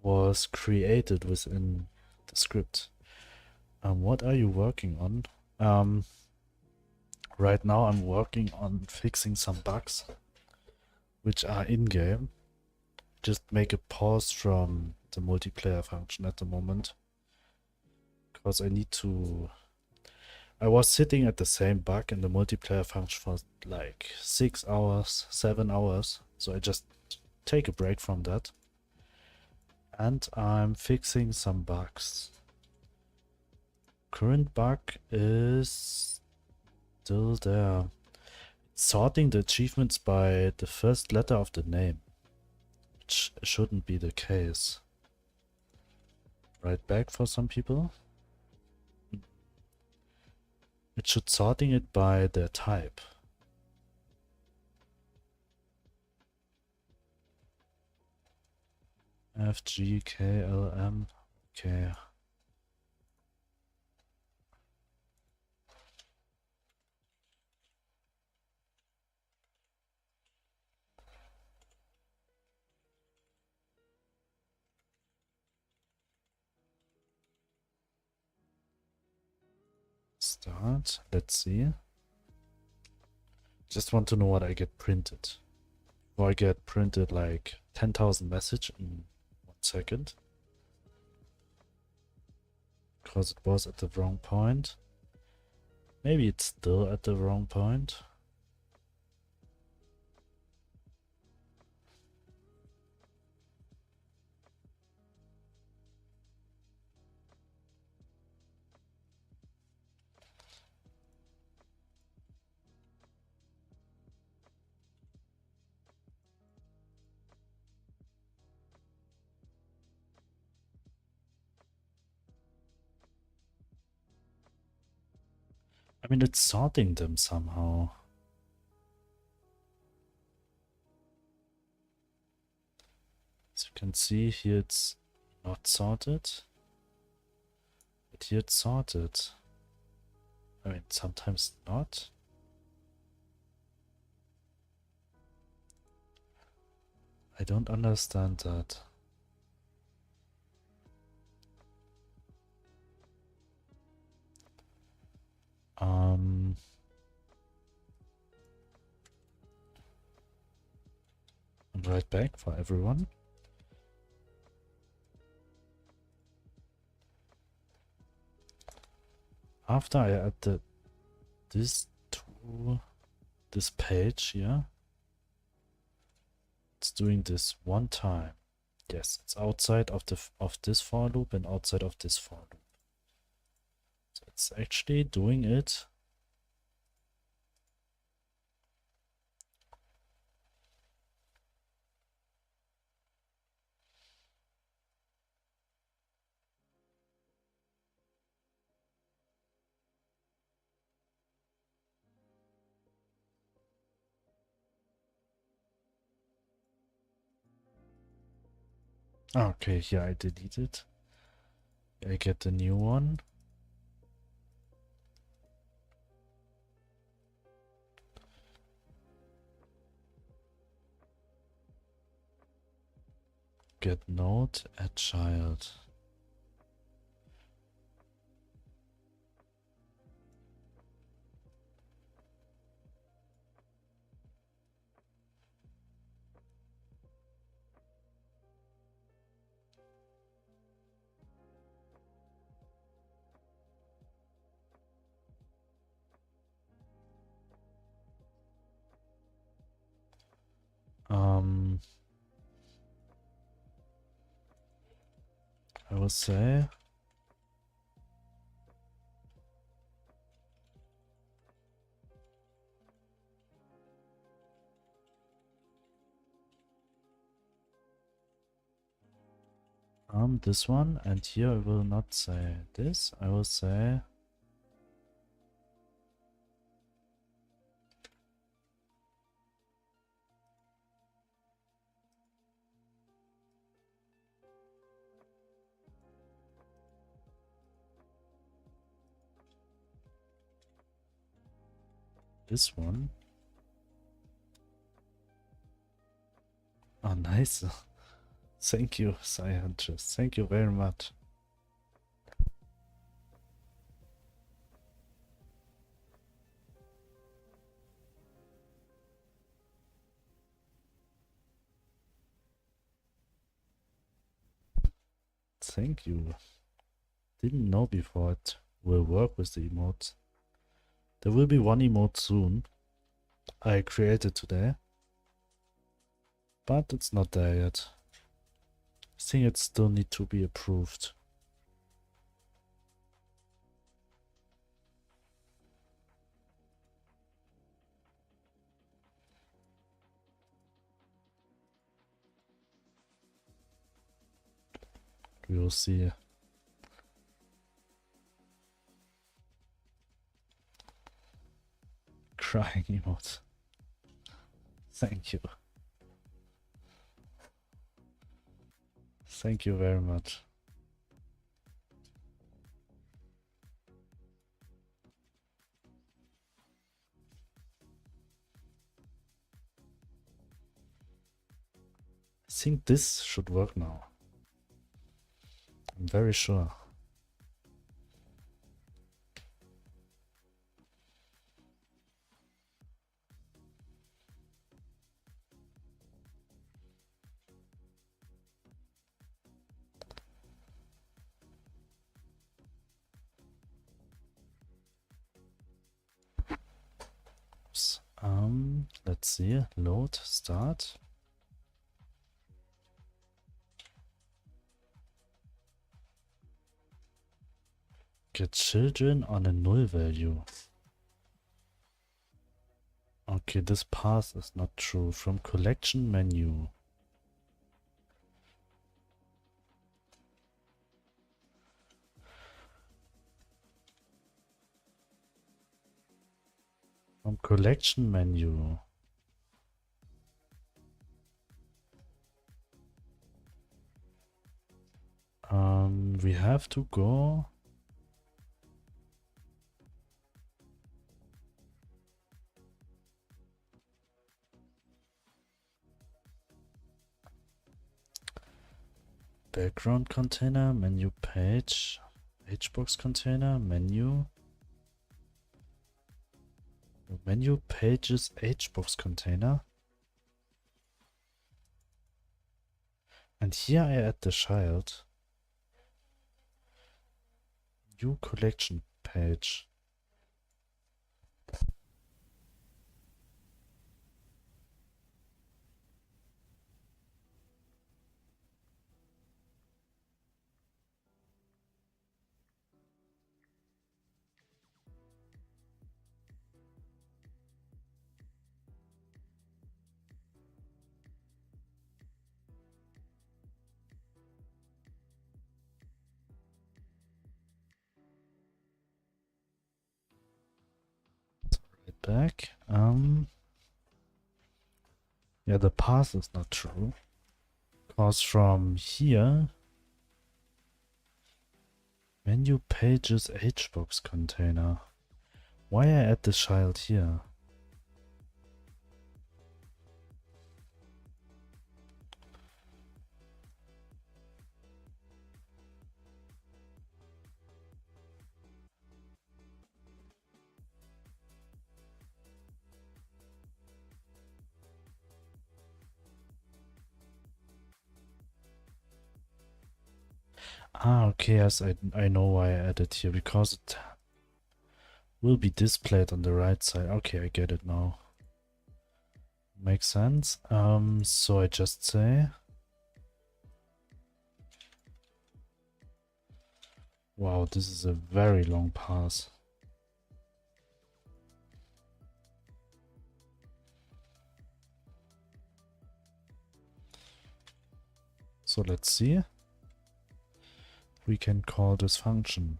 [SPEAKER 1] was created within the script. What are you working on? Right now I'm working on fixing some bugs which are in-game. Just make a pause from the multiplayer function at the moment, because I need to... I was sitting at the same bug in the multiplayer function for like 6 hours, 7 hours, so I just take a break from that. and I'm fixing some bugs. Current bug is still there. It's sorting the achievements by the first letter of the name, which shouldn't be the case. Right back for some people. It should sorting it by their type. F, G, K, L, M. Okay. Start. Let's see. Just want to know what I get printed. Or I get printed like 10,000 message in 1 second. Because it was at the wrong point. Maybe it's still at the wrong point. I mean, it's sorting them somehow. As you can see here, it's not sorted. But here it's sorted. I mean, sometimes not. I don't understand that. And right back for everyone. After I add this to this page here, it's doing this one time. Yes, it's outside of this for loop and outside of this for loop. So it's actually doing it. Okay, here I delete it. I get the new one. Get node, add child. I will say this one, and here I will not say this. I will say this one. Oh, nice. Thank you, Scientist. Thank you very much. Thank you. Didn't know before it will work with the emotes. There will be one emote soon. I created today. But it's not there yet. think it still need to be approved. We will see. Crying emote. Thank you. Thank you very much. I think this should work now. I'm very sure. Oops. Let's see. Load, start. Get children on a null value. Okay, this path is not true. From collection menu. From collection menu. We have to go. Background container, menu page, hbox container, menu. Menu pages, hbox container. And here I add the child. New collection page. Back. Yeah, the path is not true. Because from here, menu pages hbox container. Why I add the child here? Ah, okay, yes, I know why I added here, because it will be displayed on the right side. Okay, I get it now. Makes sense. So I just say, wow, this is a very long pass. So let's see. We can call this function.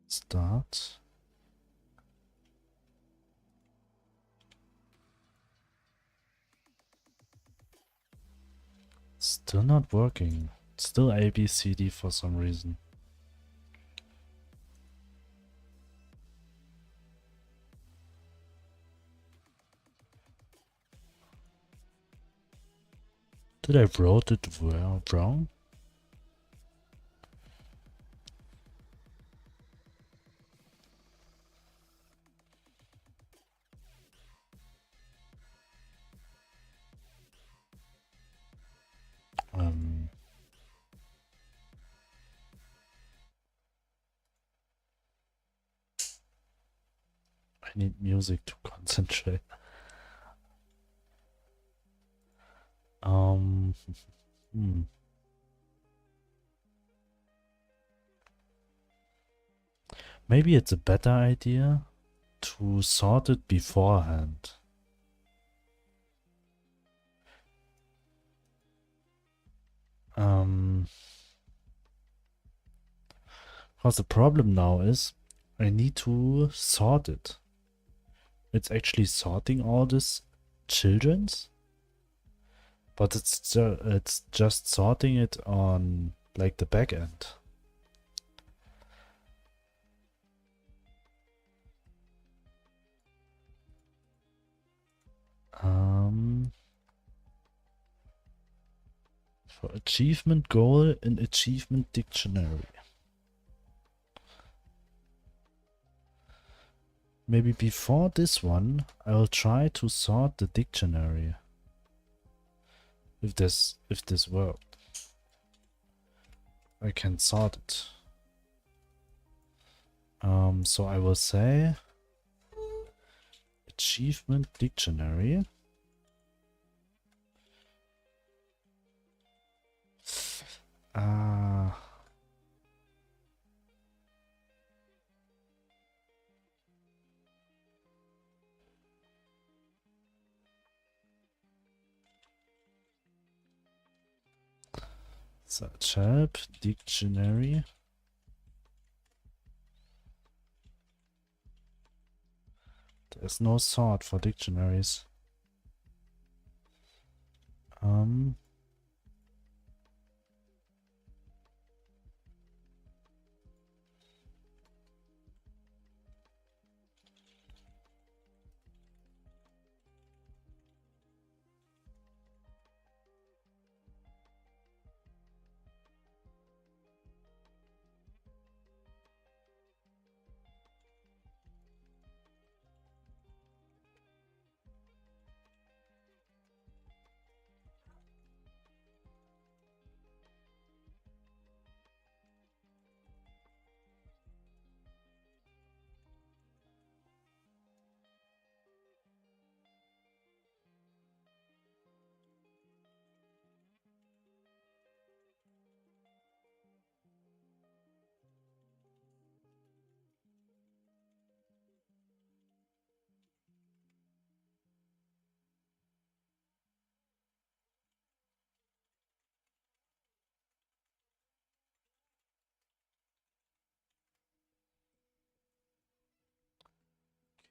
[SPEAKER 1] Start. Still not working. Still ABCD for some reason. Did I wrote it wrong? I need music to concentrate. Maybe it's a better idea to sort it beforehand. Because the problem now is I need to sort it. It's actually sorting all this children's, but it's just sorting it on like the back end. For achievement goal in achievement dictionary. Maybe before this one, I'll try to sort the dictionary. If this worked, I can sort it. So I will say achievement dictionary. Search help dictionary. There's no sort for dictionaries.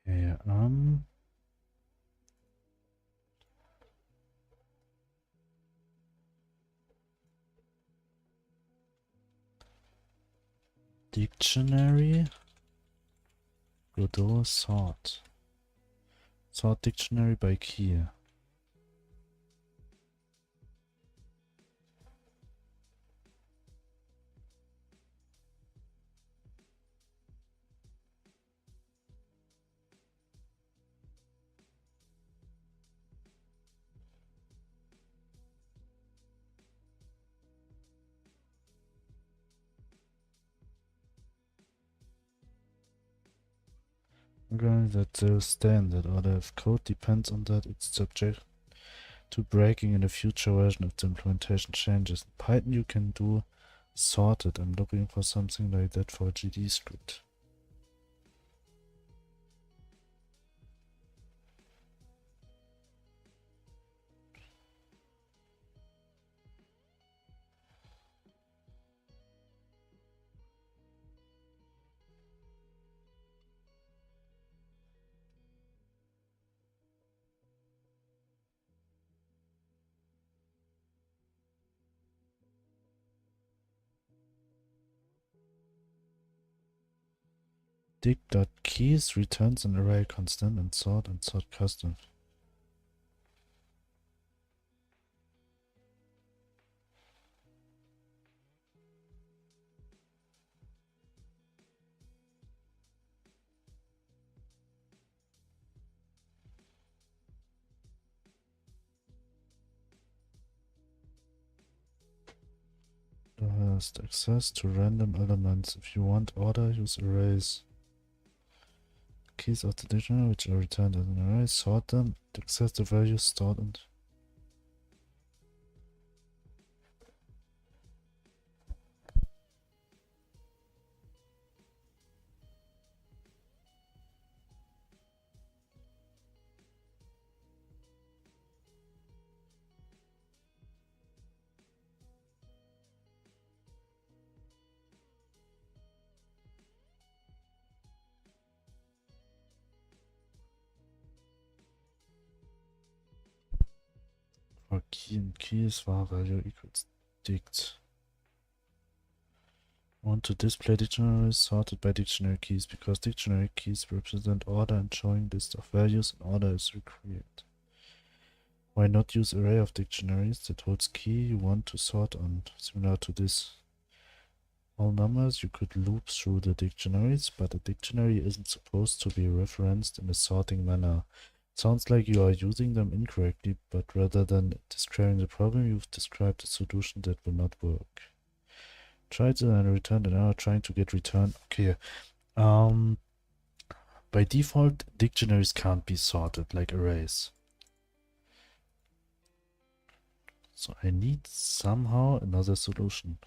[SPEAKER 1] Okay, dictionary. Godot sort. Sort dictionary by key. Okay, that's the standard order. If code depends on that, it's subject to breaking in a future version if the implementation changes. In Python you can do sorted. I'm looking for something like that for GDScript. Dig.keys returns an array constant and sort custom. request access to random elements. If you want order, use arrays. Keys of the dictionary which are returned as an array, sort them, access the values stored and for key and keys var value equals dict. Want to display dictionaries sorted by dictionary keys because dictionary keys represent order and showing list of values and order is recreated. Why not use array of dictionaries that holds key you want to sort on, similar to this? All numbers you could loop through the dictionaries, but a dictionary isn't supposed to be referenced in a sorting manner. It sounds like you are using them incorrectly, but rather than describing the problem, you've described a solution that will not work. Tried it and returned an error trying to get returned. Okay. By default, dictionaries can't be sorted like arrays. So I need somehow another solution.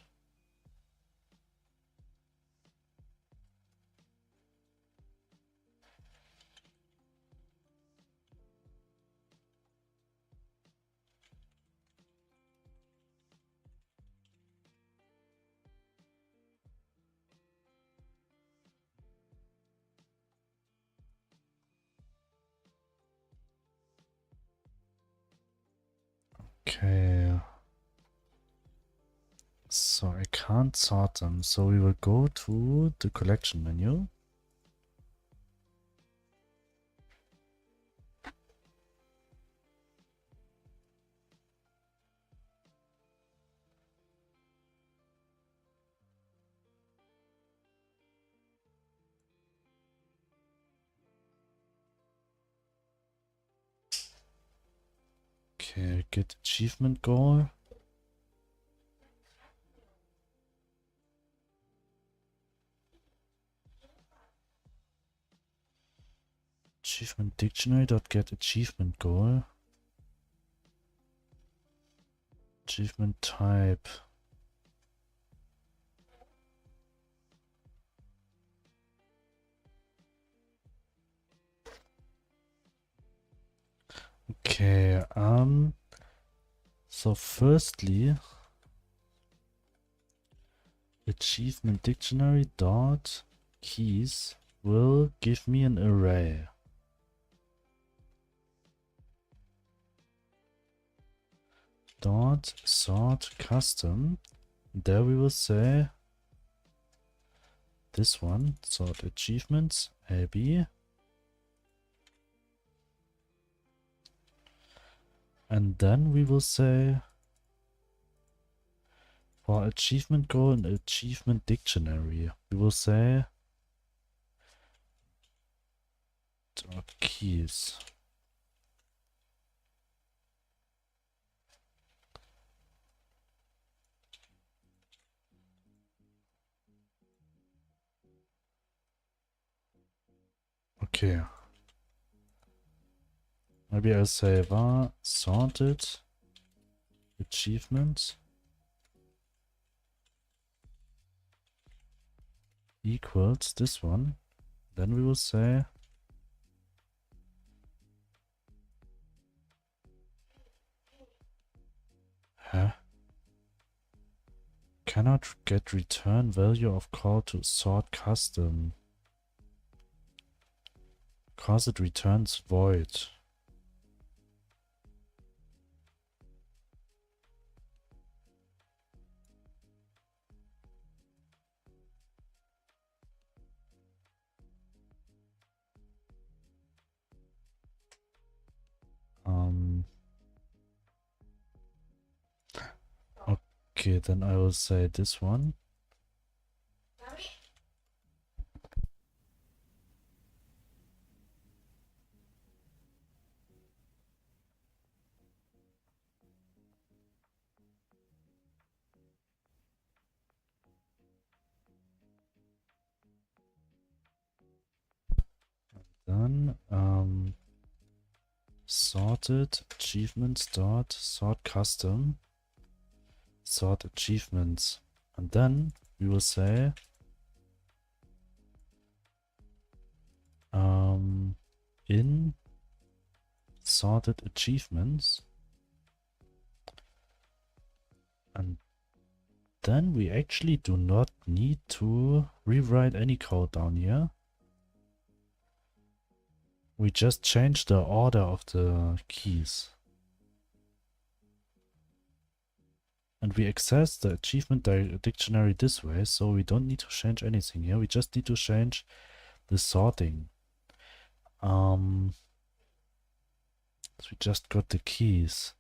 [SPEAKER 1] Okay. So I can't sort them. So we will go to the collection menu. Okay, get achievement goal. Achievement dictionary.get achievement goal. Achievement type. Okay, so firstly, achievement dictionary dot keys will give me an array. Dot sort custom. There we will say this one, sort achievements AB. And then we will say for achievement goal and achievement dictionary, we will say dot keys. Okay. Maybe I'll say var sorted achievement equals this one. Then we will say cannot get return value of call to sort custom because it returns void. Okay, then I will say this one. Then sorted achievements dot sort custom sort achievements, and then we will say in sorted achievements, and then we actually do not need to rewrite any code down here. We just change the order of the keys. And we access the achievement dictionary this way, so we don't need to change anything here. We just need to change the sorting. So we just got the keys.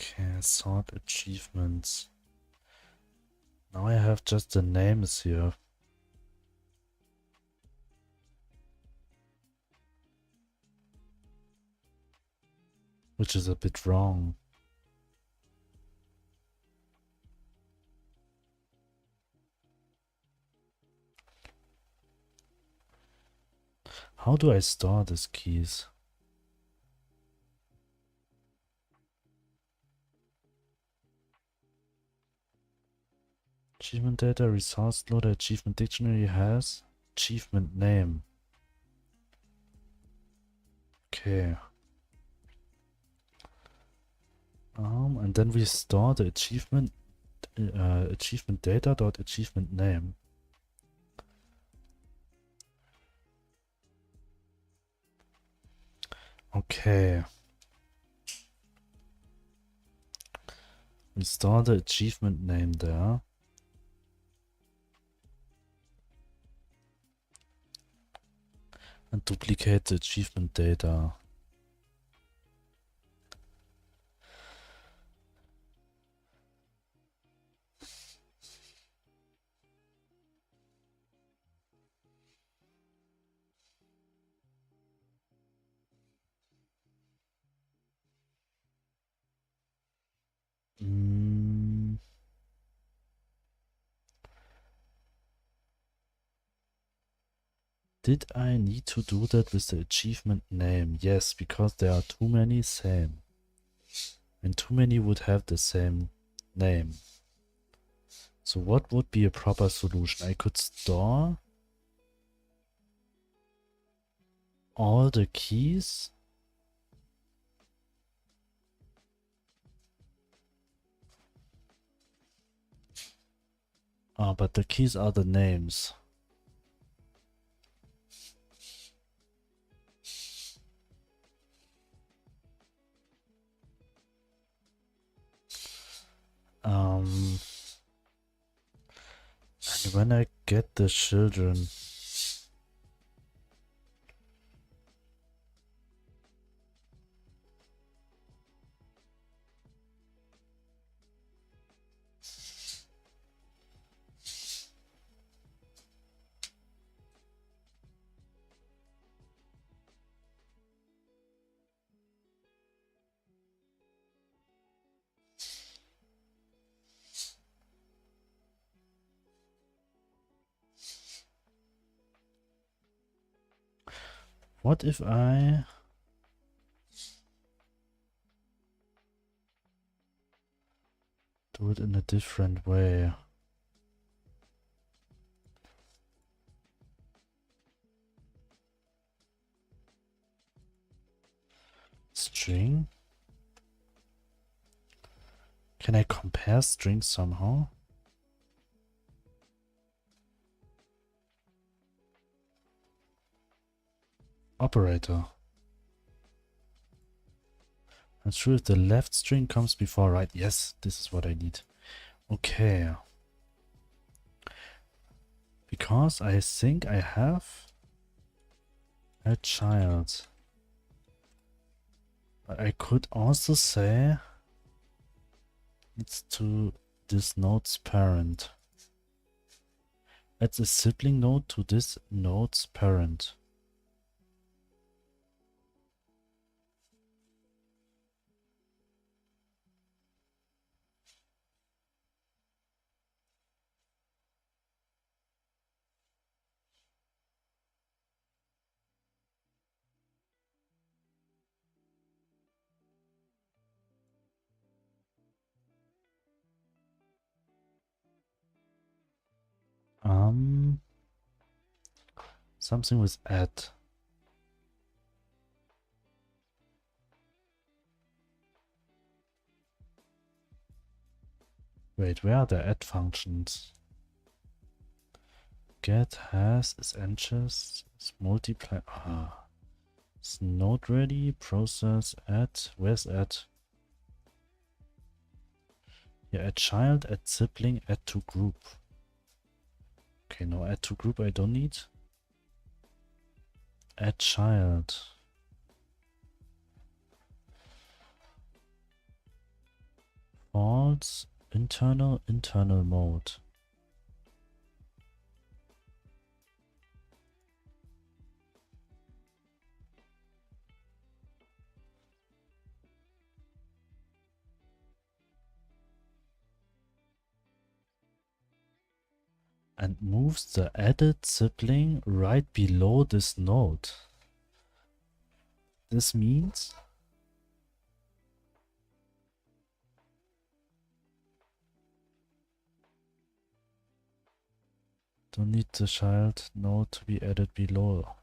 [SPEAKER 1] Okay, sort achievements. Now I have just the names here. Which is a bit wrong. How do I store these keys? Achievement data, resource loader, achievement dictionary has achievement name. Okay. And then we store the achievement achievement data dot achievement name. Okay. We store the achievement name there. And duplicate the achievement data. Did I need to do that with the achievement name? Yes, because there are too many same. And too many would have the same name. So what would be a proper solution? I could store all the keys. But the keys are the names. And when I get the children, what if I do it in a different way? String? Can I compare strings somehow? Operator. Not sure if the left string comes before right. Yes, this is what I need. Okay. Because I think I have a child. But I could also say it's to this node's parent. It's a sibling node to this node's parent. Something with add. Wait, where are the add functions? Get has is anxious is multiply. Ah, it's node ready process add. Where's add? Yeah, add child, add sibling, add to group. Okay, no, add to group I don't need. Add child. False internal mode. And moves the added sibling right below this node. This means don't need the child node to be added below.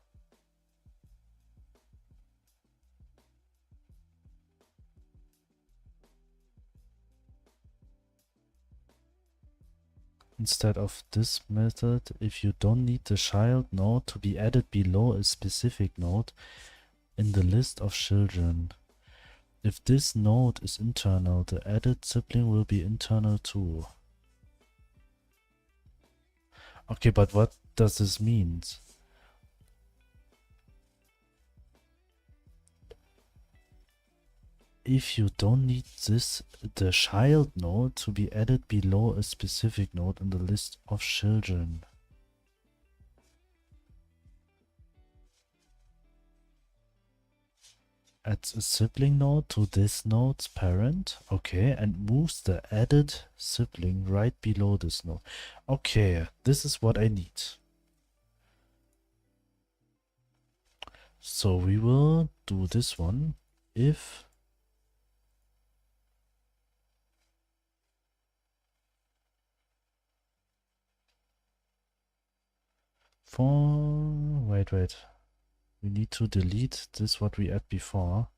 [SPEAKER 1] Instead of this method, if you don't need the child node to be added below a specific node in the list of children. If this node is internal, the added sibling will be internal too. Okay, but what does this mean? If you don't need the child node to be added below a specific node in the list of children. Adds a sibling node to this node's parent. Okay, and moves the added sibling right below this node. Okay, this is what I need. So we will do this one. If wait, we need to delete this what we had before,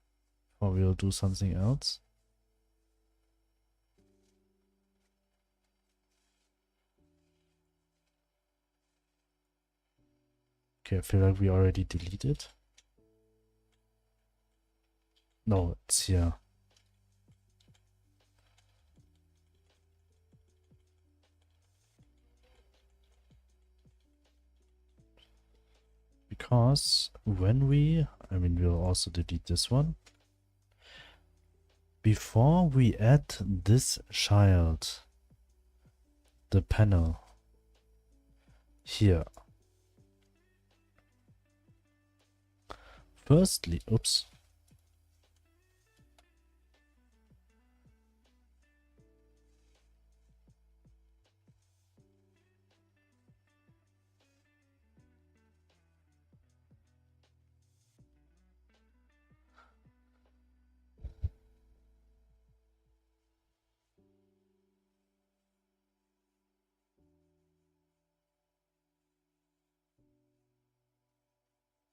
[SPEAKER 1] or we'll do something else. Okay, I feel like we already deleted. No, it's here. Because when we'll also delete this one. Before we add this child, the panel here. Firstly, oops.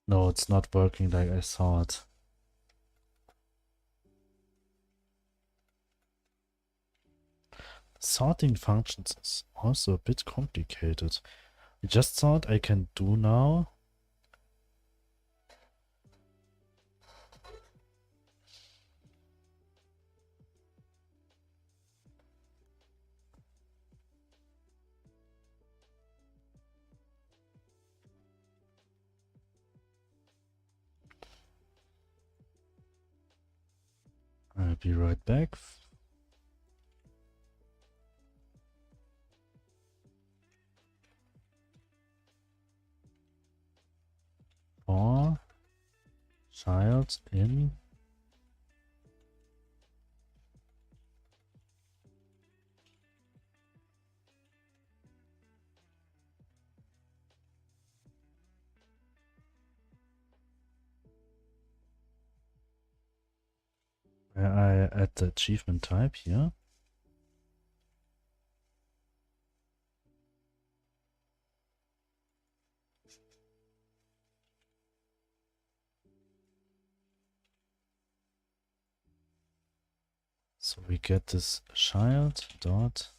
[SPEAKER 1] No, it's not working like I thought. Sorting functions is also a bit complicated. I just thought I can do now. I'll be right back. For child in where I add the achievement type here. So we get this child dot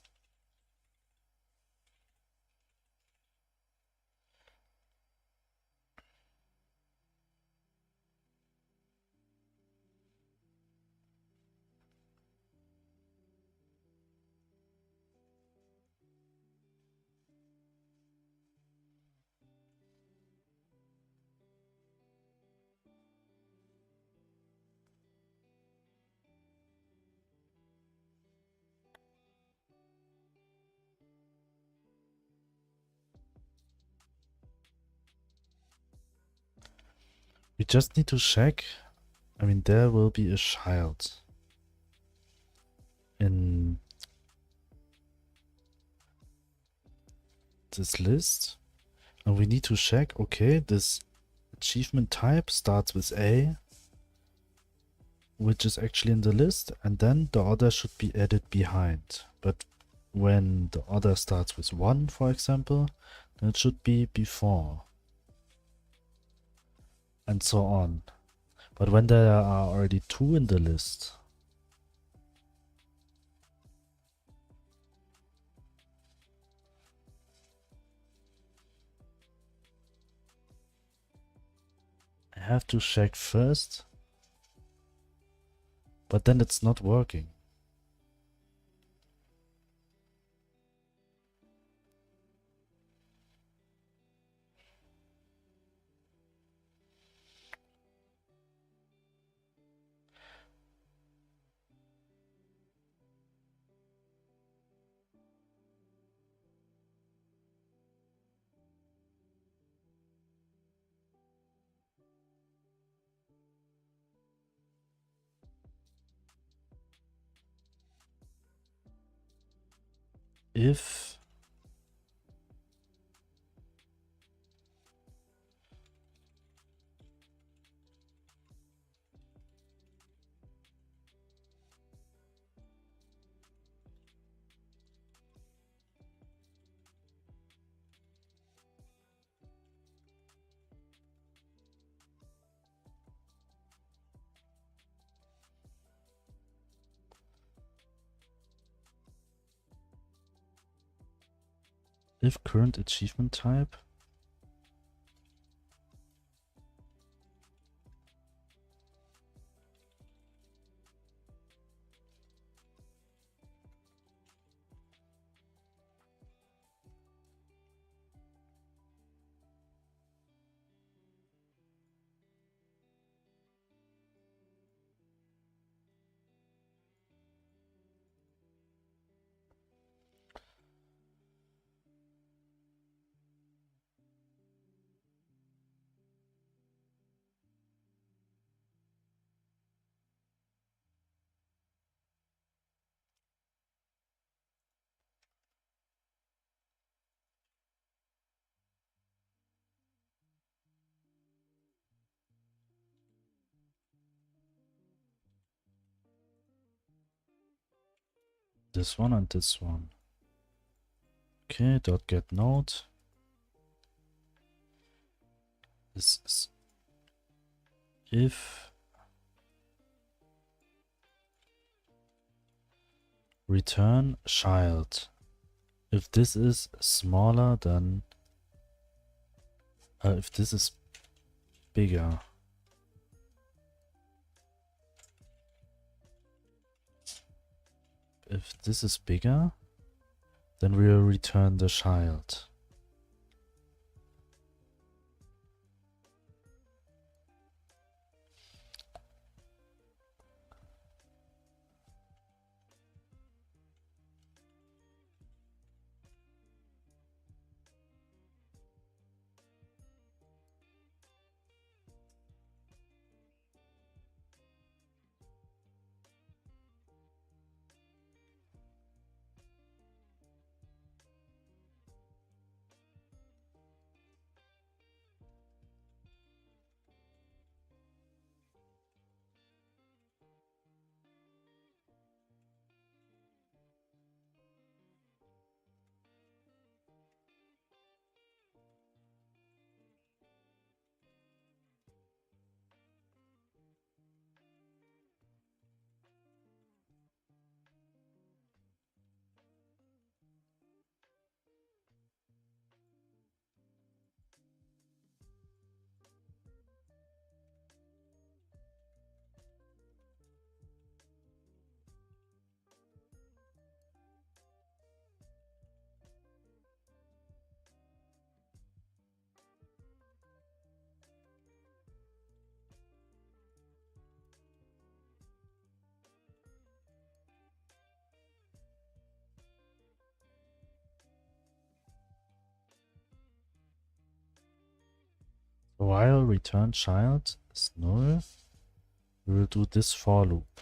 [SPEAKER 1] we just need to check. I mean, there will be a child in this list, and we need to check, okay, this achievement type starts with A, which is actually in the list, and then the order should be added behind. But when the order starts with 1, for example, then it should be before, and so on. But when there are already 2 in the list, I have to check first, but then it's not working. If current achievement type this one and this one. Okay, dot get node. This is if return child. If this is smaller than if this is bigger. If this is bigger, then we'll return the child. while return child is null, we will do this for loop.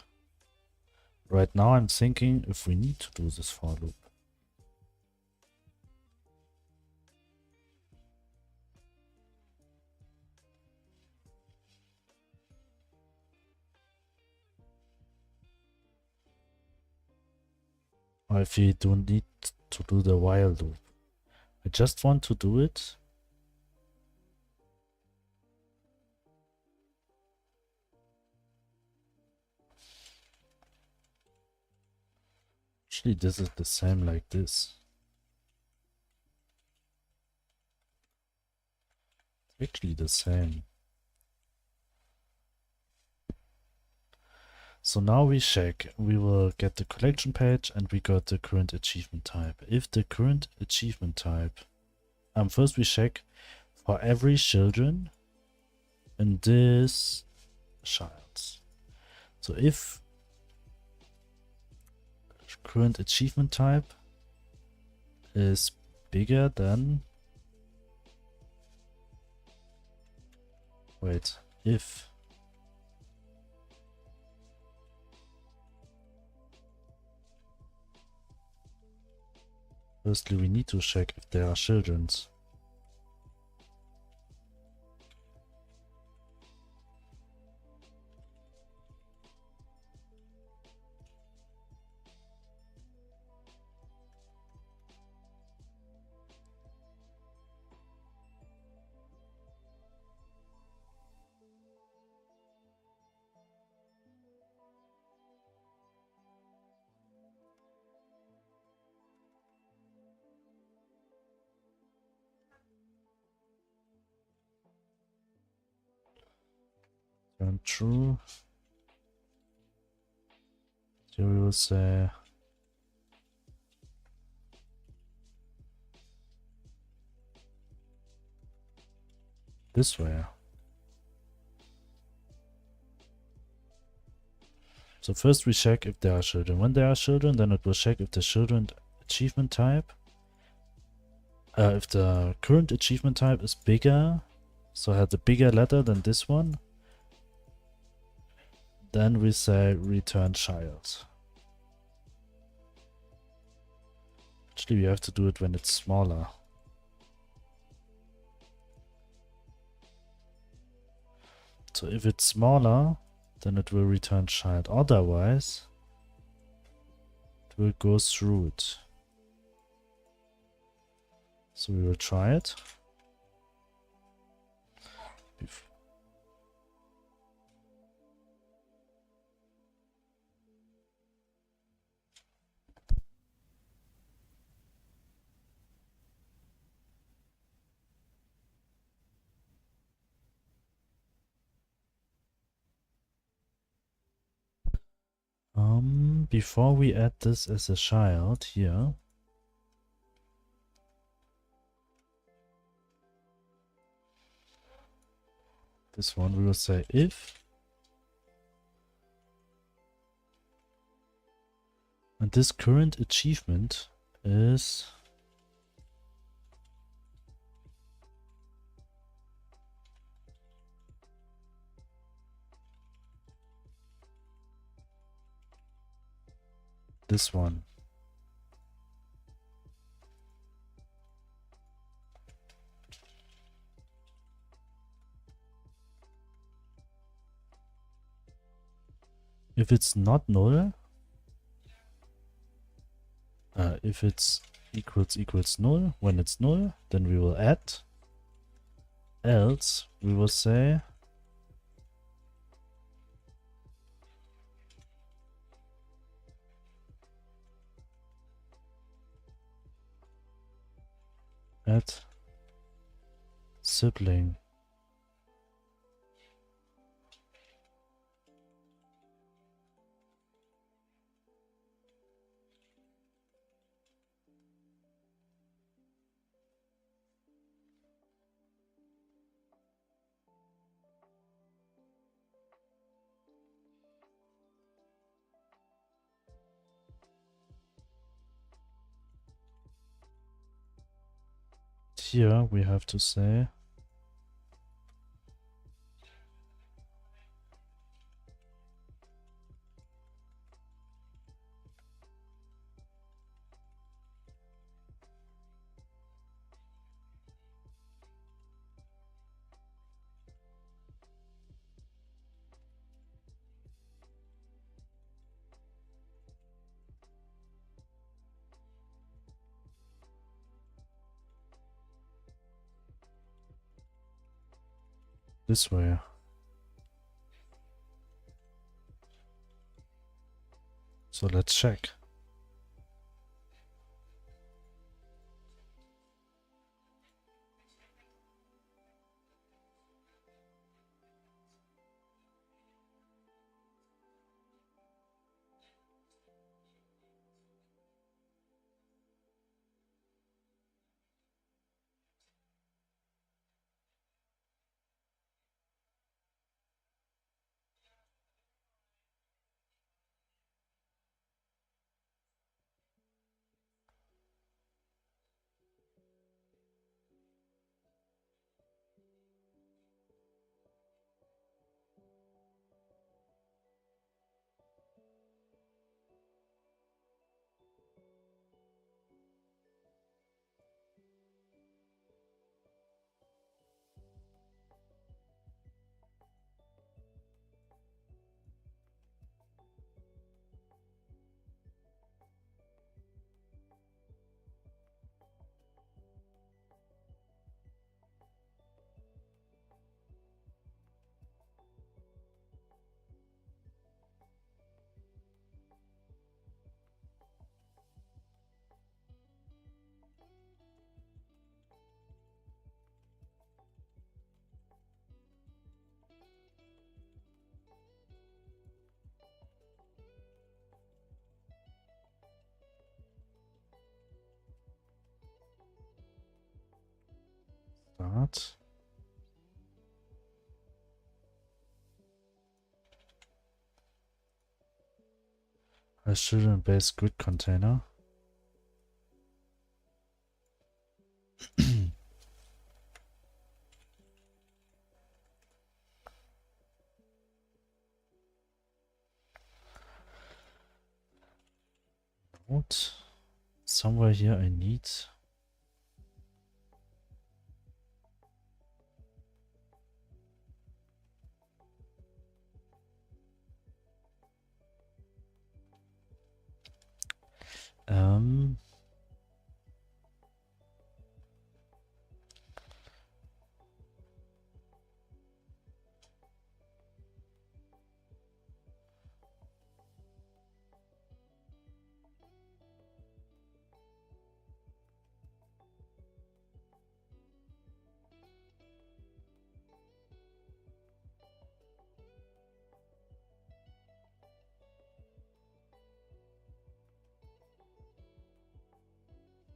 [SPEAKER 1] Right now I'm thinking if we need to do this for loop. Or if we don't need to do the while loop. I just want to do it. Actually, this is the same like this. It's actually the same. So now we check. We will get the collection page and we got the current achievement type. If the current achievement type, first we check for every children in this child. So if current achievement type is bigger than, wait, if firstly we need to check if there are children's. Turn true. So we will say this way. So first we check if there are children. When there are children, then it will check if the children achievement type, if the current achievement type is bigger, so has a bigger letter than this one, then we say return child. Actually, we have to do it when it's smaller. So if it's smaller, then it will return child. Otherwise, it will go through it. So we will try it. Before we add this as a child here, this one we will say if, and this current achievement is this one. If it's not null, if it's equals null, when it's null, then we will add. Else, we will say add sibling. Here we have to say this way. So let's check. Start. A children-based grid container. Note. Somewhere here I need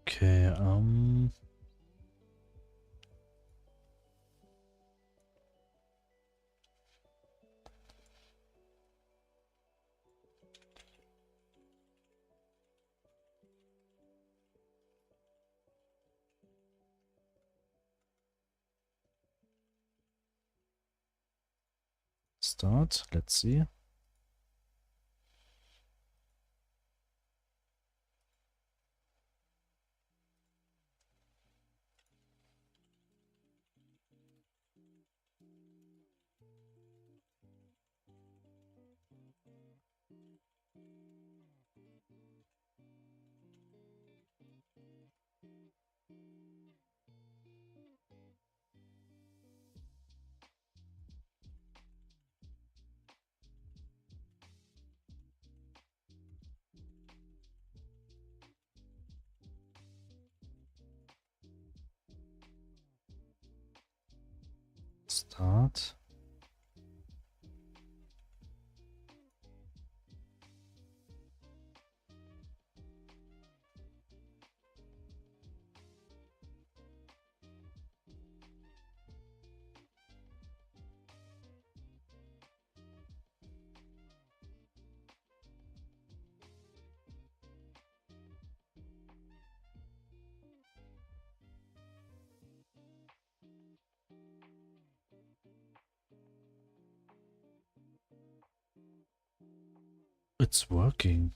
[SPEAKER 1] okay, start. Let's see. Start. It's working.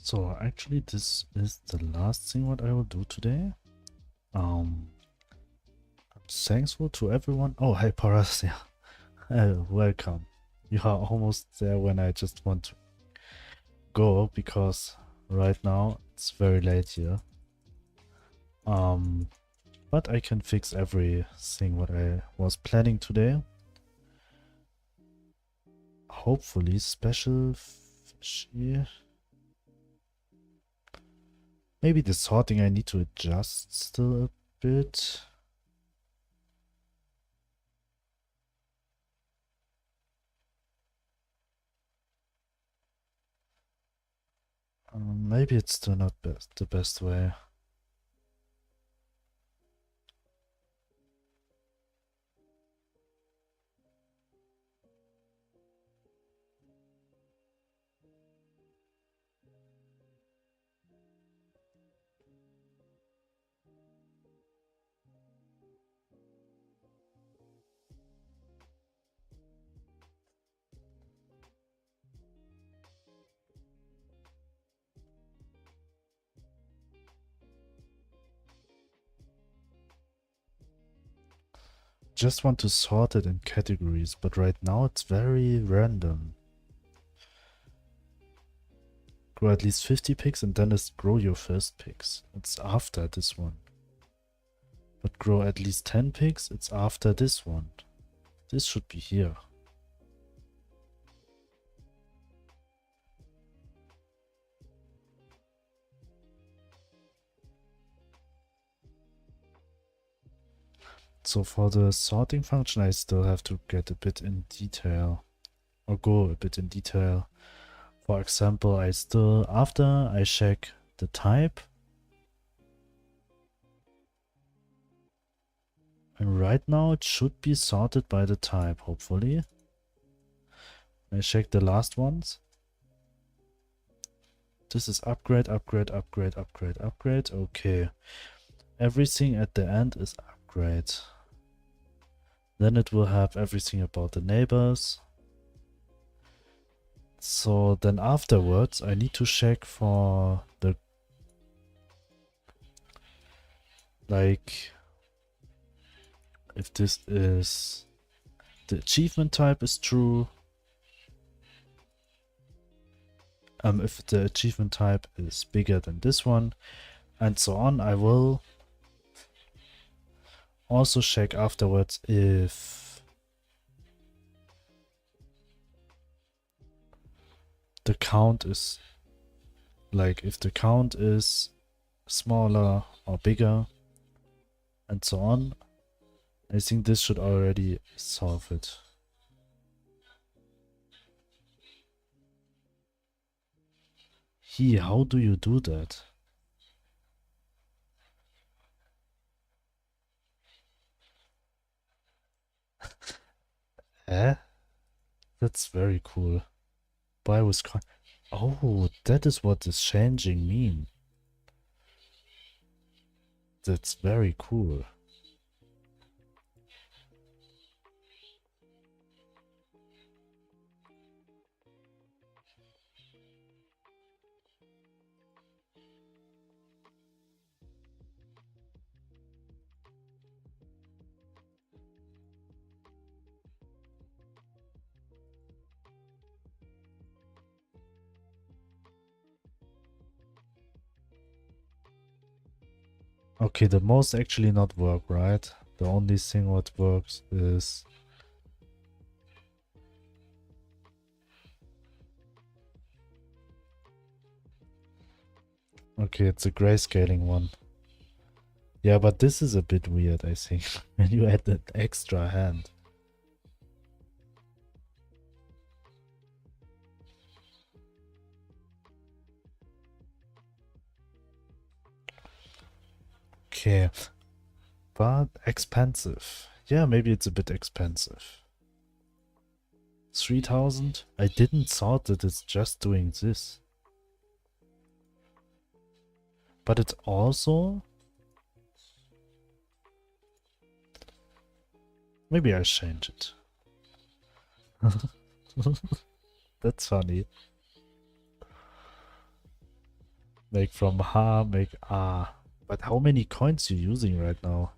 [SPEAKER 1] So actually this is the last thing what I will do today. I'm thankful to everyone. Oh, hey Paras, yeah. Welcome. You are almost there when I just want to go because right now it's very late here. But I can fix everything what I was planning today. Hopefully special fishy. Maybe the sorting I need to adjust still a bit. Maybe it's still not the best way. Just want to sort it in categories, but right now it's very random. Grow at least 50 picks and then it's grow your first picks. It's after this one. But grow at least 10 picks, it's after this one. This should be here. So for the sorting function I still have to get a bit in detail. Or go a bit in detail. For example, after I check the type. And right now it should be sorted by the type, hopefully. I check the last ones. This is upgrade, upgrade, upgrade, upgrade, upgrade. Okay. Everything at the end is upgrade. Then it will have everything about the neighbors. So then afterwards I need to check for the like if this is the achievement type is true. If the achievement type is bigger than this one and so on. I will also check afterwards if the count is if the count is smaller or bigger and so on. I think this should already solve it. How do you do that? Eh? That's very cool. Buy with coin. Oh, that is what this changing mean. That's very cool. Okay, the most actually not work, right? The only thing what works is okay, it's a grayscaling one. Yeah, but this is a bit weird, I think, when you add that extra hand. Okay, but expensive. Yeah, maybe it's a bit expensive. 3000? I didn't thought that it's just doing this. But it's also... Maybe I change it. That's funny. Make from ha, make ah. But how many coins you using right now?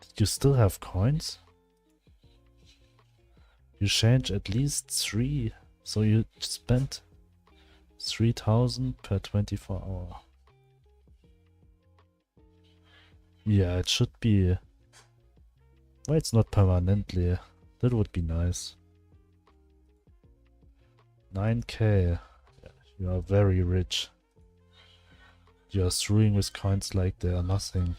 [SPEAKER 1] Did you still have coins? You change at least 3, so you spent 3,000 per 24 hour. Yeah, it should be. Well, it's not permanently. That would be nice. 9k. You are very rich. You are throwing with coins like they are nothing.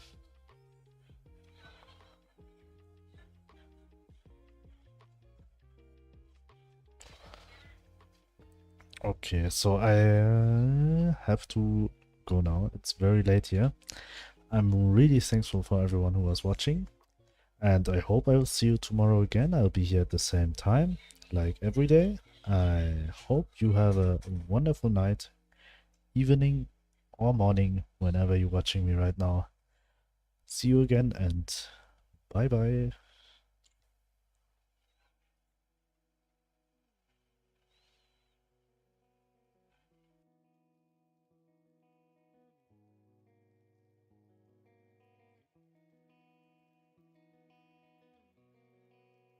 [SPEAKER 1] Okay, so I have to go now. It's very late here. I'm really thankful for everyone who was watching. And I hope I will see you tomorrow again. I'll be here at the same time, like every day. I hope you have a wonderful night, evening, or morning, whenever you're watching me right now. See you again and bye bye.